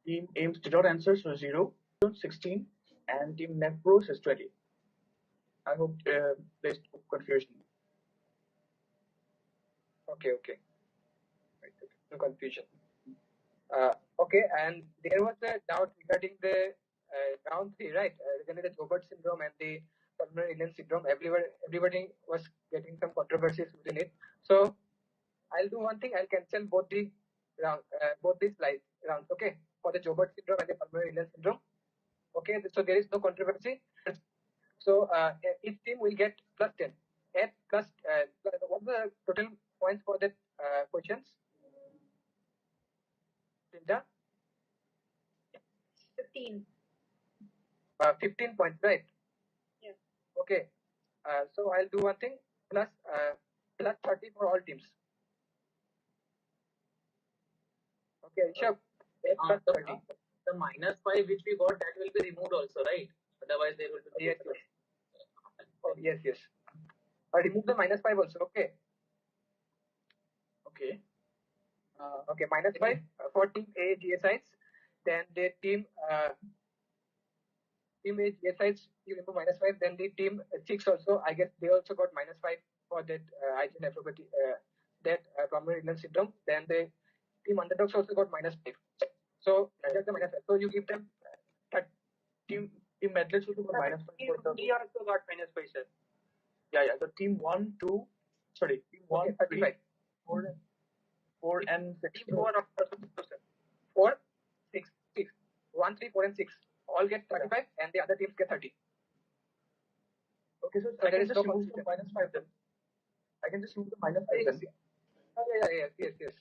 Team AIMS did not answer, so 0, 16, and team NEPROS is 20. I hope there's no confusion. Okay. Right. No confusion. Okay, and there was a doubt regarding the round 3, right? Regarding the Joubert syndrome and the pulmonary Rinon syndrome. Everybody was getting some controversies within it. So I'll do one thing. I'll cancel both the both these rounds. Okay, for the Joubert syndrome and the pulmonary Rinon syndrome. Okay, so there is no controversy. So each team will get plus 10. And what's the total points for that questions? Linda? 15. 15 points, right? Yeah. Okay. So I'll do one thing. Plus 30 for all teams. Okay, Rishabh. Plus 30. The -5 which we got, that will be removed also, right? Otherwise there will be yes. Oh, yes. Remove the -5 also. Okay. Okay. Okay, -5 for team A GSIs. Then the team A GSIs, you remove -5. Then the team 6 also, I guess they also got -5 for that IgA nephropathy, that pulmonary Rinon syndrome. Then the team underdogs also got -5. So that's the -5. So you give them Team medlets also got -5 for the. We also got -5, sir. Yeah. The team 1, 2, sorry, team 1, 3, 4 and 6. Team 4 of 4, 6, 1, 3, 4, and 6 all get 35, and the other teams get 30. Okay, so I can just remove the -5 then. I can just remove the -5 then. Yes.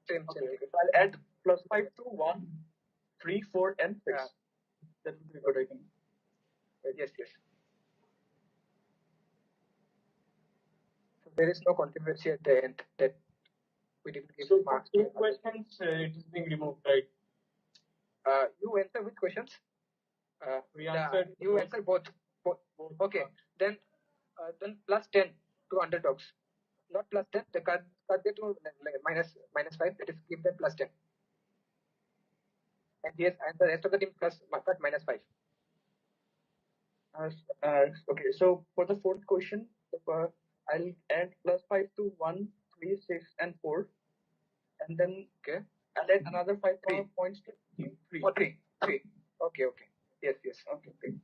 Same. Okay. So I'll add +5 to 1, 3, 4, and 6. That will be good, I think. Yes. So there is no controversy at the end that we didn't give marks. So 2 questions, it is being removed, right? You answer which questions? We answered. You answered both. Okay. Then plus 10 to underdogs. Not plus 10. The cut them to -5. That is, give them plus 10. And yes, and the rest of the team cut -5. Okay, so for the 4th question, I'll add +5 to 1, 3, 6, and 4, and then I'll add another 5 points to team 3. Oh, 3. Okay. Yes. Okay, great.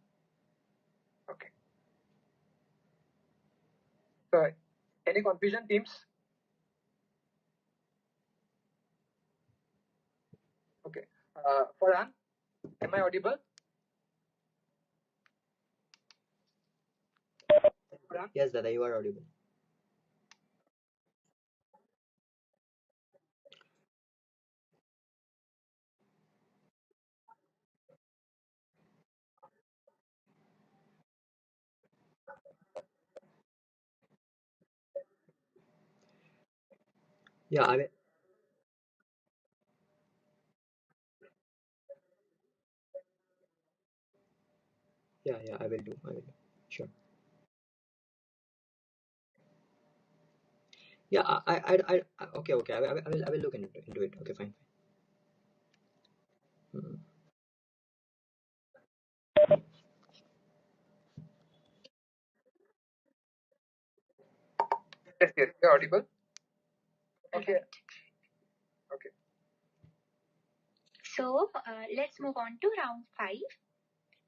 Okay. So, any confusion, teams? Okay. Farhan, am I audible? Farhan? Yes, Dada, you are audible. Yeah, I will. Yeah, I will do. Sure. Yeah, okay. I will look into it. Okay, fine. Hmm. Yes, you're audible. Okay. So let's move on to round 5.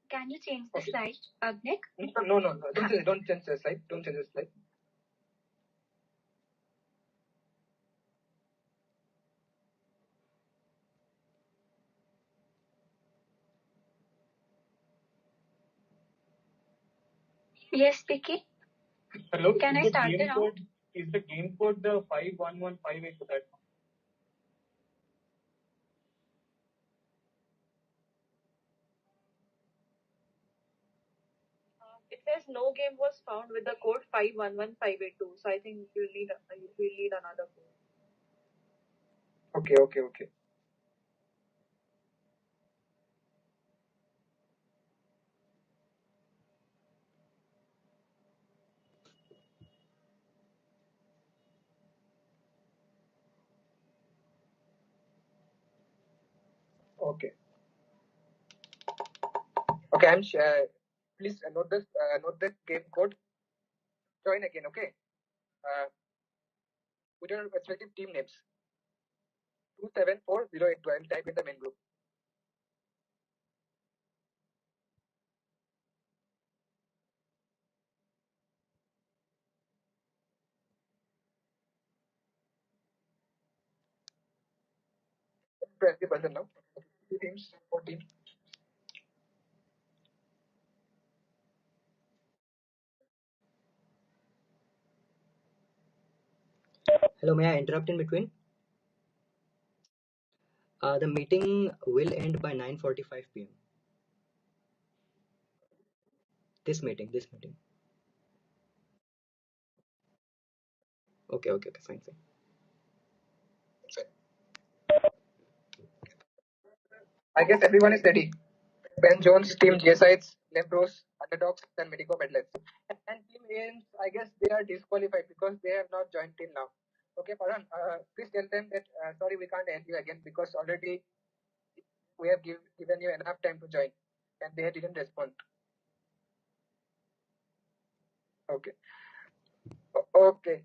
Can you change the slide, Agnik? No. Don't change the slide. Yes, Vicky. Hello. Can I start the round? Is the game code the 51158 for that? It says no game was found with the code 511582. So I think you'll need another code. Okay. Okay. I'm please note the game code. Join again. Okay. With your respective team names. 274082. I'll type in the main group. press the buzzer now. 2 teams, 4 teams. Hello, may I interrupt in between? The meeting will end by 9:45 p.m. This meeting. Okay, fine. I guess everyone is ready. Ben Jones, Team J-Sides, Lembros, Underdogs, and Medico Medlets. And Team Ains, I guess they are disqualified because they have not joined till now. Okay, Farhan, please tell them that, sorry, we can't help you again because already we have given you enough time to join and they didn't respond. Okay. Okay.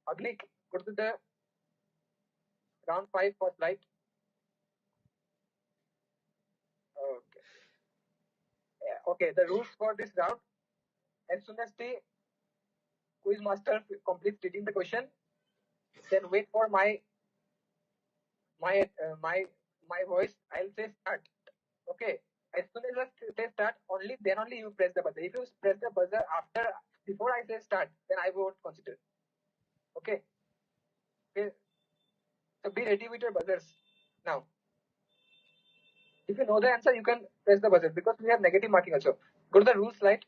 Agnik, go to the round 5 for slide. Okay. Okay, the rules for this round, as soon as the quiz master completes reading the question, then wait for my voice. I'll say start. Okay. As soon as I say start, then only you press the buzzer. If you press the buzzer before I say start, then I won't consider. Okay. Okay. So be ready with your buzzers now. If you know the answer, you can press the buzzer because we have negative marking also. Go to the rules slide.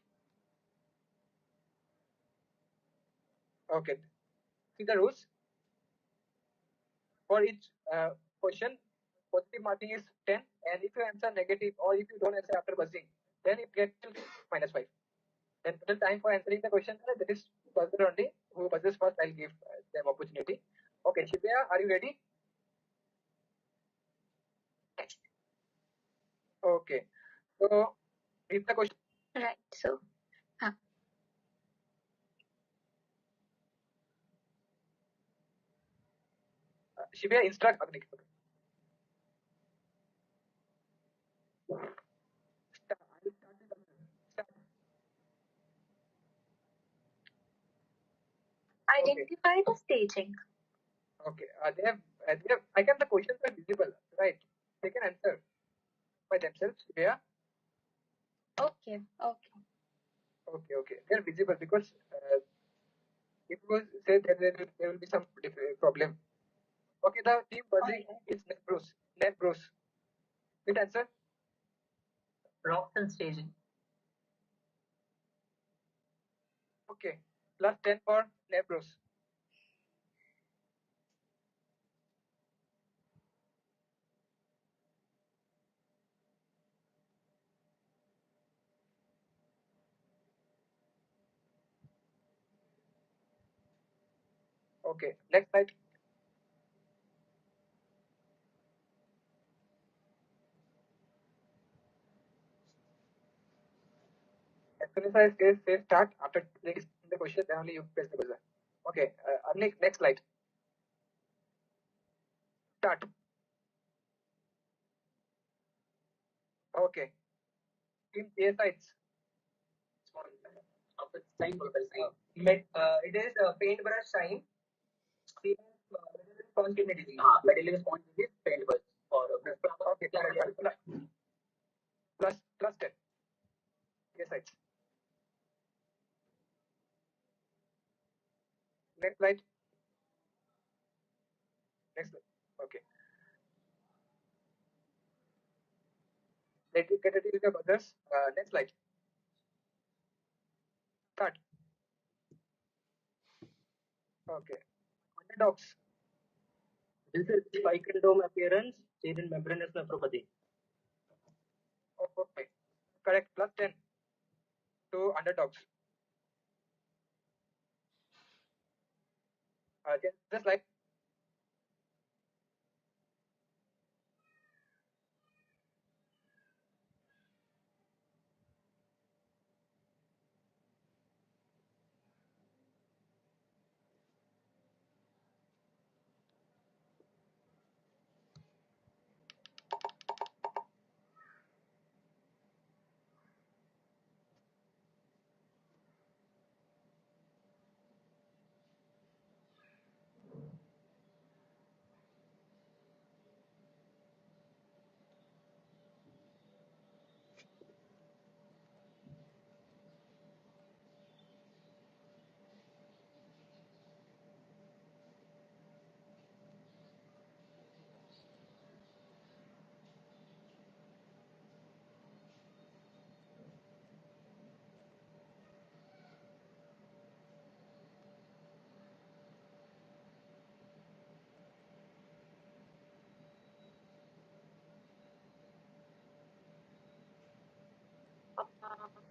Okay. See the rules. For each question, positive marking is 10, and if you answer negative or if you don't answer after buzzing, then it gets to -5. Then total time for answering the question, that is buzzer only. Who buzzes first, I'll give them opportunity. Okay, Shivya, are you ready? Okay. So read the question. Right. So, Shivya, instruct Agnik. identify the staging. Okay. They have. I can. The questions are visible, right? They can answer by themselves. Shivya. Okay. Okay. They are visible because if you say that there will be some problem. Okay, the team buzzing is Net Bruce. Good answer. Props and staging. Okay. Plus 10 for Net Bruce. Okay. Next slide. As soon as I say start, after the question, then only you press the buzzer. Okay. Next slide. Start. Okay. Team A sides. It is paintbrush sign. Medal is point is paintbrush or Okay. Plus 10. A sides. Next slide. Okay. Let you get it with the buzzers. Next slide. Start. Okay. Underdogs. This is spike and dome appearance, seen in membranous nephropathy. Okay. Correct. Plus 10 to underdogs. Just like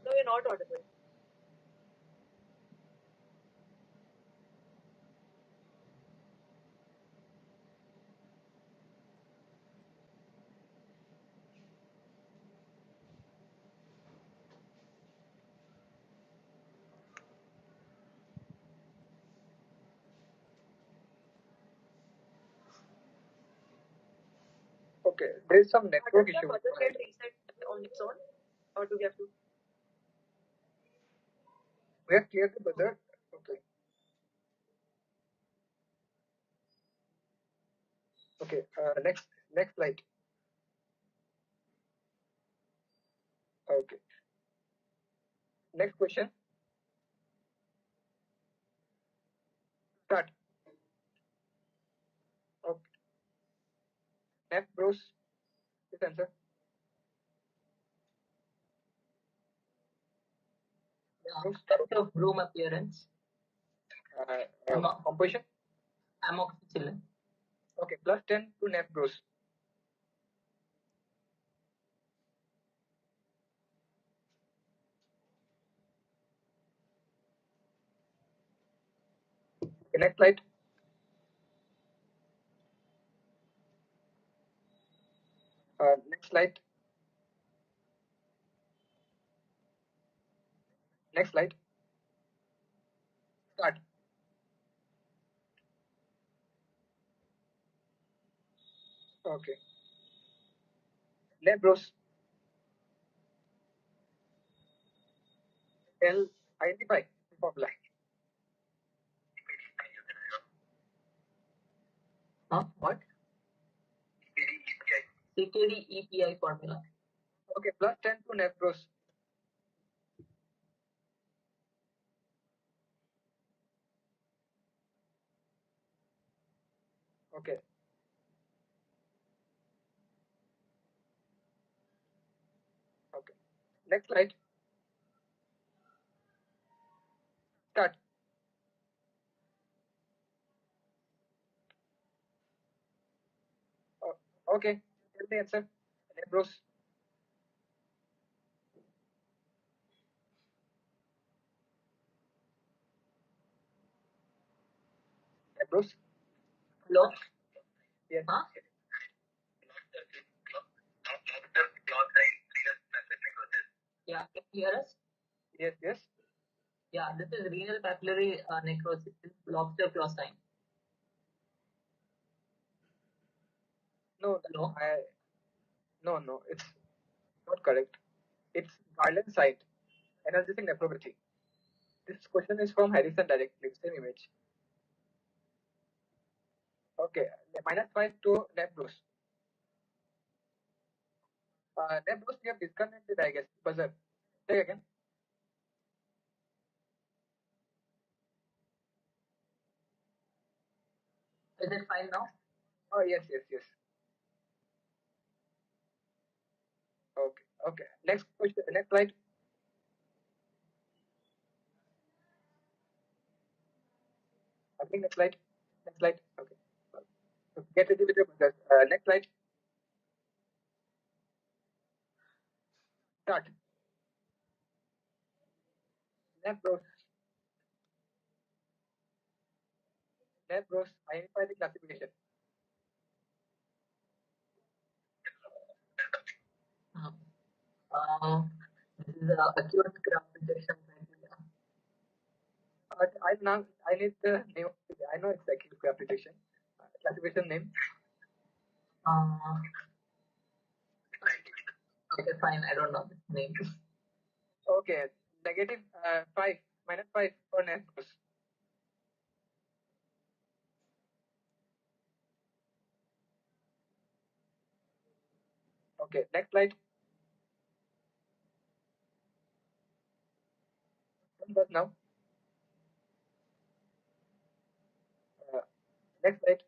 No, you're not audible. Okay, there's some network Does the issue. buzzer get reset on its own, or do we have to? We have cleared the buzzer. Okay. Okay. Next slide. Okay. Next question. Start. Okay. Nap bros. Please answer. Effect of room appearance. Composition. Amoxicillin. Okay. Plus 10 to nap bros. Okay, next slide. Next slide. Next slide. Start. Okay. Nap bros. Identify the formula. What? CKD EPI formula. Okay. Plus 10 to nap bros. Okay. Okay. Next slide. Start. Okay. Tell the answer. Nap bros. Nap bros. Hello? Yes. Huh? Yeah, can you hear us? Yes. Yes. Yeah, this is renal papillary necrosis, lobster claw sign. No. Hello? No. It's not correct. It's Garland site. Analgesic nephropathy. This question is from Harrison directly. Same image. Okay. -5 to nap bros. Nap bros, we have disconnected, I guess. Buzzer. Take again. Is it fine now? Oh, yes. Okay. Next question. Next slide. I think next slide. Okay. Get ready with your buzzers. Next slide. Start. Nap bros. Identify the classification. This is acute graft rejection criteria. I need the name. I know it's acute graft rejection. Classification name. Okay, fine. I don't know the name. Okay. -5, -5 for nap bros. Okay. Next slide. Now. Next slide.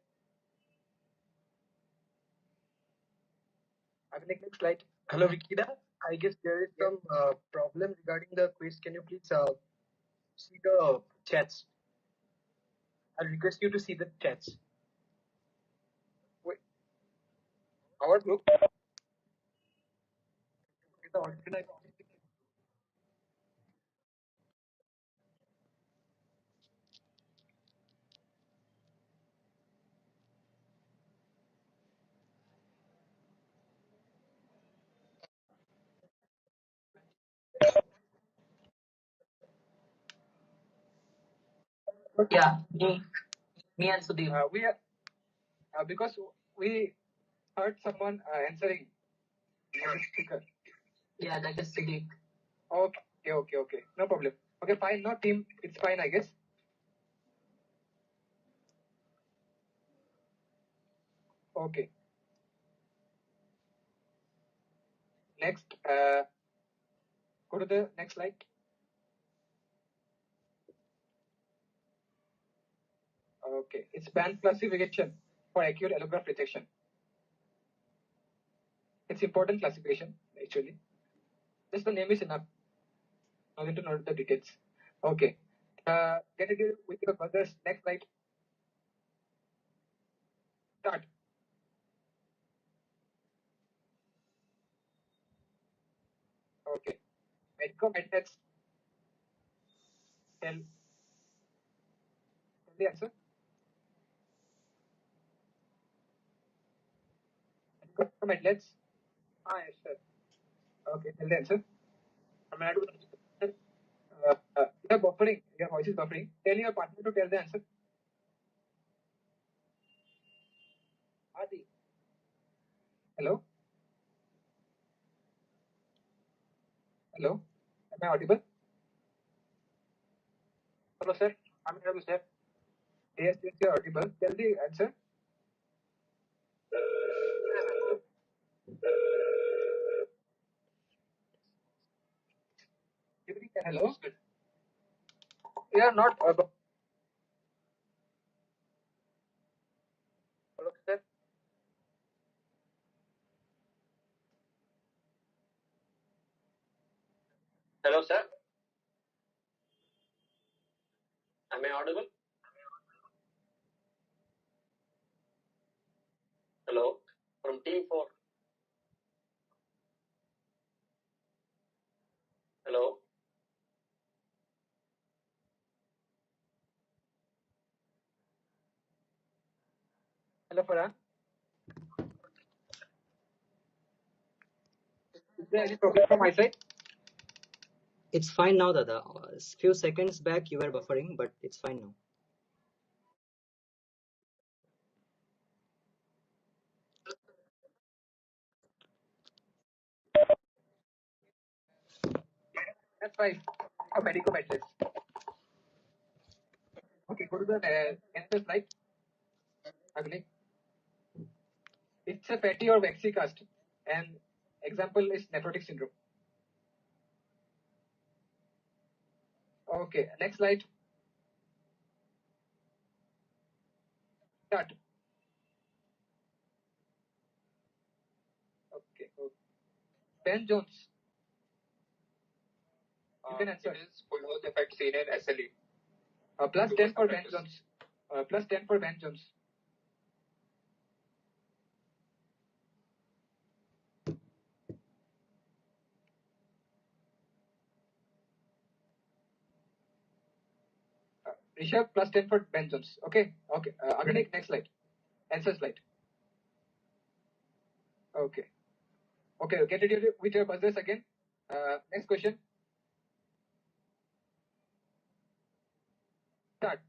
I think next slide. Hello, Vikida. I guess there is some problem regarding the quiz. Can you please see the chats? I'll request you to see the chats. Wait. Our group. Yeah, me and Sudeep. Because we heard someone answering as a speaker. Yeah, that is Sudeep. Okay. No problem. Okay, fine. No team. It's fine, I guess. Okay. Next, go to the next slide. Okay, it's band classification for accurate allograph rejection. It's important classification actually. Just the name is enough. I need to know the details. Okay. Get it with your buzzers. Next slide. Start. Okay. Medical methods. Tell the answer. Medical methods. Yes, sir. Okay, tell the answer. I'm not able to. You're buffering. Your voice is buffering. Tell your partner to tell the answer. Adi. Hello. Hello. Am I audible? Hello, sir. I'm audible, sir. Yes, you're audible. Tell the answer. Hello. Yeah, not audible. Hello, sir. Hello, sir. Am I audible? Hello, from team 4. Hello. Hello, Farhan. Is there any problem from my side? It's fine now, Dada. A few seconds back you were buffering, but it's fine now. That's fine. Medical methods. Okay, go to the answer slide. Ugly. It's a fatty or waxy cast. And example is nephrotic syndrome. Okay, next slide. Start. Okay. Ben Jones. You can answer. It is Bullhouse effect seen in SLE. Plus 10 for Ben Jones. Plus 10 for Ben Jones. Rishabh, plus 10 for Ben Jones. Okay. Again, next slide. Answer slide. Okay. Get ready with your buzzers again. Next question. Start.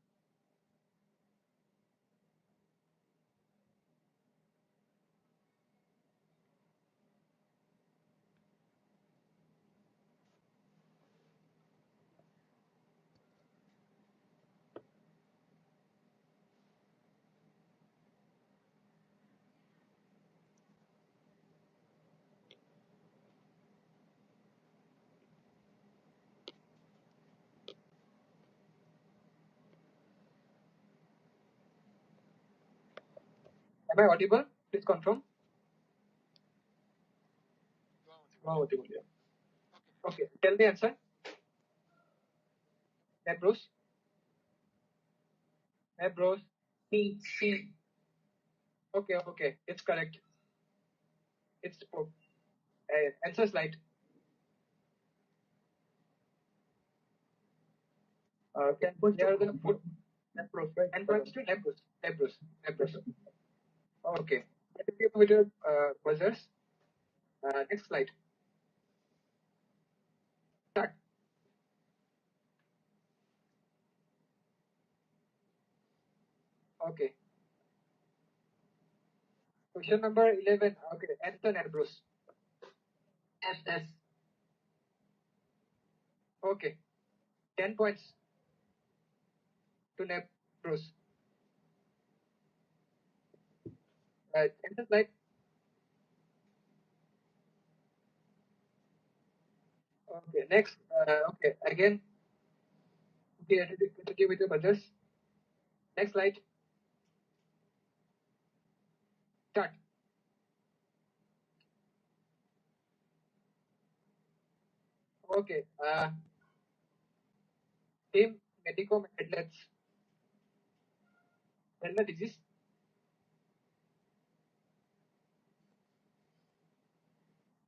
Am I audible? Please confirm. Audible, yeah. Okay, tell the answer. Bruce. Bruce. C. Okay, it's correct. It's answer slide. Here are the food. And points to Bruce. Okay. Continue with your buzzers. Next slide. Start. Okay. Question number 11. Okay, Anton and Bruce. SS. Okay. 10 points to Neb Bruce. Answer slide. Okay, next. Okay, again. Okay, continue with the buzzers. Next slide. Start. Okay. Team Medicom Athletes. Tell the disease.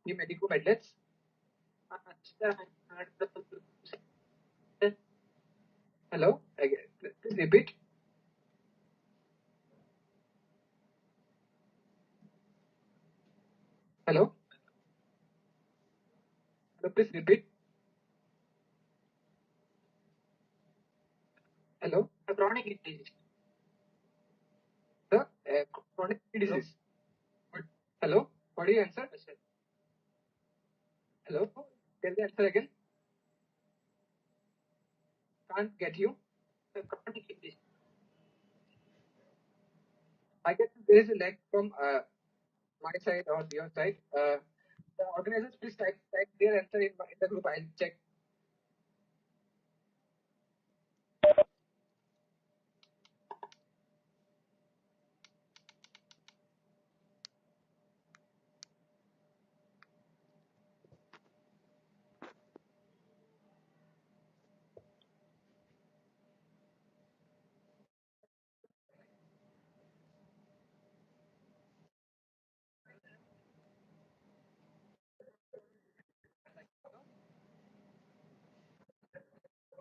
Team Medicom Athletes. Hello. Again. Please repeat. Hello. Hello. Please repeat. Hello. A chronic disease. The chronic disease. Hello. What do you answer? Hello. Tell the answer again. Can't get you. A chronic disease. I guess there is a lag from my side or your side. The organizers, please type their answer in the group. I'll check.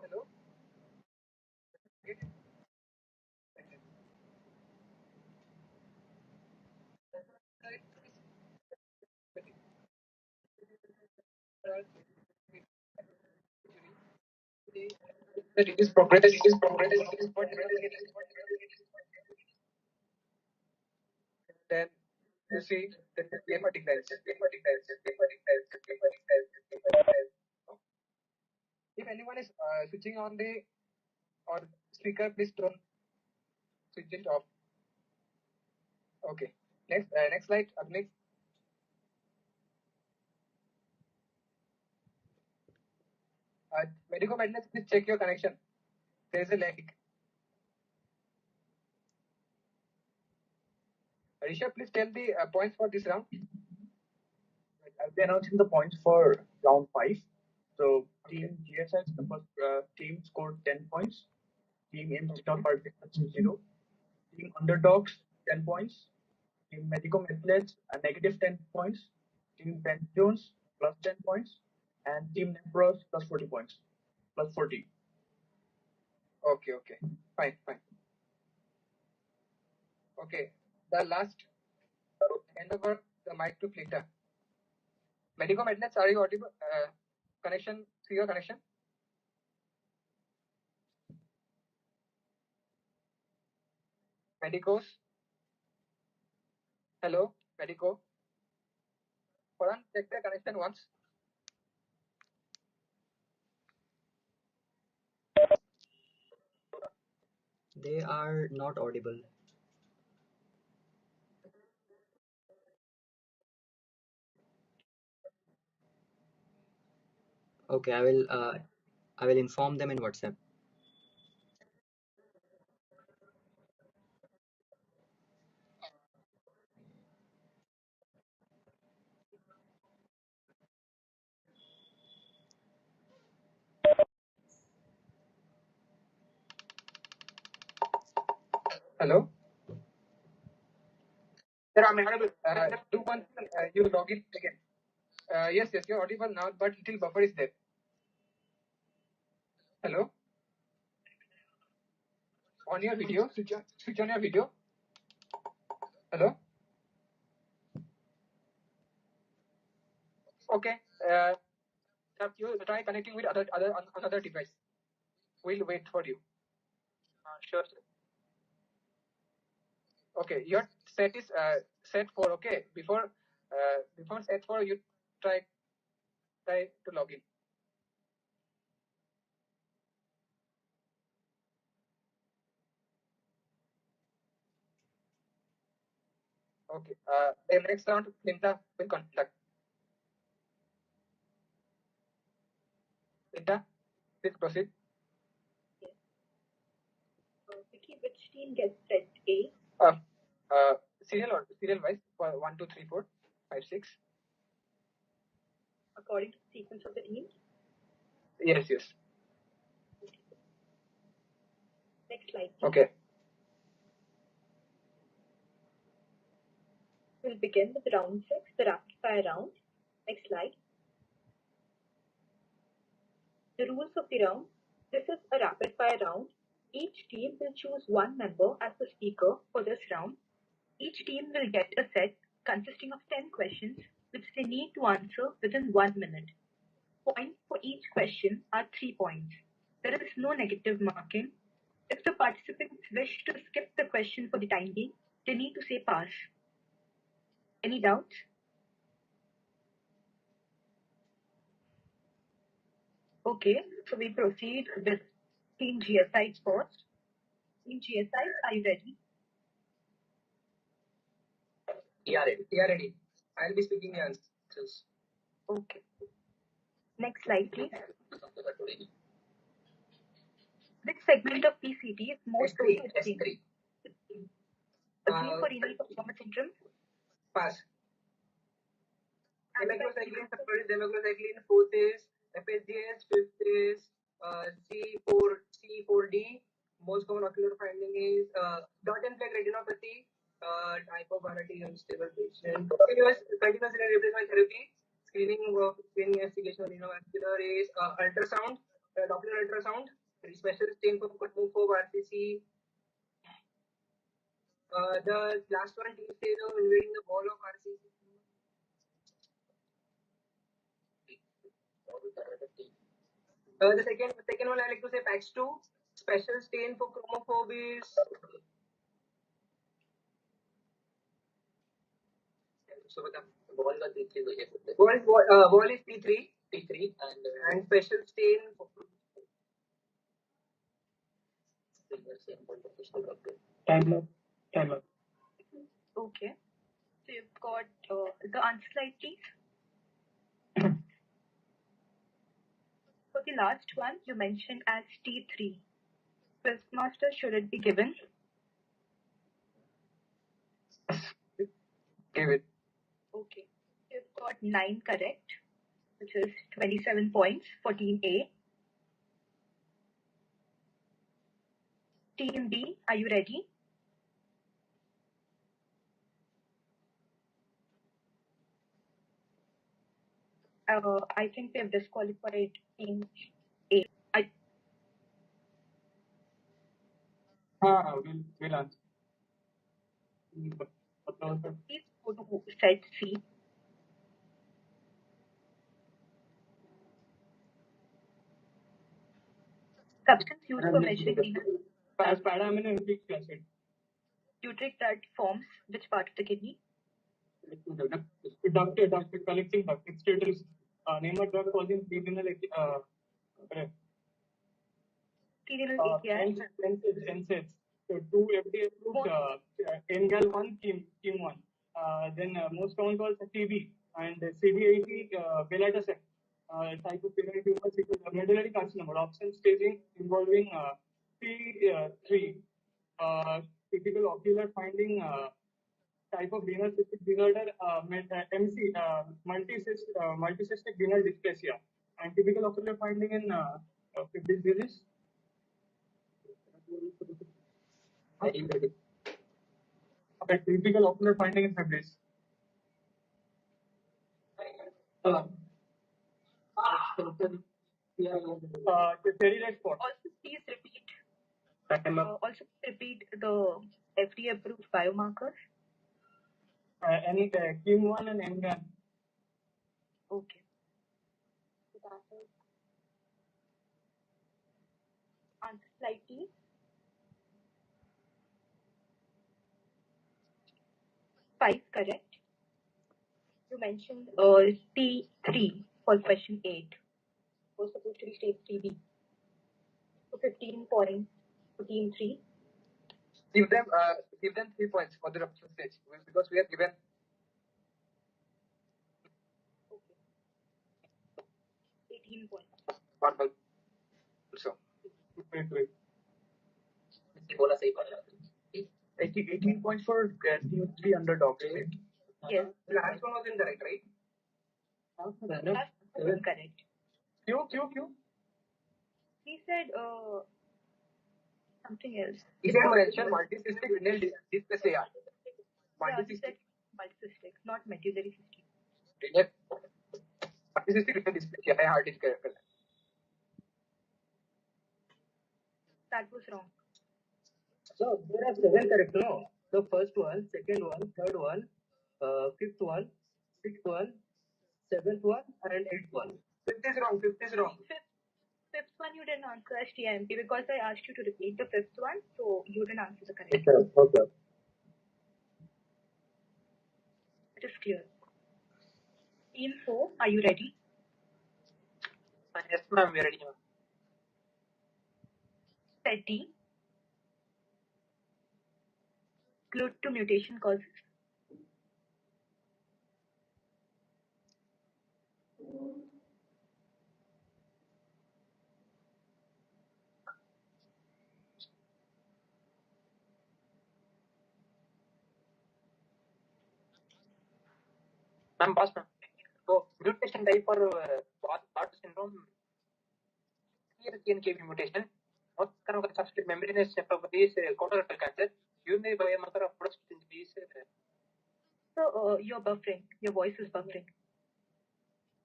Hello. That it is progress. Then you see the paper declines. If anyone is switching on the or speaker, please don't switch it off. Okay. Next slide. Next. Medico Madness, please check your connection. There is a lag. Rishabh, please tell the points for this round. I'll be announcing the points for round 5. So team GSX, the first team scored 10 points. Team Ames did not participate 0. Team Underdogs 10 points. Team Medicom Athletes negative 10 points. Team Ben Jones plus 10 points. And Team Nebros plus 40 points. Plus 40. Okay. Fine. Okay. The last hand over the mic to Flita. Medico Madness, are you audible? Connection, see your connection. Medicos. Hello, Medico. Farhan, check the connection once. They are not audible. Okay, I will inform them in WhatsApp. Hello. Sir, I'm audible. Do one thing, you log in again. Yes, you're audible now, but little buffer is there. Hello. On your video, switch on your video. Hello. Okay. You try connecting with another device. We'll wait for you. Sure, sir. Okay, your set is set 4. Okay, before set 4, you try to log in. Okay. The next round, Linda will conduct. Linda, please proceed. Yes. Vicky, which team gets set A? Serial wise, 1, 2, 3, 4, 5, 6. According to the sequence of the teams? Yes. Next slide, please. Okay. We'll begin with round 6, the rapid fire round. Next slide. The rules of the round. This is a rapid fire round. Each team will choose one member as the speaker for this round. Each team will get a set consisting of 10 questions which they need to answer within 1 minute. Points for each question are 3 points. There is no negative marking. If the participants wish to skip the question for the time being, they need to say pass. Any doubts? Okay, so we proceed with Team GSI first. Team GSI, are you ready? Yeah, ready. I'll be speaking the answers. Okay. Next slide, please. Which segment of PCT is most prone to aging? S3. A gene for renal performance syndrome? Pass. Democlocycline, fourth is FSGS, fifth is C4D. Most common ocular finding is dot and flag retinopathy, type of RT unstable patient. Continuous renal replacement therapy. Screening investigation of renovascular is ultrasound, Doppler ultrasound, special stain for RCC. The last one, T serum invading the wall of RCC. The second one I like to say patch 2, special stain for chromophobes. So the wall is T3 and special stain for Time up. Okay. So you've got the answer slide, please. For the last one, you mentioned as T3. Quizmaster, should it be given? Give it. Okay. You've got 9 correct, which is 27 points for Team A. Team B, are you ready? I think we have disqualified Team A. We'll answer. Please go to set C. Substance used for measuring renal butyric blood forms which part of the kidney? Doctor collecting duct. It's name of drug causing renal Renal AKI. NSAIDs. So 2 FDA approved NGAL 1, Kim 1. Then most common cause TB and CD80 belatacept. Type of pulmonary tumor, medullary carcinoma, option staging involving T3. Typical ocular finding type of renal cystic disorder, MC, multicystic renal dysplasia, and typical ocular finding in this disease. Okay, typical ocular finding in Fabris. Cherry-red spot. Also, please repeat the FDA approved biomarkers. Any Kim 1 and NGAN. Okay. So that is answer slide, please. 5 correct. You mentioned T3 for question 8. Was supposed to be stage 3B. So 15 points for team 3. Give them 3 points for the option stage because we are given. Okay. 18 points. Normal. So. Wait. 18 points for team 3 underdogs, right? Yes. The last one was incorrect, right? Last one was correct. Q. He said something else. He said mention multicystic renal dysplasia. Yeah, he said multicystic, not medullary cystic. Multicystic renal dysplasia. I heard it correct. That was wrong. So there are 7 correct, no? The first one, second one, third one, fifth one, sixth one, seventh one, and eighth one. Fifth is wrong. Fifth one you didn't answer as TMP because I asked you to repeat the fifth one, so you didn't answer the correct one. Okay. It is clear. Team 4, are you ready? Yes, ma'am, we are ready. Petty. GLUT2 mutation causes. Ma'am, boss, ma'am. So, mutation type for Barth syndrome, KNKV mutation. What kind of substrate membranous nephropathy is colorectal cancer? You may biomarker of prostate disease. So, you're buffering. Your voice is buffering.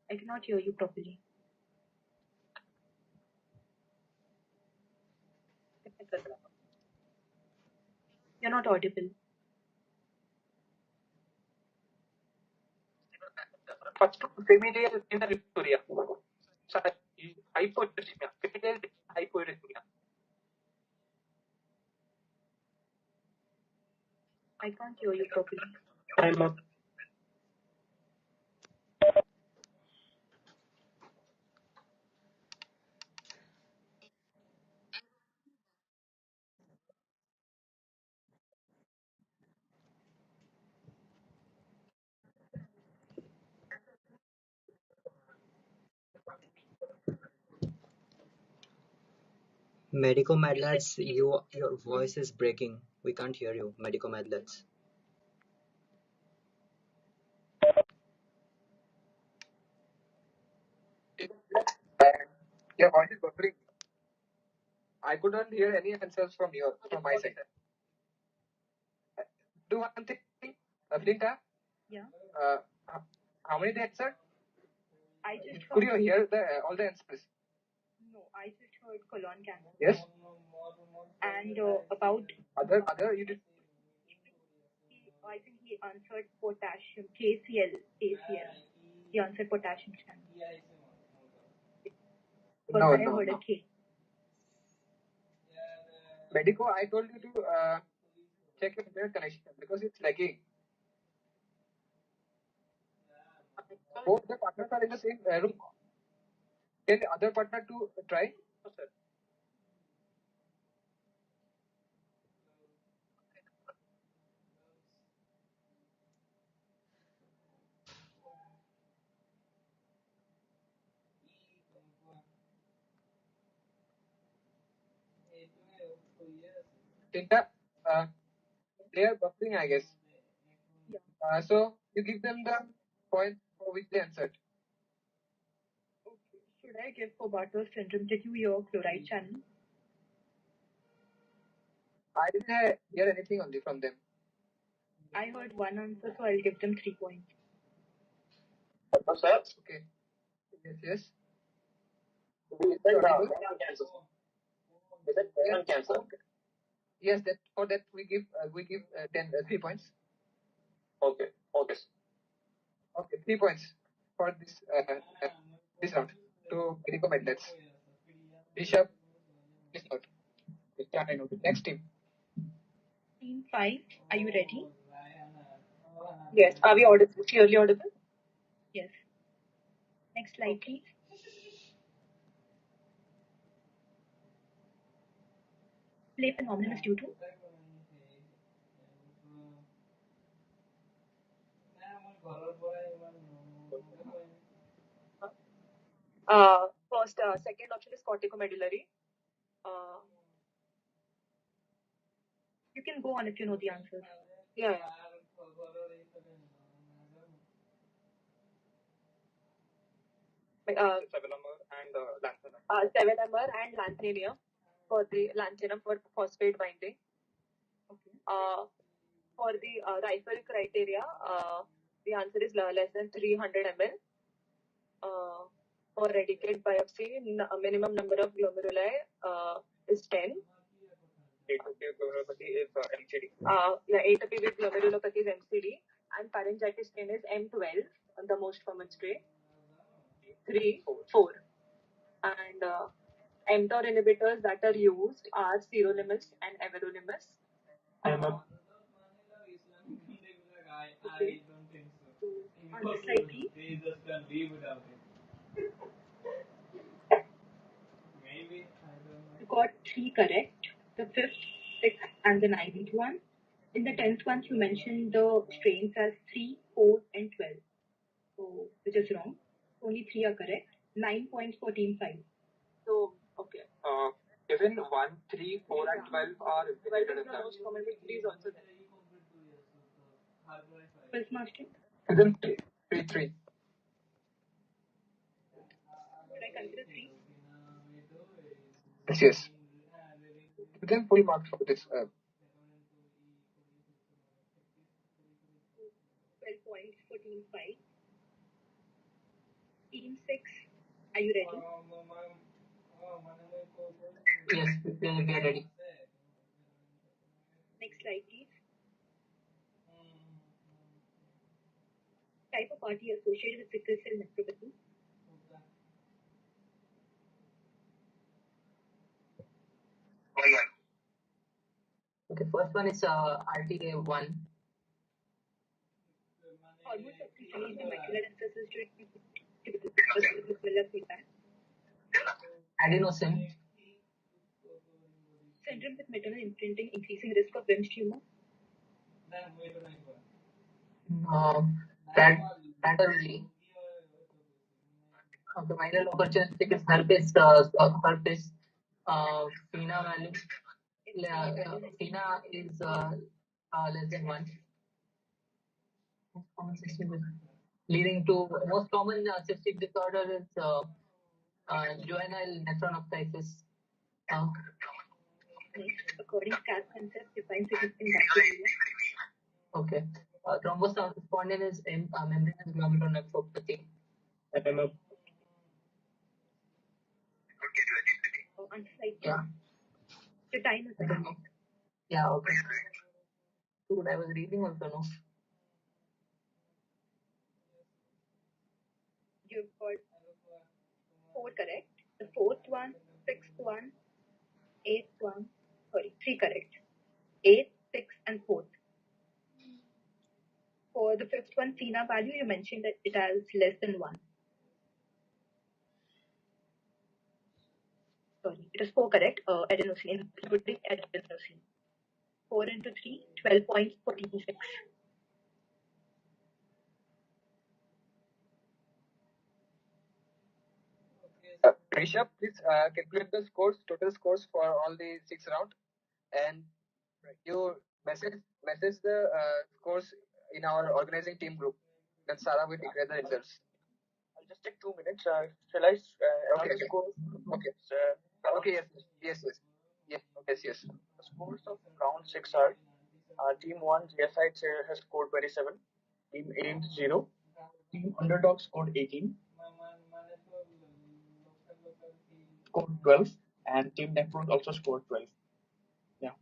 I cannot hear you properly. You're not audible. First, familial inner Victoria. Sorry, hypouricemia. Familial hypouricemia. I can't hear you properly. I'm not. Medico Madlads, your voice is breaking. We can't hear you, Medico Madlads. Your voice is buffering. I couldn't hear any answers from my side. Do one thing, Blinka. Yeah. How many they answered? I just Could heard. you hear all the answers? No, I just heard colon cancer. Yes. And about Other you did. I think he answered potassium, KCl, ACL. He answered potassium channel. But I heard a K. Medico, I told you to check your internet connection because it's lagging. Both the partners are in the same room. Tell the other partner to try. Tinta, they are buffering, I guess. Yeah. So you give them the point for which they answered. Okay. Should I give for Bartter's syndrome? Did you hear chloride channel? I didn't hear anything only from them. I heard one answer, so I'll give them 3 points. Sir? Okay. Yes. Is that colon cancer? Yes, for that we give 3 points. Okay. Okay, 3 points for this round to Medico Medlets. Bishop, this note. Next team. Team 5, are you ready? Yes. Are we audible? Clearly audible? Yes. Next slide, please. Play phenomenon is due to Second option is corticomedullary. You can go on if you know the answers. Yeah. Cephalomer and lanthanum. Cephalomer and lanthanum for the lanthanum for phosphate binding. Okay. For the rifle criteria, the answer is less than 300 ml. For radicate biopsy, minimum number of glomeruli is 10. Atopic glomerulopathy is MCD. Atopic glomerulopathy is MCD, and pharyngitis strain is M12, the most common strain. 3, 4. And mTOR inhibitors that are used are sirolimus and everolimus. Okay. On this slide, please. You got 3 correct. The 5th, 6th, and the 9th one. In the 10th one, you mentioned the strains as 3, 4, and 12. So, which is wrong. Only 3 are correct. 9.145. So, okay. Even 1, 3, 4, and 12 are 12 is the most common, but 3 is also there. First master. Even 3, 3. Should I consider 3? Yes. Then full marks for this. 12.145. Team 6, are you ready? Yes, we are ready. Next slide, please. Type of party associated with sickle cell nephropathy. Okay, first one is RTA1. Hormone secretion in the macular ancestors during tubercular feedback. Adenosine. Syndrome with maternal imprinting increasing risk of Wilms tumor. Prader-Willi. Okay, minor opportunistic is herpes. FINA value. FINA is less than 1. Most common cystic leading to most common cystic disorder is juvenile nephronophthisis. Next, according to CAP concept, define significant bacteria. Okay. Thrombospondin is membranous glomerulonephropathy. On slide 2. The time is up. Yeah, okay. Dude, I was reading also, no? You've got 4 correct. The 4th one, 6th one, 8th one, 3 correct. 8th, 6th, and 4th. For the 5th one, FINA value, you mentioned that it has less than 1. Sorry, it is 4 correct. Adenosine, including adenosine. 4 into 3, 12.46. Rishabh, please calculate the scores, total scores for all the 6 rounds, and you message the scores in our organizing team group. Then Sarah will declare the results. I'll just take 2 minutes. Shall I Okay. score? Okay. Okay. Yes. The scores of round 6 are Team 1 GSI has scored 27, Team AIM 0, Team Underdog scored 18, scored 12, and Team Network also scored 12. Yeah,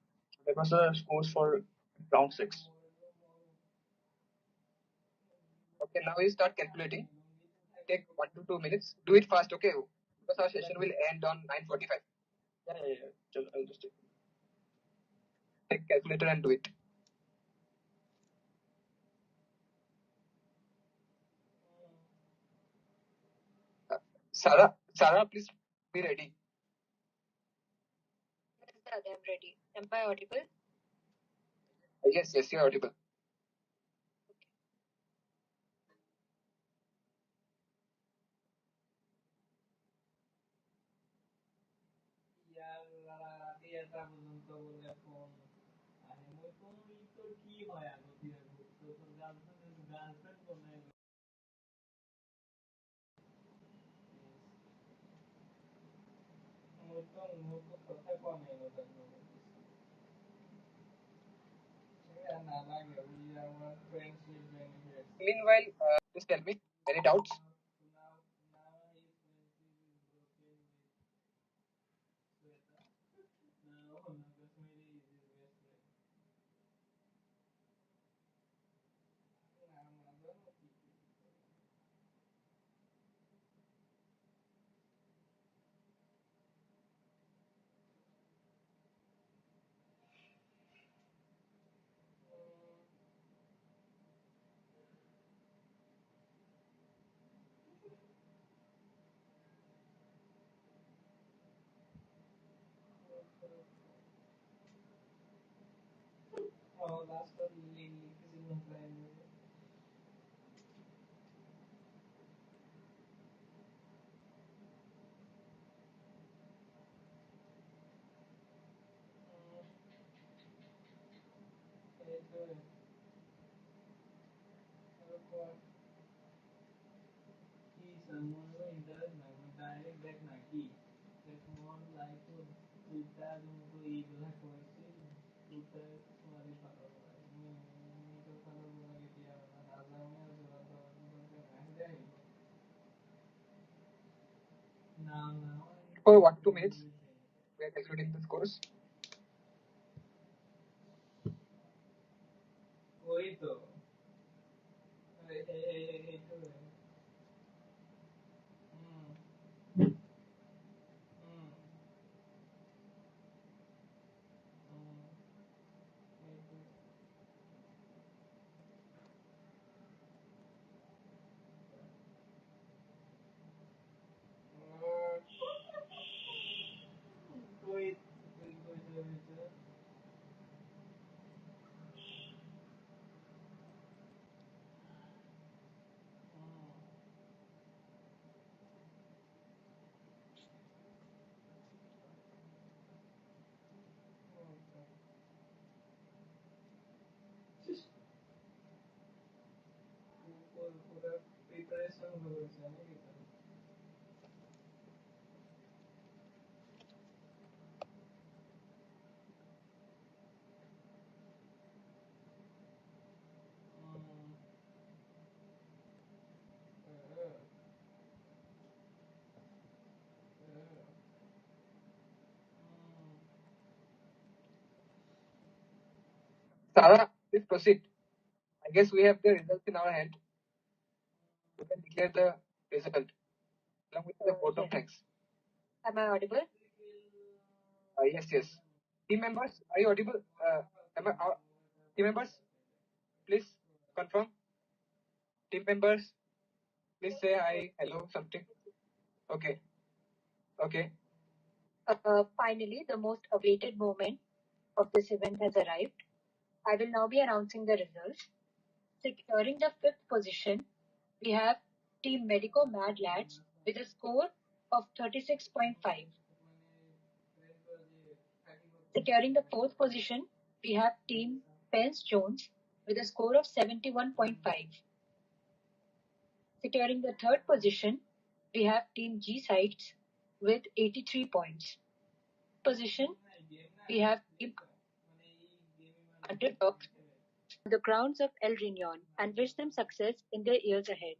that was the scores for round 6. Okay, now we start calculating. Take 1 to 2 minutes. Do it fast, okay? Because our session will end on 9:45. Yeah. I'll just Take calculator and do it. Sarah, please be ready. Dad, I'm ready. Am I audible? Yes, you're audible. Meanwhile, just tell me any doubts. For 1 to 2 minutes, we are calculating the scores. Sarah, please proceed. I guess we have the results in our hand. We can declare the result along with the vote of thanks. Am I audible? Yes. Team members, are you audible? Team members, please confirm. Team members, please say hi, hello, something. Okay. Finally, the most awaited moment of this event has arrived. I will now be announcing the results. Securing the 5th position, we have Team Medico Mad Lads with a score of 36.5. Securing the 4th position, we have Team Pence Jones with a score of 71.5. Securing the 3rd position, we have Team G Sites with 83 points. Position, we have Team Underdogs on the grounds of El Rinon and wish them success in their years ahead.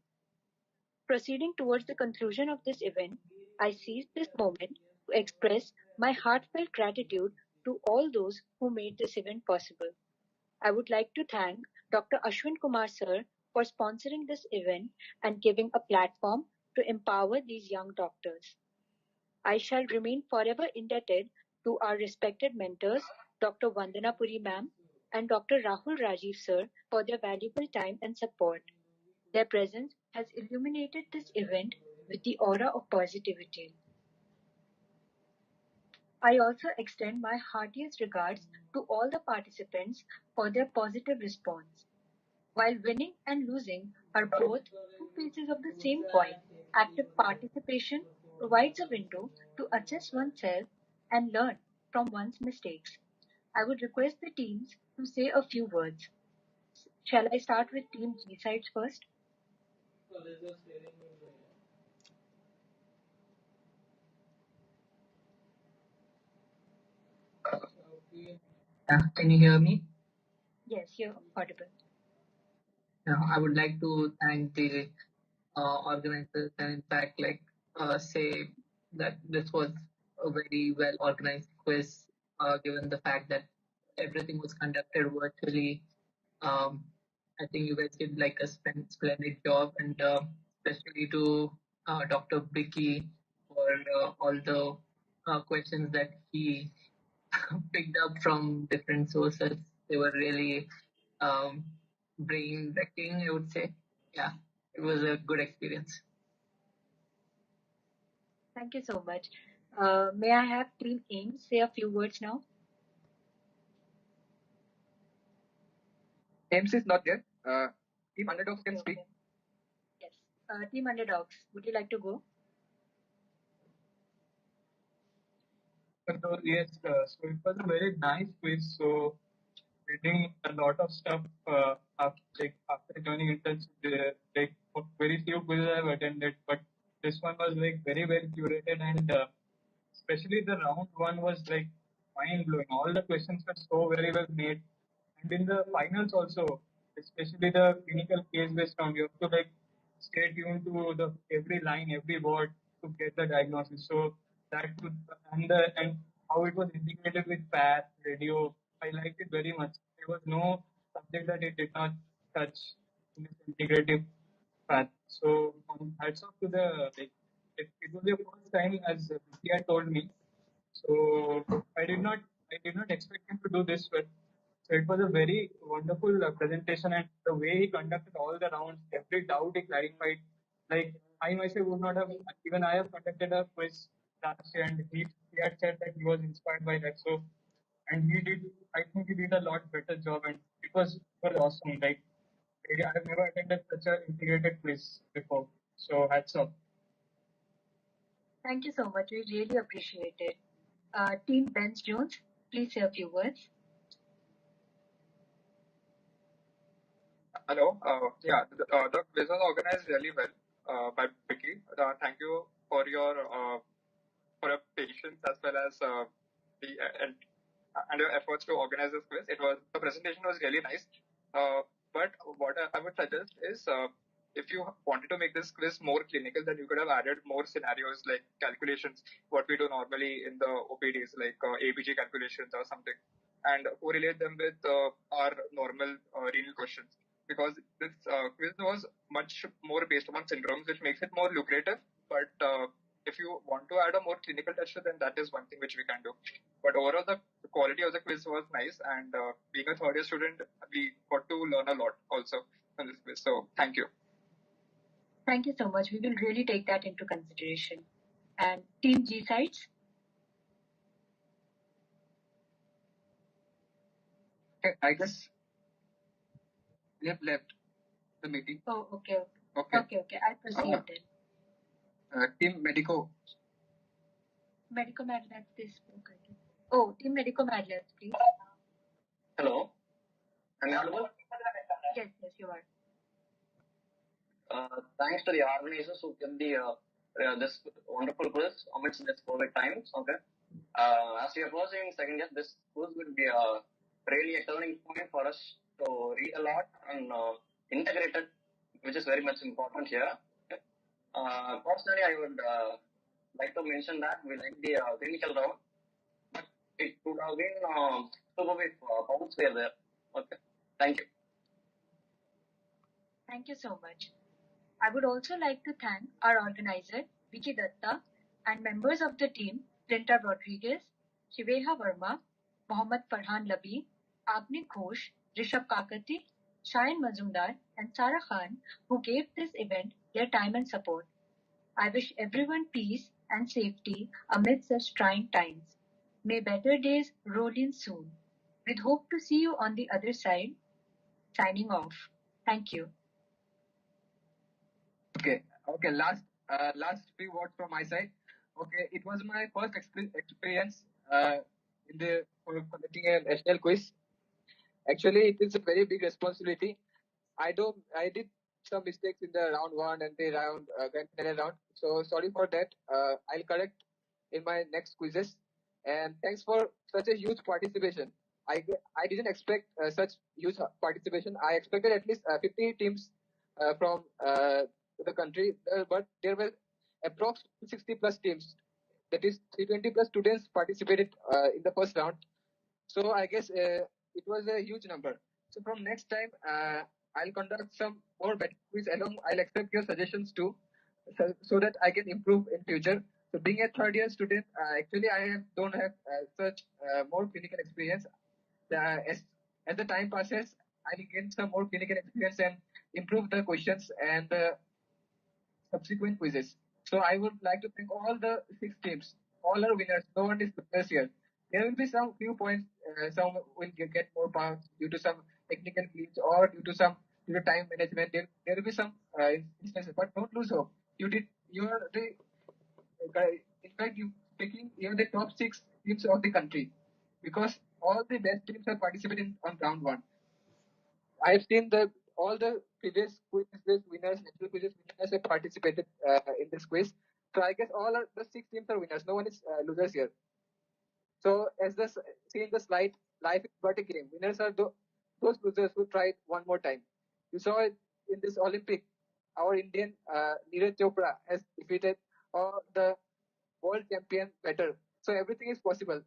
Proceeding towards the conclusion of this event, I seize this moment to express my heartfelt gratitude to all those who made this event possible. I would like to thank Dr. Ashwin Kumar sir for sponsoring this event and giving a platform to empower these young doctors. I shall remain forever indebted to our respected mentors, Dr. Vandana Puri ma'am and Dr. Rahul Rajiv sir, for their valuable time and support. Their presence has illuminated this event with the aura of positivity. I also extend my heartiest regards to all the participants for their positive response. While winning and losing are both two faces of the same coin, active participation provides a window to assess oneself and learn from one's mistakes. I would request the teams to say a few words. Shall I start with Team G sides first? Can you hear me? Yes, you're audible. I would like to thank the organizers and in fact say that this was a very well organized quiz given the fact that everything was conducted virtually. um, I think you guys did like a splendid job, and especially to Dr. Bricky for all the questions that he picked up from different sources. They were really um, brain wrecking, I would say. Yeah, it was a good experience. Thank you so much. May I have Team Ames say a few words now? Ames is not there. Team Underdogs can speak. Yes. Team Underdogs, would you like to go? So yes, so it was a very nice quiz. So reading a lot of stuff after joining internship, like very few quizzes I've attended, but this one was like very well curated, and especially the round one was like mind blowing. All the questions were so very well made, and in the finals also, especially the clinical case based round, you have to like stay tuned to the every line, every word to get the diagnosis. So that could, and how it was integrated with path, radio, I liked it very much. There was no subject that it did not touch in its integrative path. So hats off to the like it was the first time as Vicky had told me. So I did not expect him to do this well. So it was a very wonderful presentation, and the way he conducted all the rounds, every doubt he clarified. Like I myself would not have, even I have conducted a quiz last year, and he had said that he was inspired by that. So, and he did, I think he did a lot better job, and it was awesome. Like I have never attended such an integrated quiz before. So hats off. Thank you so much. We really appreciate it. Team Benz Jones, please say a few words. Hello. The quiz was organized really well by Vicky. Thank you for your patience as well as the and your efforts to organize this quiz. The presentation was really nice. But what I would suggest is if you wanted to make this quiz more clinical, then you could have added more scenarios like calculations, what we do normally in the OPDs, like ABG calculations or something, and correlate them with our normal renal questions. Because this quiz was much more based on syndromes, which makes it more lucrative. But if you want to add a more clinical touch, then that is one thing which we can do. But overall, the quality of the quiz was nice, and being a third year student, we got to learn a lot also from this quiz. So thank you. Thank you so much. We will really take that into consideration. And Team G sides? Okay, I guess we have left the meeting. Oh, okay. Okay. I proceed then. Team Medico. Medico Mad Labs, they spoke, I guess. Oh, Team Medico Mad Labs, please. Hello, am I audible? Yes, you are. Thanks to the organizers who kept this wonderful quiz amidst this COVID times. Okay, as we are pursuing second year, this quiz will be really a turning point for us to read a lot and integrate it, which is very much important here. Okay. Personally, I would like to mention that we like the clinical round, but it would have been super if pounds were there. Okay, thank you. Thank you so much. I would also like to thank our organizer, Vicky Datta, and members of the team, Printa Rodriguez, Shiveha Verma, Mohammad Farhan Labi, Agni Ghosh, Rishabh Kakati, Shayan Mazumdar, and Sarah Khan, who gave this event their time and support. I wish everyone peace and safety amid such trying times. May better days roll in soon. With hope to see you on the other side. Signing off. Thank you. Okay. Last few words from my side. Okay, it was my first experience in the for conducting a national quiz. Actually, it is a very big responsibility. I did some mistakes in the round one and the grand final round. So sorry for that. I'll correct in my next quizzes. And thanks for such a huge participation. I didn't expect such huge participation. I expected at least 50 teams from the country, but there were approximately 60 plus teams. That is 320 plus students participated in the first round. So I guess it was a huge number. So from next time, I'll conduct some more better quiz along. I'll accept your suggestions too, so that I can improve in future. So being a third year student, actually don't have such more clinical experience. As the time passes, I'll gain some more clinical experience and improve the questions and subsequent quizzes. So I would like to thank all the 6 teams. All are winners. No one is winners here. There will be some few points. Some will get more points due to some technical glitch or due to time management. There will be some instances, but don't lose hope. You are the in fact you're the top 6 teams of the country because all the best teams are participating on round one. I have seen all the previous quiz winners, national quizzes winners have participated in this quiz. So I guess the 6 teams are winners. No one is losers here. So as see in the slide, life is but a game. Winners are those losers who tried one more time. You saw it in this Olympic. Our Indian Neeraj Chopra has defeated all the world champion better. So everything is possible.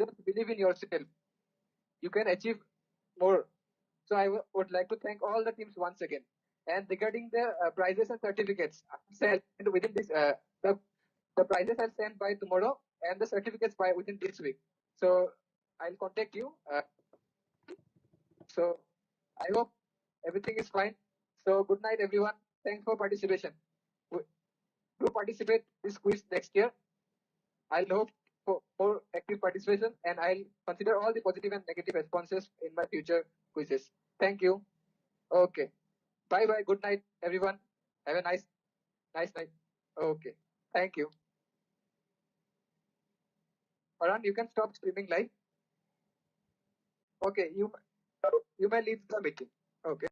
Just believe in yourself. You can achieve more. So I would like to thank all the teams once again. And regarding the prizes and certificates, sent within this the prizes are sent by tomorrow and the certificates by within this week. So I'll contact you. So I hope everything is fine. So good night, everyone. Thanks for participation. Do participate this quiz next year. I'll hope for more active participation and I'll consider all the positive and negative responses in my future quizzes. Thank you. Okay. Bye bye. Good night, everyone. Have a nice night. Okay. Thank you. Farhan, you can stop streaming live. Okay. You may leave the meeting. Okay.